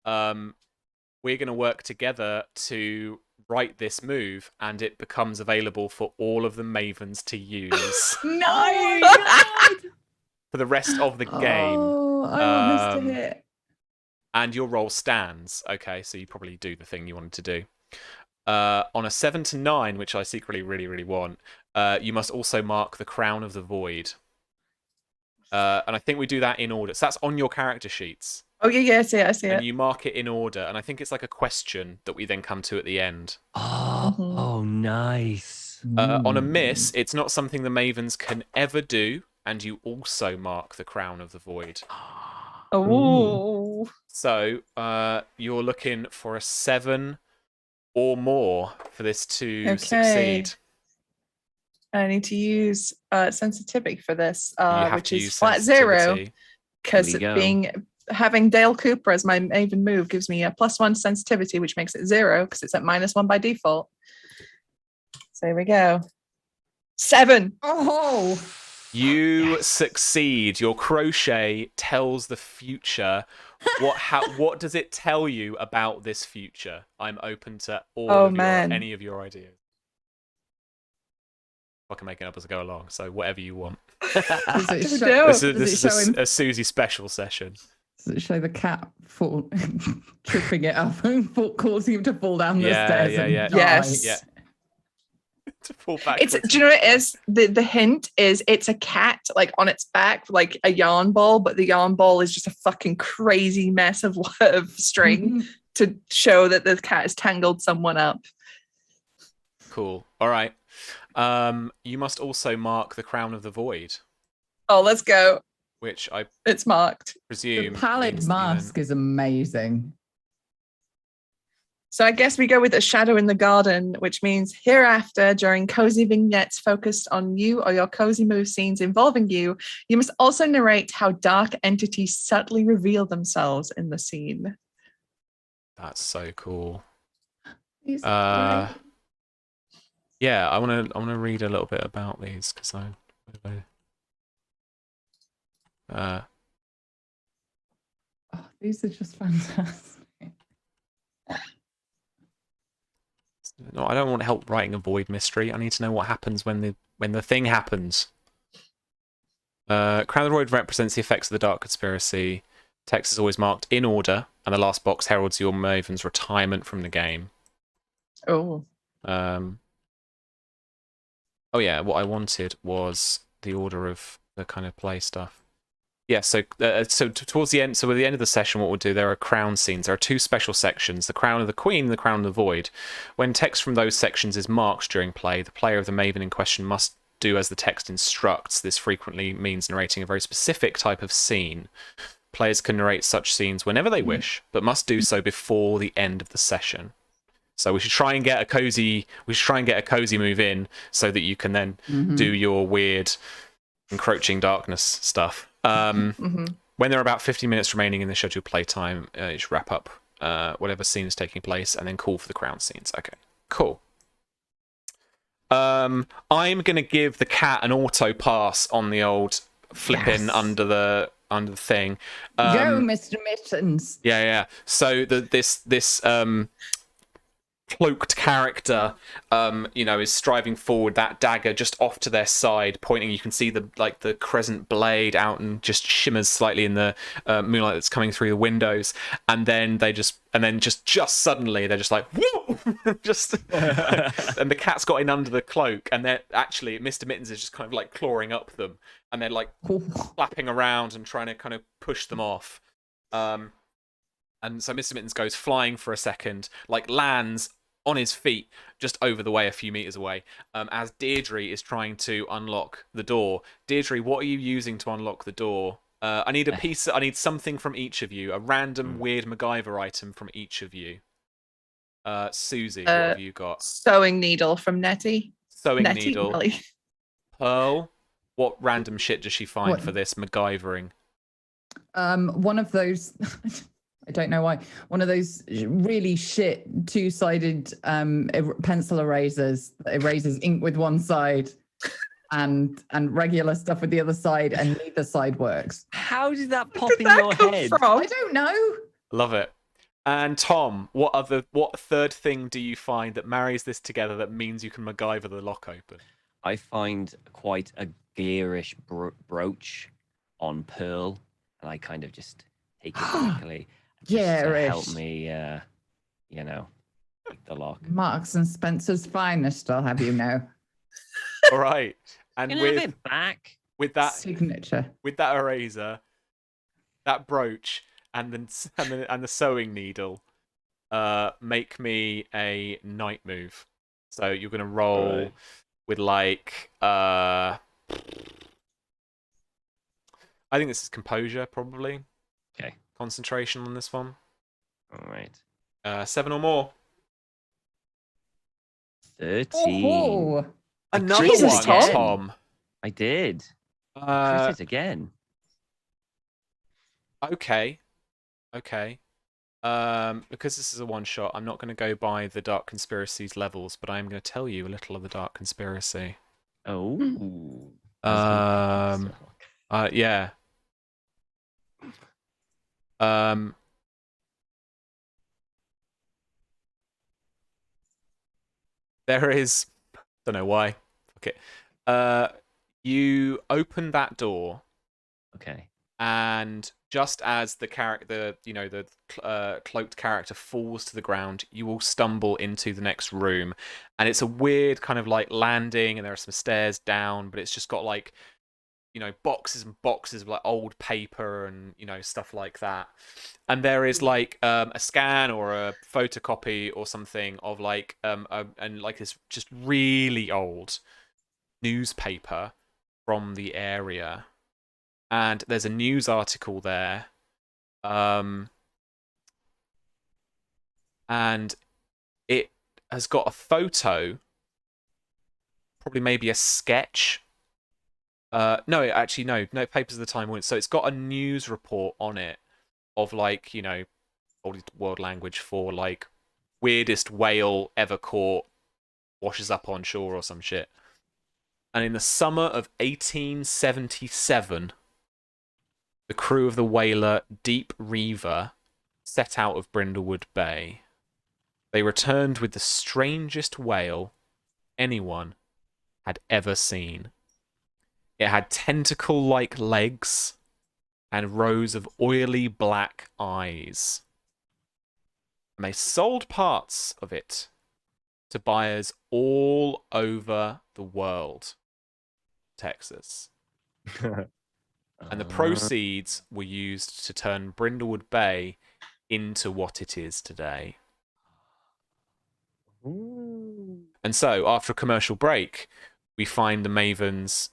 we're going to work together to write this move, and it becomes available for all of the Mavens to use No! for the rest of the game. Oh, I want this to hit. And your roll stands. Okay, so you probably do the thing you wanted to do. On a 7 to 9, which I secretly really, really want, you must also mark the Crown of the Void. And I think we do that in order. So that's on your character sheets. Oh, yeah, I see it. And you mark it in order, and I think it's like a question that we then come to at the end. Oh, nice. On a miss, it's not something the Mavens can ever do, and you also mark the Crown of the Void. Oh. So you're looking for a 7 or more for this to succeed. I need to use sensitivity for this, which is use flat 0, sensitivity. because There we go. having Dale Cooper as my Maven move gives me a +1 sensitivity, which makes it 0 because it's at -1 by default. So here we go. 7. Oh, You succeed. Your crochet tells the future. What does it tell you about this future? I'm open to any of your ideas. I can make it up as I go along, so whatever you want. This is a Susie special session. Does it show the cat tripping it up and causing him to fall down the stairs? Yeah. Yes. Yeah. To fall back. Do you know what it is? The hint is it's a cat like on its back, like a yarn ball, but the yarn ball is just a fucking crazy mess of string to show that the cat has tangled someone up. Cool. All right. You must also mark the Crown of the Void. Oh, let's go. Which It's marked. presume The pallid means mask is amazing. So I guess we go with a shadow in the garden, which means hereafter, during cozy vignettes focused on you or your cozy move scenes involving you, you must also narrate how dark entities subtly reveal themselves in the scene. That's so cool. These Uh, are great. Yeah, I wanna read a little bit about these because Oh, these are just fantastic. no, I don't want help writing a void mystery. I need to know what happens when the thing happens. Crown of the Void represents the effects of the Dark Conspiracy. Text is always marked in order, and the last box heralds your Maven's retirement from the game. Oh. Oh yeah, what I wanted was the order of the kind of play stuff. Yeah, so towards the end, so at the end of the session, what we'll do, there are crown scenes. There are two special sections, the Crown of the Queen and the Crown of the Void. When text from those sections is marked during play, the player of the Maven in question must do as the text instructs. This frequently means narrating a very specific type of scene. Players can narrate such scenes whenever they wish, but must do so before the end of the session. So we should try and get a cozy move in so that you can then do your weird encroaching darkness stuff. When there are about 50 minutes remaining in the scheduled playtime, you should wrap up whatever scene is taking place and then call for the crown scenes. Okay, cool. I'm gonna give the cat an auto pass on the old flipping under the thing. Go, Mr. Mittens. Yeah. So this cloaked character is striving forward, that dagger just off to their side pointing. You can see the crescent blade out and just shimmers slightly in the moonlight that's coming through the windows, and then just suddenly they're just like whoa just and the cat's got in under the cloak, and they're actually Mr. Mittens is just kind of like clawing up them, and they're like flapping around and trying to kind of push them off. And so Mr. Mittens goes flying for a second, like lands on his feet just over the way, a few meters away, as Deirdre is trying to unlock the door. Deirdre, what are you using to unlock the door? I need something from each of you, a random weird MacGyver item from each of you. Susie, what have you got? Sewing needle from Nettie. Needle. Really? Pearl, what random shit does she find for this MacGyvering? One of those I don't know why. One of those really shit two-sided pencil erasers that erases ink with one side and regular stuff with the other side, and neither side works. How did that pop in your head? I don't know. Love it. And Tom, what third thing do you find that marries this together that means you can MacGyver the lock open? I find quite a gearish brooch on Pearl, and I kind of just take it quickly. Just to help me, pick the lock. Marks and Spencer's finest, I'll have you know. All right, and Can I have it back? With that signature, with that eraser, that brooch, and the sewing needle, make me a night move. So you're gonna roll with like I think this is composure, probably. Okay. Concentration on this one. All right. 7 or more. 13. Oh, another Jesus, one, Tom. I did. I crit it again. Okay. Because this is a one shot, I'm not going to go by the Dark Conspiracy's levels, but I am going to tell you a little of the Dark Conspiracy. Oh. Yeah. There is, don't know why. Okay. You open that door. Okay. And just as the cloaked character falls to the ground, you will stumble into the next room, and it's a weird kind of like landing, and there are some stairs down, but it's just got like, boxes and boxes of like old paper and stuff like that. And there is like a scan or a photocopy or something of like and like this just really old newspaper from the area. And there's a news article there. And it has got a photo, probably maybe a sketch. No, papers of the time. So it's got a news report on it of like, old world language for like weirdest whale ever caught, washes up on shore or some shit. And in the summer of 1877, the crew of the whaler Deep Reaver set out of Brindlewood Bay. They returned with the strangest whale anyone had ever seen. It had tentacle-like legs and rows of oily black eyes. And they sold parts of it to buyers all over the world. Texas. And the proceeds were used to turn Brindlewood Bay into what it is today. Ooh. And so, after a commercial break, we find the Mavens,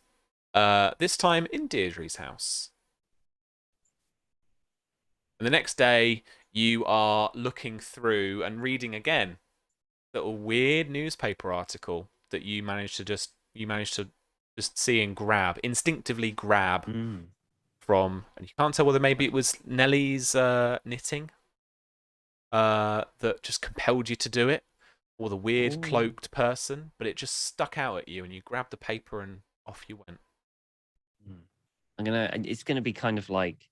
this time in Deirdre's house. And the next day, you are looking through and reading again a little weird newspaper article that you managed to just see and instinctively grab from, and you can't tell whether maybe it was Nellie's knitting that just compelled you to do it, or the weird cloaked person, but it just stuck out at you, and you grabbed the paper and off you went. It's gonna be kind of like,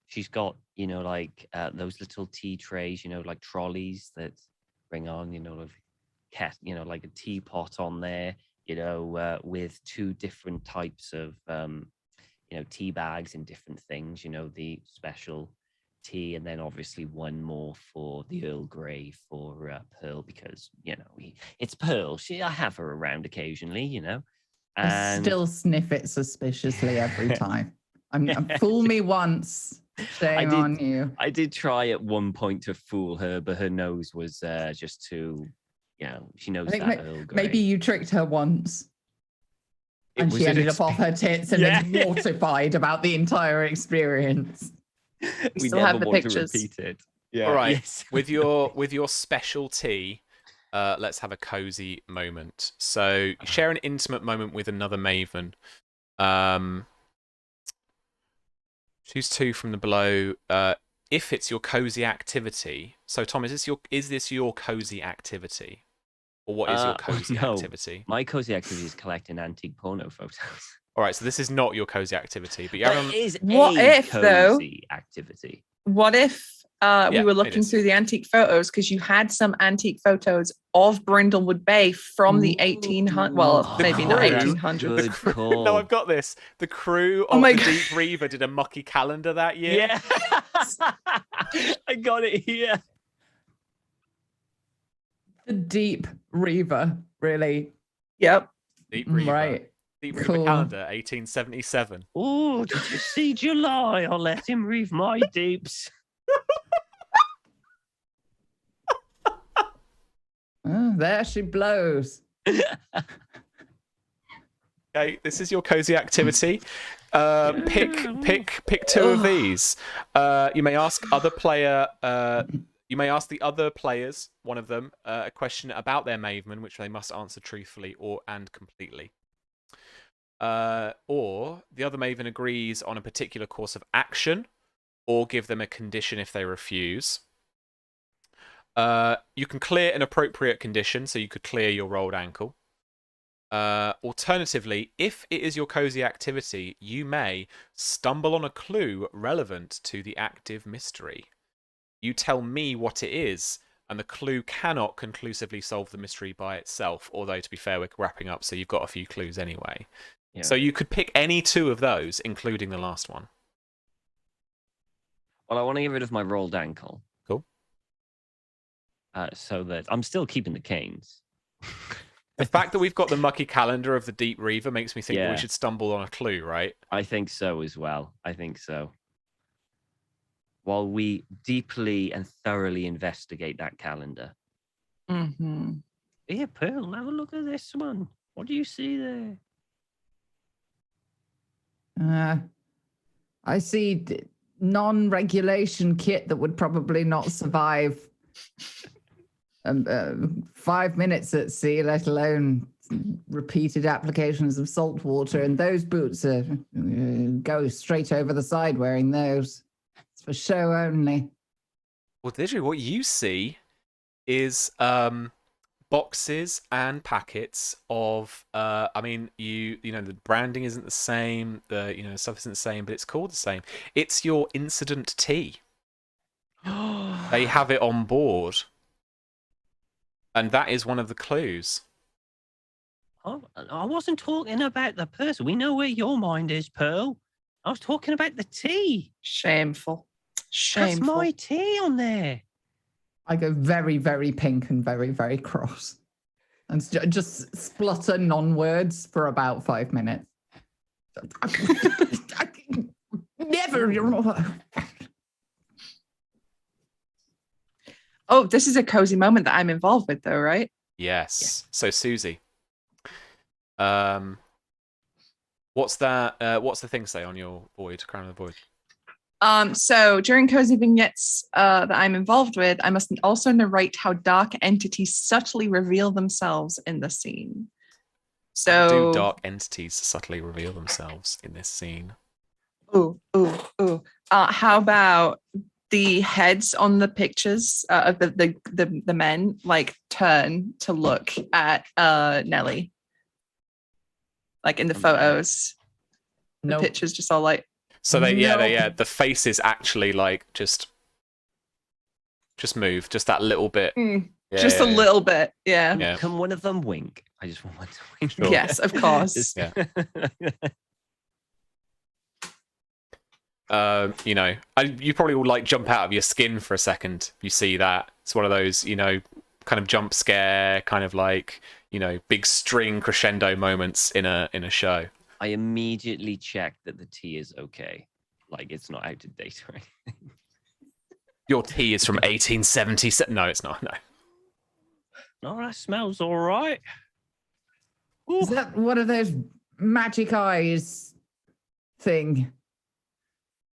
she's got, like those little tea trays, like trolleys that bring on, like a teapot on there, with two different types of, tea bags and different things, the special tea, and then obviously one more for the Earl Grey for Pearl, because, it's Pearl. I have her around occasionally, I and still sniff it suspiciously every time. Fool me once. Shame on you. I did try at one point to fool her, but her nose was just too, she knows that Earl Grey. Maybe you tricked her once. And she ended up off her tits and is mortified about the entire experience. We still never have the want pictures. to repeat it. Yeah. All right. Yes. with your special tea, let's have a cozy moment. So you share an intimate moment with another Maven. Choose two from the below. If it's your cozy activity. So Tom, is this your cozy activity? Or what is your cozy activity? My cozy activity is collecting antique porno photos. All right, so this is not your cozy activity, but you But have it is What a if, though? cozy activity. What if we were it looking is. through the antique photos, because you had some antique photos of Brindlewood Bay from the 1800s. Well, maybe not crew. 1800s. Good call. No, I've got this. The crew Oh of my the God. Deep Reaver did a mucky calendar that year. Yeah. I got it here. The Deep Reaver, really. Yep. Deep Reaver. Right. Deep Reaver Cool. calendar, 1877. Oh, did you see July? I'll let him read my deeps. Oh, there she blows. Okay, this is your cozy activity. Pick two of these. You may ask other player. You may ask the other players, one of them, a question about their Maven, which they must answer truthfully and completely. Or the other Maven agrees on a particular course of action, or give them a condition if they refuse. You can clear an appropriate condition, so you could clear your rolled ankle. Alternatively, if it is your cozy activity, you may stumble on a clue relevant to the active mystery. You tell me what it is, and the clue cannot conclusively solve the mystery by itself, although, to be fair, we're wrapping up, so you've got a few clues anyway. Yeah. So you could pick any two of those, including the last one. Well, I want to get rid of my rolled ankle. Cool. So that I'm still keeping the canes. The fact that we've got the mucky calendar of the Deep Reaver makes me think that we Yeah. should stumble on a clue, right? I think so as well. I think so. While we deeply and thoroughly investigate that calendar. Mm-hmm. Here, Pearl, have a look at this one. What do you see there? I see non-regulation kit that would probably not survive 5 minutes at sea, let alone repeated applications of salt water. And those boots go straight over the side wearing those. It's for show only. Well, literally, what you see is boxes and packets of. I mean, you know, the branding isn't the same. The stuff isn't the same, but it's called the same. It's your incident tea. They have it on board, and that is one of the clues. Oh, I wasn't talking about the person. We know where your mind is, Pearl. I was talking about the tea. Shameful. That's Shameful. my tea on there. I go very, very pink and very, very cross. And just splutter non-words for about 5 minutes. Never. Oh, this is a cozy moment that I'm involved with, though, right? Yes. Yeah. So Susie, what's that? What's the thing say on your void? Crown of the void. So during cozy vignettes that I'm involved with, I must also narrate how dark entities subtly reveal themselves in the scene. How So do dark entities subtly reveal themselves in this scene? ooh. How about the heads on the pictures of the men like turn to look at Nelly, like in the photos. The pictures just all like. So the face is actually like just move, just that little bit. Just a little bit, yeah. Can one of them wink? I just want one to wink. Sure. Yes, of course. Yeah. You probably will like jump out of your skin for a second. You see that it's one of those, kind of jump scare, kind of like, big string crescendo moments in a show. I immediately check that the tea is okay, like it's not out of date or anything. Your tea is from 1877. No, it's not. No. No, that smells all right. Ooh. Is that one of those magic eyes thing?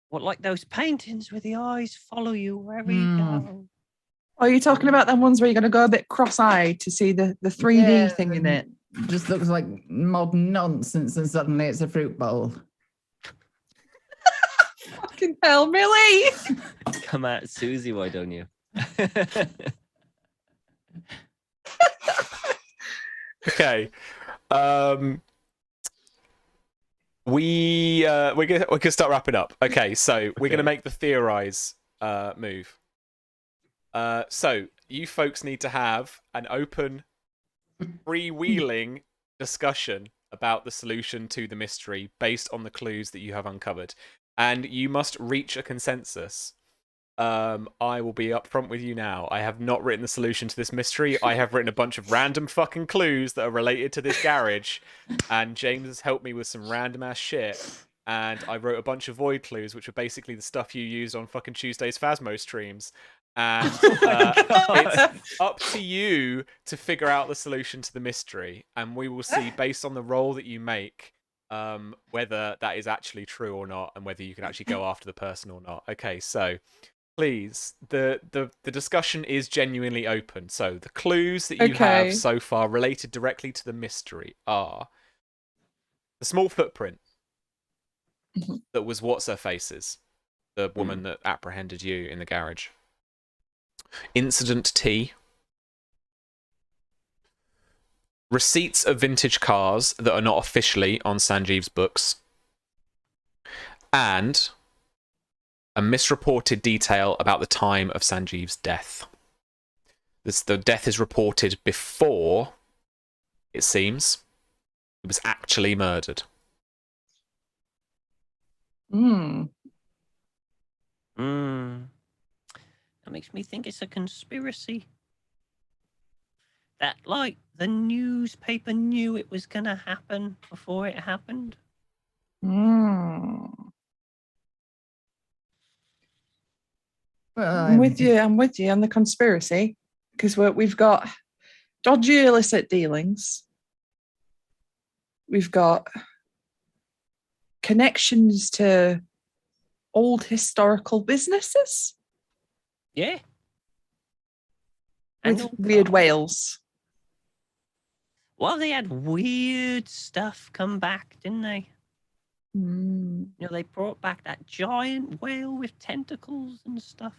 What, like those paintings where the eyes follow you wherever you go? Are you talking about the ones where you're going to go a bit cross-eyed to see the 3D thing in it? Just looks like modern nonsense, and suddenly it's a fruit bowl. Fucking hell, really? Come at Susie, why don't you? Okay. We're gonna start wrapping up. Okay, so we're gonna make the theorize move. So you folks need to have an open, freewheeling discussion about the solution to the mystery based on the clues that you have uncovered, and you must reach a consensus. I will be upfront with you now. I have not written the solution to this mystery. I have written a bunch of random fucking clues that are related to this garage, and James has helped me with some random ass shit. And I wrote a bunch of void clues, which are basically the stuff you used on fucking Tuesday's Phasmo streams. And it's up to you to figure out the solution to the mystery, and we will see based on the roll that you make whether that is actually true or not, and whether you can actually go after the person or not. Okay, so please, the discussion is genuinely open. So the clues that you have so far related directly to the mystery are the small footprint that was what's her face's, the woman that apprehended you in the garage. Incident T. Receipts of vintage cars that are not officially on Sanjeev's books. And a misreported detail about the time of Sanjeev's death. The death is reported before, it seems, he was actually murdered. That makes me think it's a conspiracy. That, like, the newspaper knew it was going to happen before it happened. Well, I'm with you on the conspiracy, because we've got dodgy illicit dealings. We've got connections to old historical businesses. Yeah. With weird whales. Well, they had weird stuff come back, didn't they? Mm. You know, they brought back that giant whale with tentacles and stuff.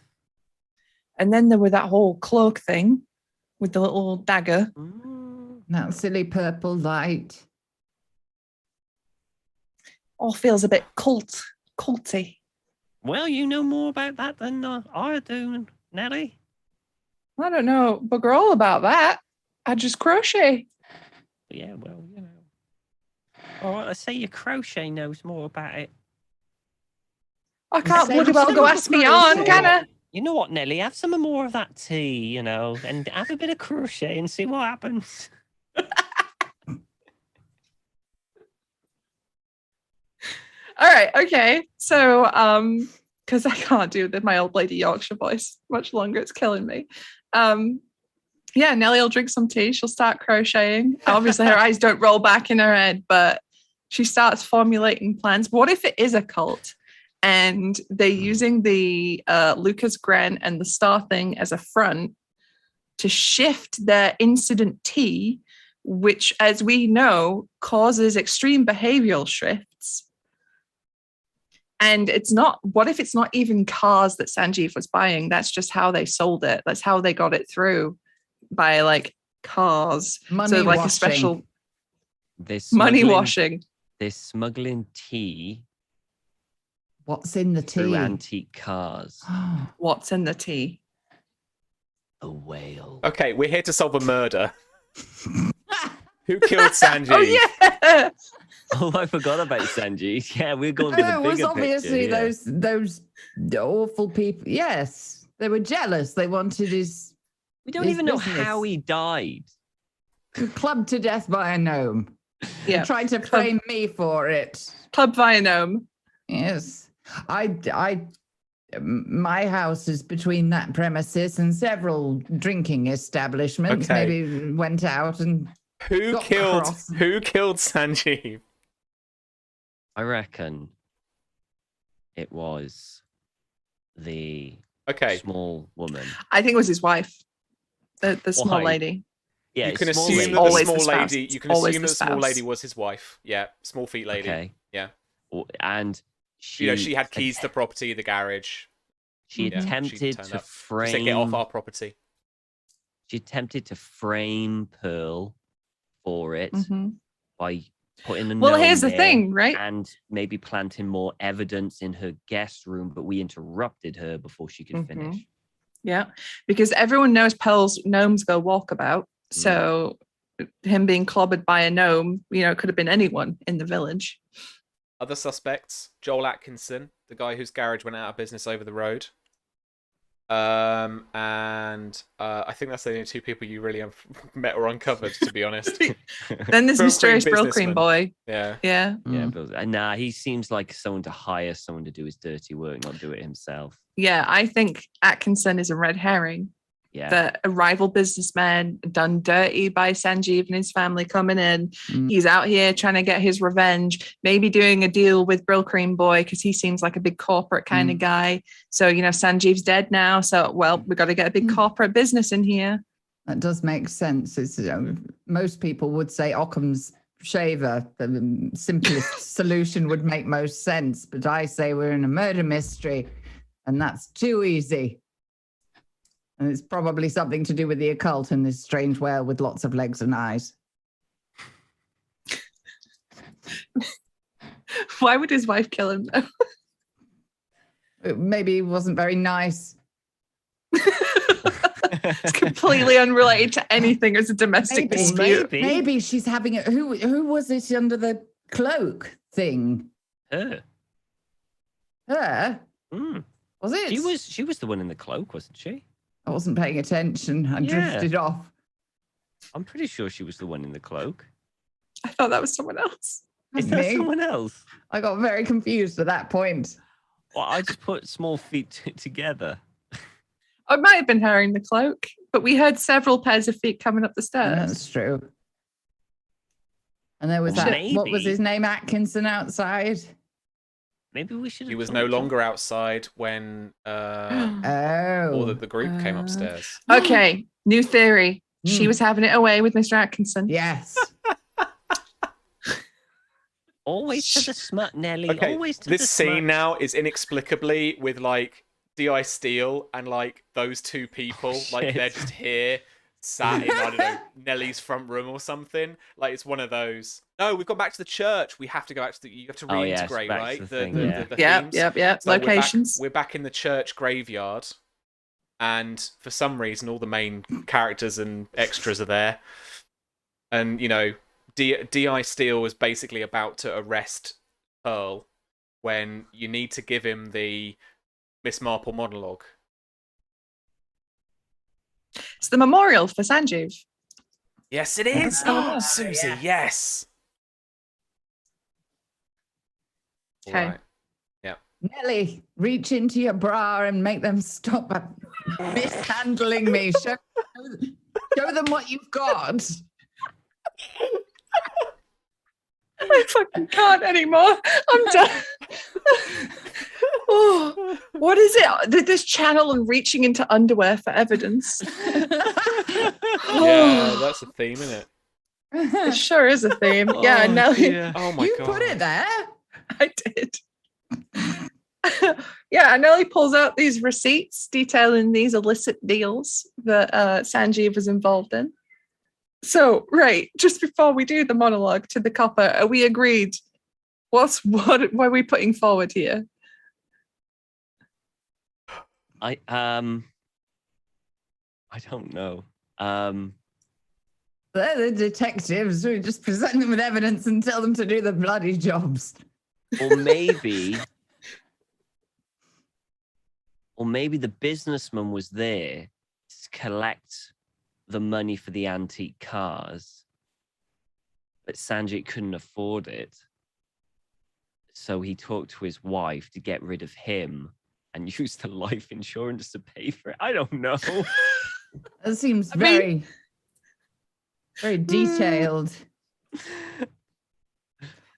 And then there were that whole cloak thing with the little dagger. That silly purple light. All feels a bit culty. Well, you know more about that than I do, Nelly. I don't know bugger all about that. I just crochet. Yeah, well, All right, let's say your crochet knows more about it. I can't Say bloody well some go of the ask me on, crochet. can I? You know what, Nelly? Have some more of that tea, and have a bit of crochet and see what happens. All right, okay. So, because I can't do my old lady Yorkshire voice much longer, it's killing me. Yeah, Nellie will drink some tea. She'll start crocheting. Obviously, her eyes don't roll back in her head, but she starts formulating plans. What if it is a cult and they're using the Lucas Gren and the star thing as a front to shift their incident T, which, as we know, causes extreme behavioral shifts? And it's not, what if it's not even cars that Sanjeev was buying? That's just how they sold it. That's how they got it through, by like cars. Money so like washing. a special This money washing. This smuggling tea What's in the tea? through antique cars. What's in the tea? A whale. Okay, we're here to solve a murder. Who killed Sanjeev? Oh yeah. Oh, I forgot about Sanjeev. Yeah, we're going Oh, for the it bigger was obviously picture, yeah. those awful people. Yes, they were jealous. They wanted his We don't his even know business. how he died. clubbed to death by a gnome. Yeah. Tried to frame me for it. Club via gnome. Yes, my house is between that premises and several drinking establishments. Okay. Maybe went out and Who got killed cross. Sanjeev? I reckon it was the Okay. small woman. I think it was his wife. The small Why? lady. Yeah, You it's can small assume lady. that the Always small the spouse. lady. You can Always assume the that the small spouse. lady was his wife. Yeah, small feet lady. Okay. Yeah. And she, She had keys to the property, the garage. She Mhm. Yeah, she attempted turned to up. She said, "Get off frame. our property." She attempted to frame Pearl for it Mhm. by putting a Well, gnome here's the there thing, right? and maybe planting more evidence in her guest room, but we interrupted her before she could Mhm. finish. Yeah, because everyone knows Pearl's gnomes go walkabout. So him being clobbered by a gnome, it could have been anyone in the village. Other suspects: Joel Atkinson, the guy whose garage went out of business over the road. And I think that's the only two people you really have met or uncovered, to be honest. Then there's Brill mysterious Cream Brill businessman. Cream boy. Yeah. Yeah. Yeah, Mm. but nah, he seems like someone to hire someone to do his dirty work, not do it himself. Yeah, I think Atkinson is a red herring. Yeah. That a rival businessman done dirty by Sanjeev and his family coming in. Mm. He's out here trying to get his revenge, maybe doing a deal with Brill Cream Boy because he seems like a big corporate kind of guy. So, Sanjeev's dead now. So, we've got to get a big corporate business in here. That does make sense. It's, most people would say Occam's shaver. The simplest solution would make most sense. But I say we're in a murder mystery, and that's too easy. And it's probably something to do with the occult and this strange whale with lots of legs and eyes. Why would his wife kill him, though? Maybe he wasn't very nice. It's completely unrelated to anything. It's a domestic Maybe. dispute. Maybe she's having it. Who was it under the cloak thing? Her. Her? Mm. Was it? She was the one in the cloak, wasn't she? I wasn't paying attention. I Yeah. drifted off. I'm pretty sure she was the one in the cloak. I thought that was someone else. Is that Me? someone else? I got very confused at that point. Well, I just put small feet together. Oh, it might have been her in the cloak, but we heard several pairs of feet coming up the stairs. That's true. And there was Well, that. What was maybe. his name? Atkinson outside. Maybe we should. He was no longer outside when all Oh. the group came upstairs. Okay, new theory. She Hmm. was having it away with Mr. Atkinson. Yes. Always to the smut, Nelly. Okay, Always to the this scene smut. now is inexplicably with like D.I. Steele and like those two people, like shit. they're just here, sat in, I don't know, Nellie's front room or something. Like it's one of those. No, we've gone back to the church. We have to go back to the. You have to Oh, yes, reintegrate, back to right? the The thing, the, yeah. the, the Yep, themes. yep. So Locations. We're back in the church graveyard, and for some reason, all the main characters and extras are there. And you know, D.I. Steele was basically about to arrest Pearl when you need to give him the Miss Marple monologue. It's the memorial for Sanjeev. Yes, it is. Oh, Susie, yeah. yes. Okay. All right. Nelly, reach into your bra and make them stop mishandling me. Show them what you've got. I fucking can't anymore. I'm done. Oh, what is it? This channel and reaching into underwear for evidence. Yeah, that's a theme, isn't it? It sure is a theme. Yeah, Oh, Nelly, dear. Oh my You god. put it there. I did. Yeah, Nelly pulls out these receipts detailing these illicit deals that Sanjeev was involved in. So, right, just before we do the monologue to the copper, are we agreed? What are we putting forward here? I don't know. They're the detectives. We just present them with evidence and tell them to do the bloody jobs. Or maybe the businessman was there to collect the money for the antique cars, but Sanjit couldn't afford it. So he talked to his wife to get rid of him and used the life insurance to pay for it. I don't know. That seems I mean- very detailed.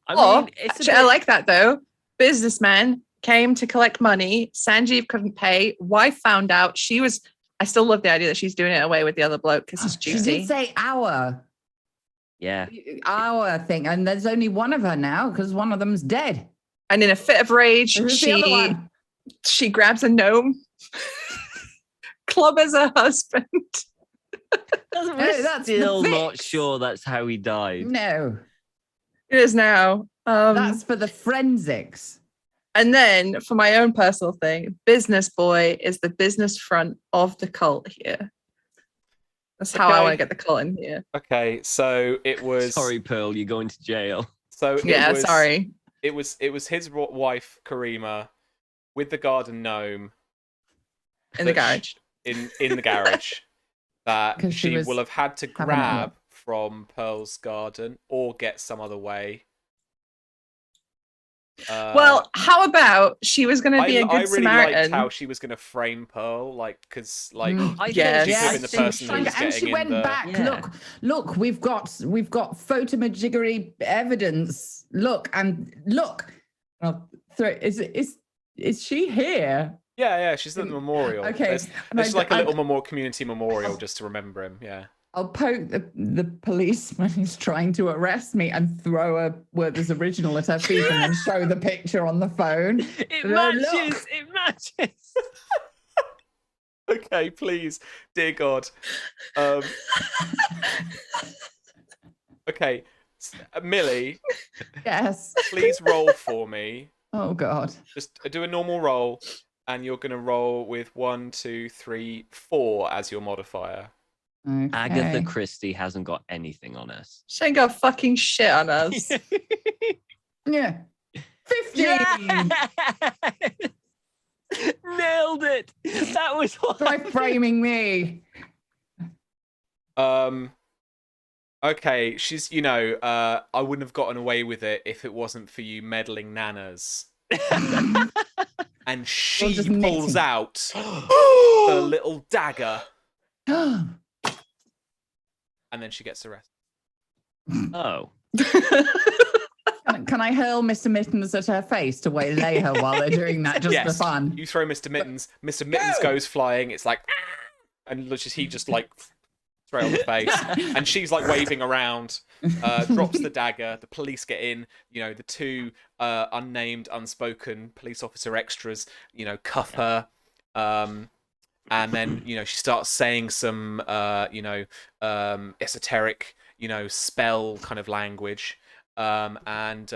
It's I like that though. Businessman came to collect money. Sanjeev couldn't pay. Wife found out. I still love the idea that she's doing it away with the other bloke because it's She juicy. did say our thing, and there's only one of her now because one of them's dead. And in a fit of rage, Who's the other one? she grabs a gnome, clubbers her husband. We're that's the still not fix. sure that's how he died. No, It is now. that's for the forensics. And then for my own personal thing, business boy is the business front of the cult here. That's how I Okay. want to get the cult in here. Okay, so it was. Sorry, Pearl, you're going to jail. So Yeah, it was, sorry. It was his wife Karima with the garden gnome In the that sh- garage. in the garage that 'Cause she she was will have had to having it grab up. from Pearl's garden or get some other way. Well, how about she was going to be a good I really Samaritan? liked how she was going to frame Pearl, like, because, like, Yes. she could have been the think person who was And she getting in went the. back. Yeah. Look, we've got photomajiggery evidence. Look. Oh, sorry, is she here? Yeah, she's at the memorial. Okay, There's like a little community memorial just to remember him. Yeah. I'll poke the policeman who's trying to arrest me and throw a Werther's original at her feet and then show the picture on the phone. It Look. matches. It matches. Okay, please, dear God. Okay, Millie, Yes. please roll for me. Oh God. Just do a normal roll, and you're gonna roll with 1, 2, 3, 4 as your modifier. Okay. Agatha Christie hasn't got anything on us. She ain't got fucking shit on us. Yeah. 15. Nailed it. That was what Try framing me. Okay, she's, I wouldn't have gotten away with it if it wasn't for you meddling nanas. And she just pulls knitting. out her little dagger, and then she gets arrested. Oh. Can I hurl Mr. Mittens at her face to waylay her while they're doing that just Yes. for fun? You throw Mr. Mittens. Mr. Mittens goes flying. It's like, and he just like straight on the face, and she's like waving around. Drops the dagger. The police get in. The two unnamed, unspoken police officer extras. Cuff her, And then she starts saying some esoteric spell kind of language, and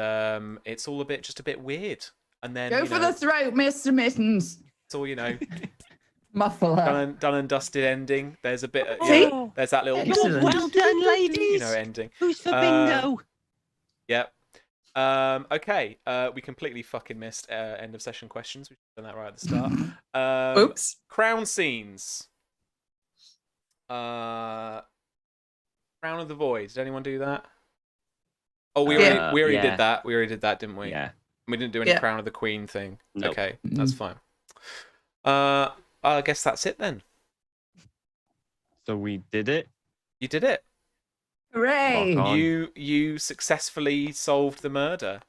it's all just a bit weird. And then Go for the throat, Mr. Mittens. it's all Muffle her. done and dusted ending. There's a bit there's that little Excellent. Well done, ladies. ending. Who's for bingo? Yep. Okay. We completely fucking missed end of session questions. We've done that right at the start. Oops. Crown scenes. Crown of the Void. Did anyone do that? Oh, we already did that. We already did that, didn't we? Yeah. We didn't do any Crown of the Queen thing. Nope. Okay, that's fine. I guess that's it then. So we did it. You did it. Hooray! Rock on. You successfully solved the murder.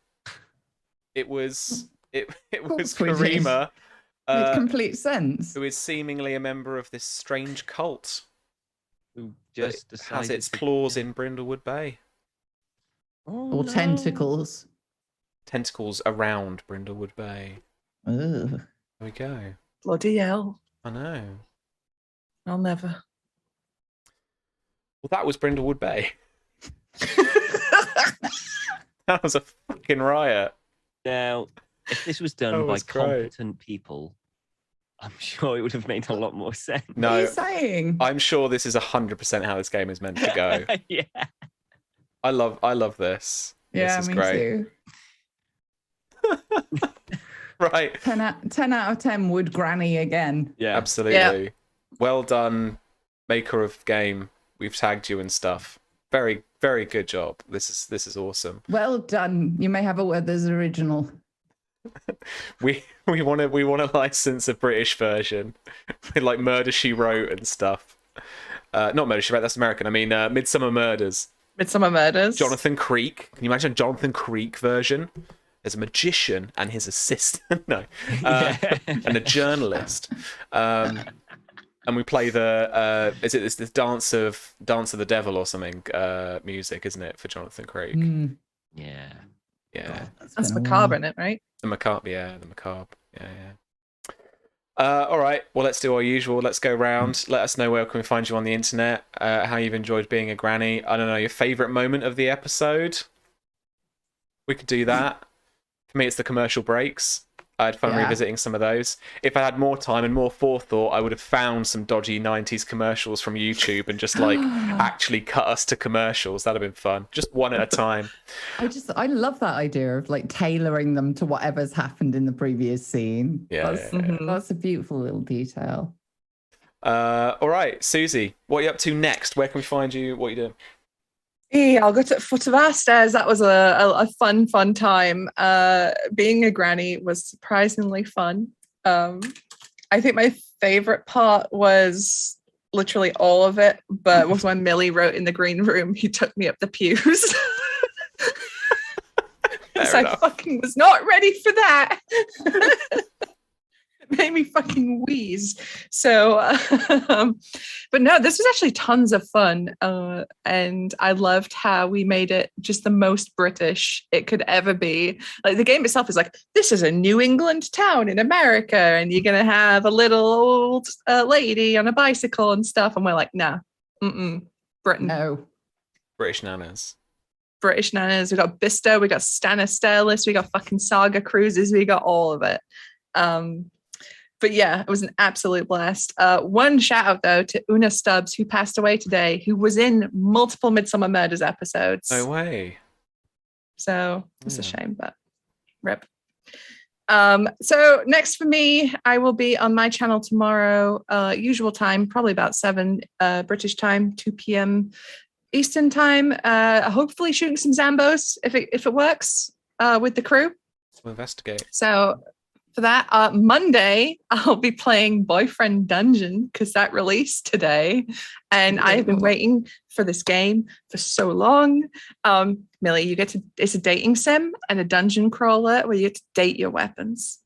It was course we did. Karima, Made complete sense. who is seemingly a member of this strange cult Who that just has decided its to- claws in Brindlewood Bay. Oh, Or no. tentacles. Tentacles around Brindlewood Bay. Ugh. There we go. Bloody hell. I know. I'll never. Well, that was Brindlewood Bay. That was a fucking riot. Now, if this was done That by was great. competent people, I'm sure it would have made a lot more sense. What are No, you saying? I'm sure this is 100% how this game is meant to go. Yeah. I love this. Yeah, this is me great. too. Right. 10 out of 10 would granny again. Yeah. Absolutely. Yeah. Well done, maker of game. We've tagged you and stuff. Very, very good job. This is awesome. Well done. You may have a Weathers original. We want to license a British version with like Murder She Wrote and stuff. Not Murder She Wrote. That's American. I mean, Midsummer Murders. Midsummer Murders. Jonathan Creek. Can you imagine a Jonathan Creek version? There's a magician and his assistant. No, and a journalist. And we play the it's this Dance of the Devil or something music, isn't it, for Jonathan Creek? Mm. Yeah. Yeah, That's been a macabre, while. in it, right? the macabre. Yeah, the macabre. Yeah. All right. Well, let's do our usual. Let's go round. Let us know where can we find you on the internet. How you've enjoyed being a granny. I don't know, your favorite moment of the episode. We could do that. For me, it's the commercial breaks. I had fun Yeah. revisiting some of those. If I had more time and more forethought, I would have found some dodgy 90s commercials from YouTube and just like actually cut us to commercials. That'd have been fun. Just one at a time. I love that idea of like tailoring them to whatever's happened in the previous scene. Yeah, That's, yeah, Mhm. that's a beautiful little detail. All right, Susie, what are you up to next? Where can we find you? What are you doing? Yeah, I'll go to the foot of our stairs. That was a fun time. Being a granny was surprisingly fun. I think my favorite part was literally all of it, but was when Millie wrote in the green room, he took me up the pews. Because I enough. fucking was not ready for that. It made me fucking wheeze. So, but no, this was actually tons of fun. And I loved how we made it just the most British it could ever be. Like the game itself is like, this is a New England town in America, and you're going to have a little old lady on a bicycle and stuff. And we're like, nah, Britain. No. British Nanas. British Nanas, we got Bisto, we got Stana Stairless, we got fucking Saga Cruises, we got all of it. But yeah, it was an absolute blast. One shout out though to Una Stubbs, who passed away today, who was in multiple Midsummer Murders episodes. No way. So it's a Yeah. shame, but rip. So next for me, I will be on my channel tomorrow, usual time, probably about 7 British time, 2 p.m. Eastern time. Hopefully shooting some Zambos if it works with the crew. We'll investigate. So for that, Monday, I'll be playing Boyfriend Dungeon because that released today. And I have been waiting for this game for so long. Millie, it's a dating sim and a dungeon crawler where you get to date your weapons.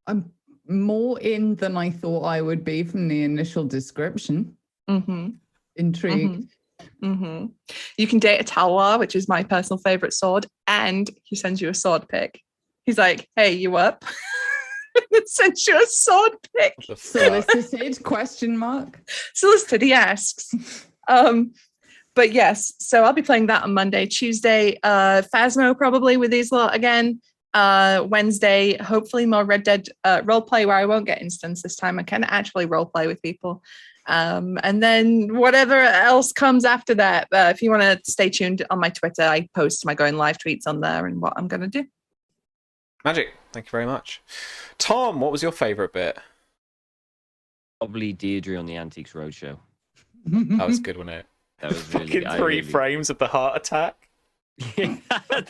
I'm more in than I thought I would be from the initial description. Mm-hmm. Intrigued. Mm-hmm. You can date a Talwar, which is my personal favorite sword, and he sends you a sword pick. He's like, hey, you up? that sent you a sword pic. What the fuck? Solicited? Question mark. Solicited, he asks. But yes, so I'll be playing that on Monday. Tuesday, Phasmo probably with these lot again. Wednesday, hopefully more Red Dead roleplay where I won't get instance this time. I can actually roleplay with people. And then whatever else comes after that. If you want to stay tuned on my Twitter, I post my going live tweets on there and what I'm going to do. Magic. Thank you very much. Tom, what was your favourite bit? Probably Deirdre on the Antiques Roadshow. That was good, wasn't it? That was really Fucking three frames of the heart attack. Yeah,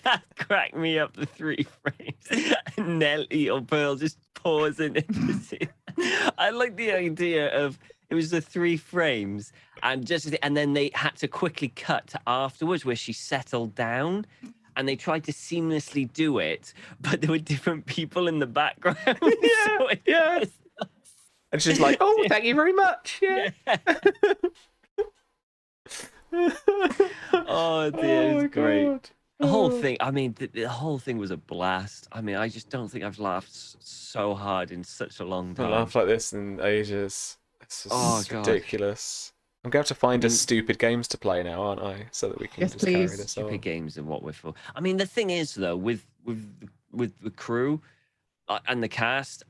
that cracked me up, the 3 frames. Nelly or Pearl just pausing it. I like the idea of it was the 3 frames and then they had to quickly cut to afterwards where she settled down and they tried to seamlessly do it, but there were different people in the background. Yeah. And she's like, oh, thank you very much. Yeah. Oh dear, it was great. God. The whole thing, I mean, the whole thing was a blast. I mean, I just don't think I've laughed so hard in such a long I time. laughed like this in ages. It's just God. ridiculous. I'm going to have to find us stupid games to play now, aren't I? So that we can Yes, just carry please. this Stupid on. games are what we're for. I mean, the thing is, though, with the crew and the cast,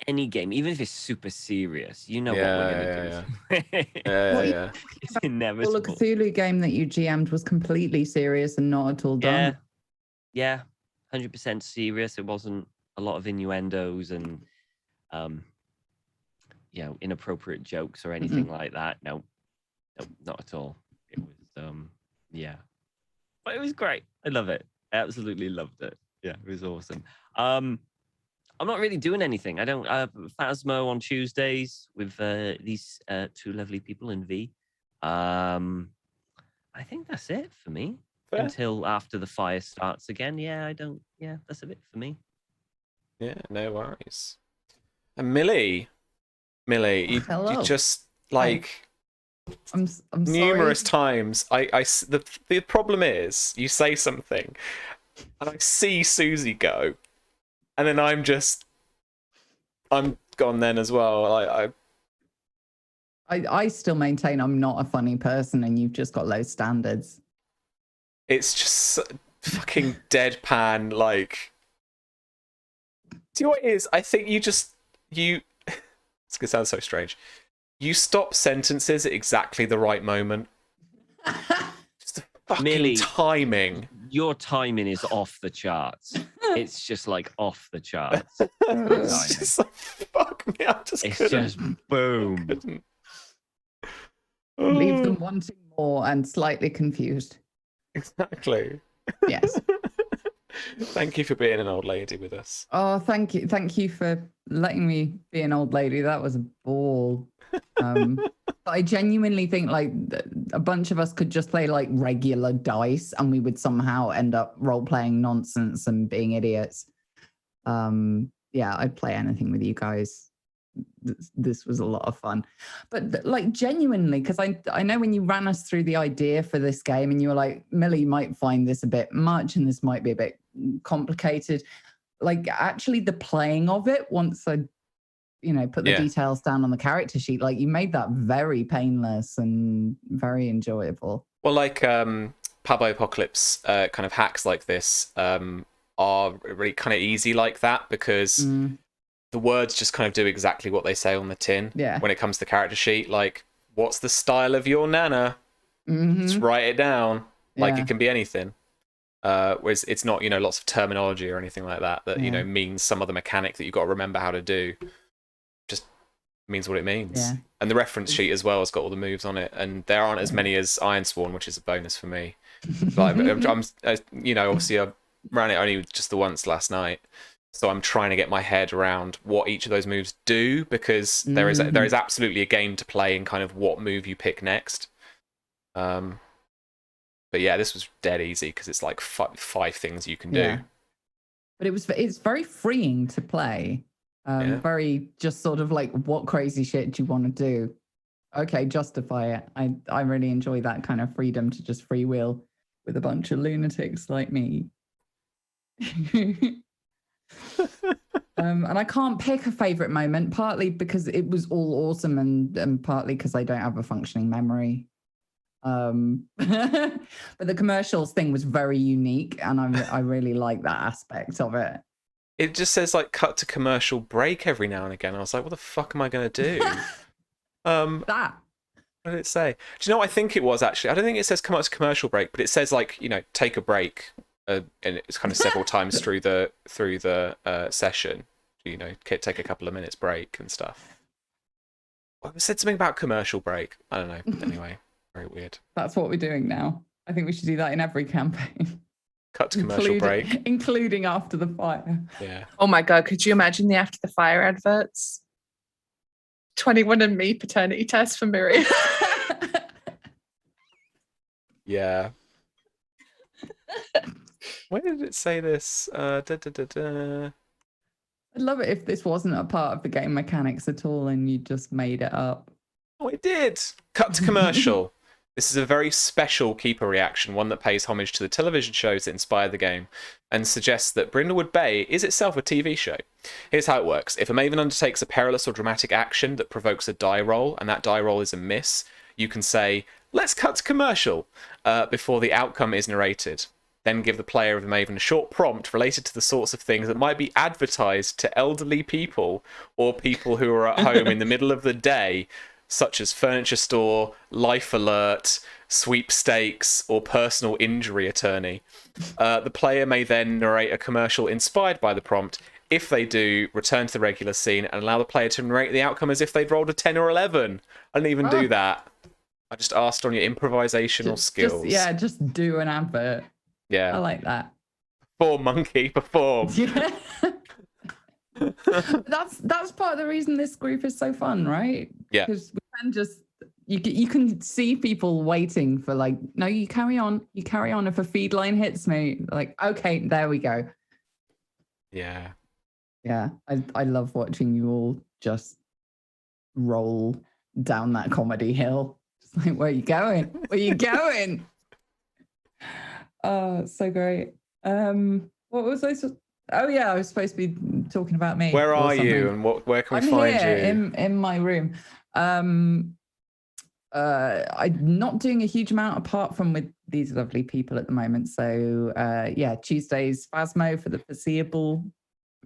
any game, even if it's super serious, you know what we're going to do. Yeah. It's Call of inevitable. Cthulhu game that you GM'd was completely serious and not at all dumb. Yeah, 100% serious. It wasn't a lot of innuendos and, inappropriate jokes or anything like that. No, not at all. It was, but it was great. I love it. I absolutely loved it. Yeah, it was awesome. I'm not really doing anything. I don't Phasmo on Tuesdays with these 2 lovely people in V. I think that's it for me. Fair. Until after the fire starts again. Yeah, that's a bit for me. Yeah, no worries. And Millie, you Hello. just like I'm numerous sorry. times. The problem is you say something, and I see Susie go, and then I'm gone then as well. I still maintain I'm not a funny person and you've just got low standards. It's just so fucking deadpan. Like, do you know what it is? I think it's gonna sound so strange. You stop sentences at exactly the right moment. Just the fucking Millie, timing. Your timing is off the charts. It's just like off the charts. It's just like, fuck me. I just It's couldn't. just boom. Couldn't. Leave them wanting more and slightly confused. Exactly. Yes. Thank you for being an old lady with us. Oh, thank you. Thank you for letting me be an old lady. That was a ball. But I genuinely think like a bunch of us could just play like regular dice and we would somehow end up role playing nonsense and being idiots. Yeah, I'd play anything with you guys. This was a lot of fun. But like genuinely, because I know when you ran us through the idea for this game and you were like, Millie might find this a bit much and this might be a bit complicated. Like actually the playing of it, once I put the details down on the character sheet, like you made that very painless and very enjoyable. Well, like Pablo Apocalypse kind of hacks like this are really kind of easy like that because the words just kind of do exactly what they say on the tin. Yeah. When it comes to the character sheet, like, what's the style of your nana? Just write it down. Like it can be anything. Whereas it's not, lots of terminology or anything like that means some other mechanic that you've got to remember how to do. Just means what it means. Yeah. And the reference sheet as well has got all the moves on it. And there aren't as many as Ironsworn, which is a bonus for me. But I'm obviously I ran it only just the once last night. So I'm trying to get my head around what each of those moves do because there is absolutely a game to play in kind of what move you pick next. But yeah, this was dead easy because it's like 5 things you can do. But it's very freeing to play. Very just sort of like, what crazy shit do you want to do? Okay, justify it. I really enjoy that kind of freedom to just freewheel with a bunch of lunatics like me. And I can't pick a favorite moment, partly because it was all awesome, and partly because I don't have a functioning memory. But the commercials thing was very unique, and I really like that aspect of it. It just says like cut to commercial break every now and again. I was like, what the fuck am I gonna do? That. What did it say? Do you know what I think it was actually? I don't think it says come out to commercial break, but it says like, you know, take a break, and it's kind of several times through the session. You know, take a couple of minutes break and stuff. Well, it said something about commercial break. I don't know. Anyway, very weird. That's what we're doing now. I think we should do that in every campaign. Cut to commercial break, including after the fire. Yeah. Oh my god, could you imagine the after the fire adverts? 21andMe paternity test for Miriam. Yeah. Where did it say this? I'd love it if this wasn't a part of the game mechanics at all and you just made it up. Oh, it did. Cut to commercial. This is a very special keeper reaction, one that pays homage to the television shows that inspired the game, and suggests that Brindlewood Bay is itself a TV show. Here's how it works. If a Maven undertakes a perilous or dramatic action that provokes a die roll, and that die roll is a miss, you can say, let's cut to commercial, before the outcome is narrated. Then give the player of the Maven a short prompt related to the sorts of things that might be advertised to elderly people or people who are at home in the middle of the day, such as furniture store, life alert, sweepstakes, or personal injury attorney. The player may then narrate a commercial inspired by the prompt. If they do, return to the regular scene and allow the player to narrate the outcome as if they'd rolled a 10 or 11. I didn't even do that. I just asked on your improvisational skills. Just do an advert. Yeah. I like that. Perform, monkey, perform. Yeah. That's part of the reason this group is so fun, right? Yeah. Because we can just you can see people waiting for like, no, you carry on. If a feed line hits me, like, okay, there we go. Yeah. Yeah. I love watching you all just roll down that comedy hill. Just like, where are you going? Where are you going? Oh, so great. What was I Oh yeah, I was supposed to be talking about me. Where are you, and where can we find here you? in my room. I'm not doing a huge amount apart from with these lovely people at the moment. So yeah, Tuesdays Phasmo for the foreseeable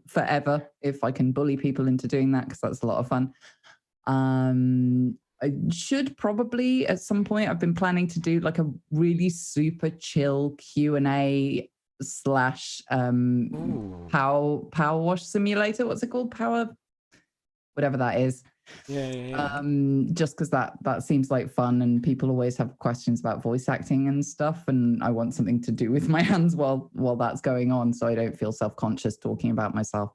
forever, if I can bully people into doing that, because that's a lot of fun. I should probably at some point, I've been planning to do like a really super chill Q&A / power wash simulator. What's it called? Whatever that is. Yeah. Just because that seems like fun, and people always have questions about voice acting and stuff, and I want something to do with my hands while that's going on, so I don't feel self-conscious talking about myself.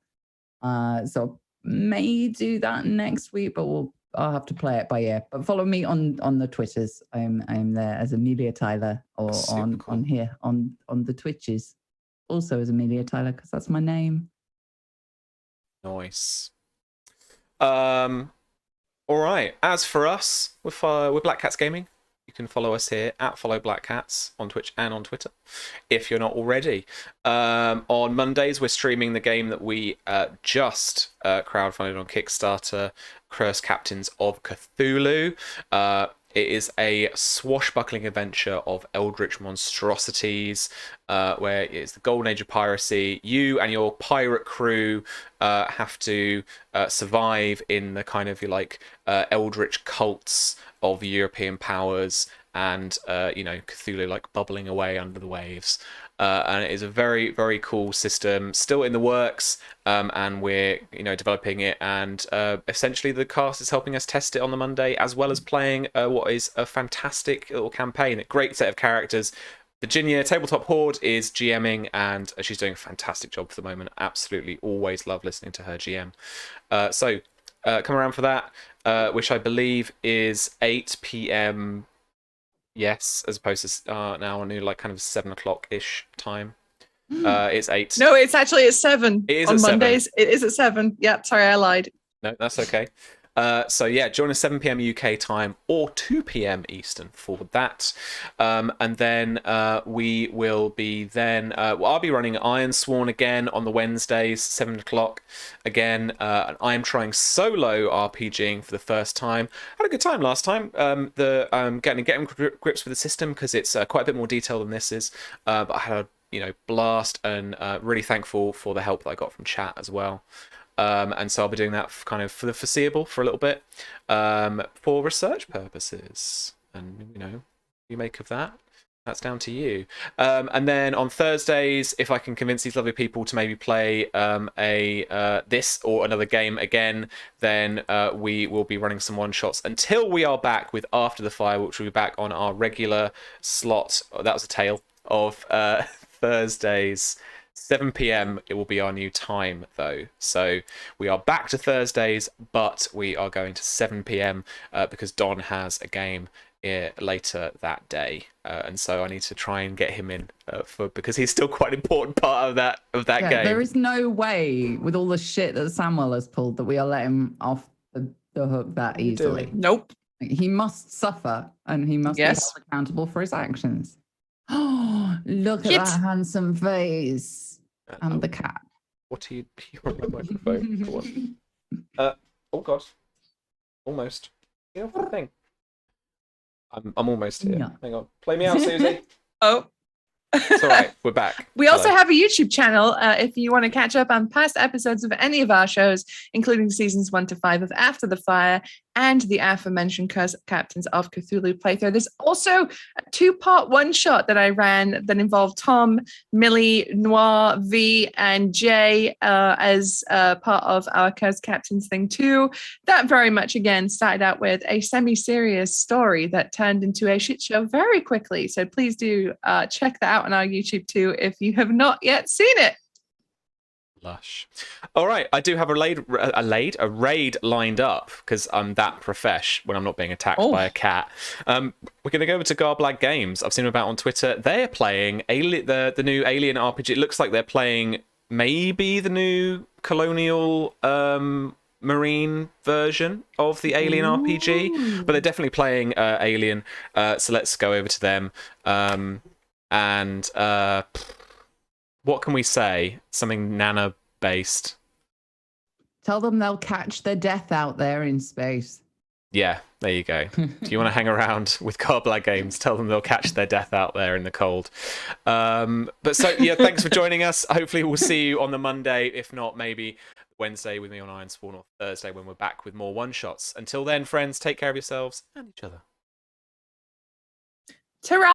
So may do that next week, but I'll have to play it by ear. But follow me on the Twitters. I'm there as Amelia Tyler, or on here on the Twitches, also as Amelia Tyler, because that's my name. Nice. All right. As for us, we're Black Cats Gaming. You can follow us here at Follow Black Cats on Twitch and on Twitter, if you're not already. On Mondays, we're streaming the game that we just crowdfunded on Kickstarter, Cursed Captains of Cthulhu. It is a swashbuckling adventure of eldritch monstrosities, where it's the golden age of piracy. You and your pirate crew have to survive in the kind of eldritch cults of European powers, and Cthulhu like bubbling away under the waves. And it is a very, very cool system, still in the works, and we're developing it, and essentially the cast is helping us test it on the Monday, as well as playing what is a fantastic little campaign, a great set of characters. Virginia, Tabletop Horde, is GMing, and she's doing a fantastic job for the moment. Absolutely, always love listening to her GM. So come around for that, which I believe is 8 p.m. Yes, as opposed to now on new kind of 7 o'clock-ish time. It's 8. No, it's actually at 7. It is on at 7. Mondays. It is at 7. Yeah, sorry, I lied. No, that's okay. So yeah, join us 7 p.m. UK time or 2 p.m. Eastern for that. And then we will be then. I'll be running Iron Sworn again on the Wednesdays, 7 o'clock. Again, I'm trying solo RPGing for the first time. Had a good time last time. Getting grips with the system because it's quite a bit more detailed than this is. But I had a blast, and really thankful for the help that I got from chat as well. And so I'll be doing that kind of for the foreseeable for a little bit, for research purposes. And you make of that. That's down to you. And then on Thursdays, if I can convince these lovely people to maybe play this or another game again, then we will be running some one-shots until we are back with After the Fire, which will be back on our regular slot. Oh, that was a tale of Thursdays. 7 p.m. it will be our new time, though. So we are back to Thursdays, but we are going to 7 p.m. Because Don has a game later that day, and so I need to try and get him in because he's still quite an important part of that game. There is no way, with all the shit that Samuel has pulled, that we are letting him off the hook that easily. Nope. He must suffer, and he must be held accountable for his actions. Oh, look at that handsome face. And the cat. What are you? You're on my microphone. Go on. Oh god. Almost. Get off the thing. I'm almost here. No. Hang on. Play me out, Susie. Oh. It's all right. We're back. We also have a YouTube channel if you want to catch up on past episodes of any of our shows, including seasons 1 to 5 of After the Fire and the aforementioned Captains of Cthulhu playthrough. There's also a 2-part one-shot that I ran that involved Tom, Millie, Noir, V, and Jay as part of our Curse Captains thing too. That very much, again, started out with a semi-serious story that turned into a shit show very quickly. So please do check that out on our YouTube too if you have not yet seen it. Lush. All right, I do have a raid lined up because I'm that profesh when I'm not being attacked by a cat. We're going to go over to Garblag Games. I've seen them about on Twitter. They're playing the new Alien RPG. It looks like they're playing maybe the new Colonial Marine version of the Alien RPG, but they're definitely playing Alien. So let's go over to them. What can we say? Something Nana-based. Tell them they'll catch their death out there in space. Yeah, there you go. Do you want to hang around with Carblag Games? Tell them they'll catch their death out there in the cold. But so, yeah, thanks for joining us. Hopefully we'll see you on the Monday. If not, maybe Wednesday with me on Iron Spawn, or Thursday when we're back with more one-shots. Until then, friends, take care of yourselves and each other. Ta-ra!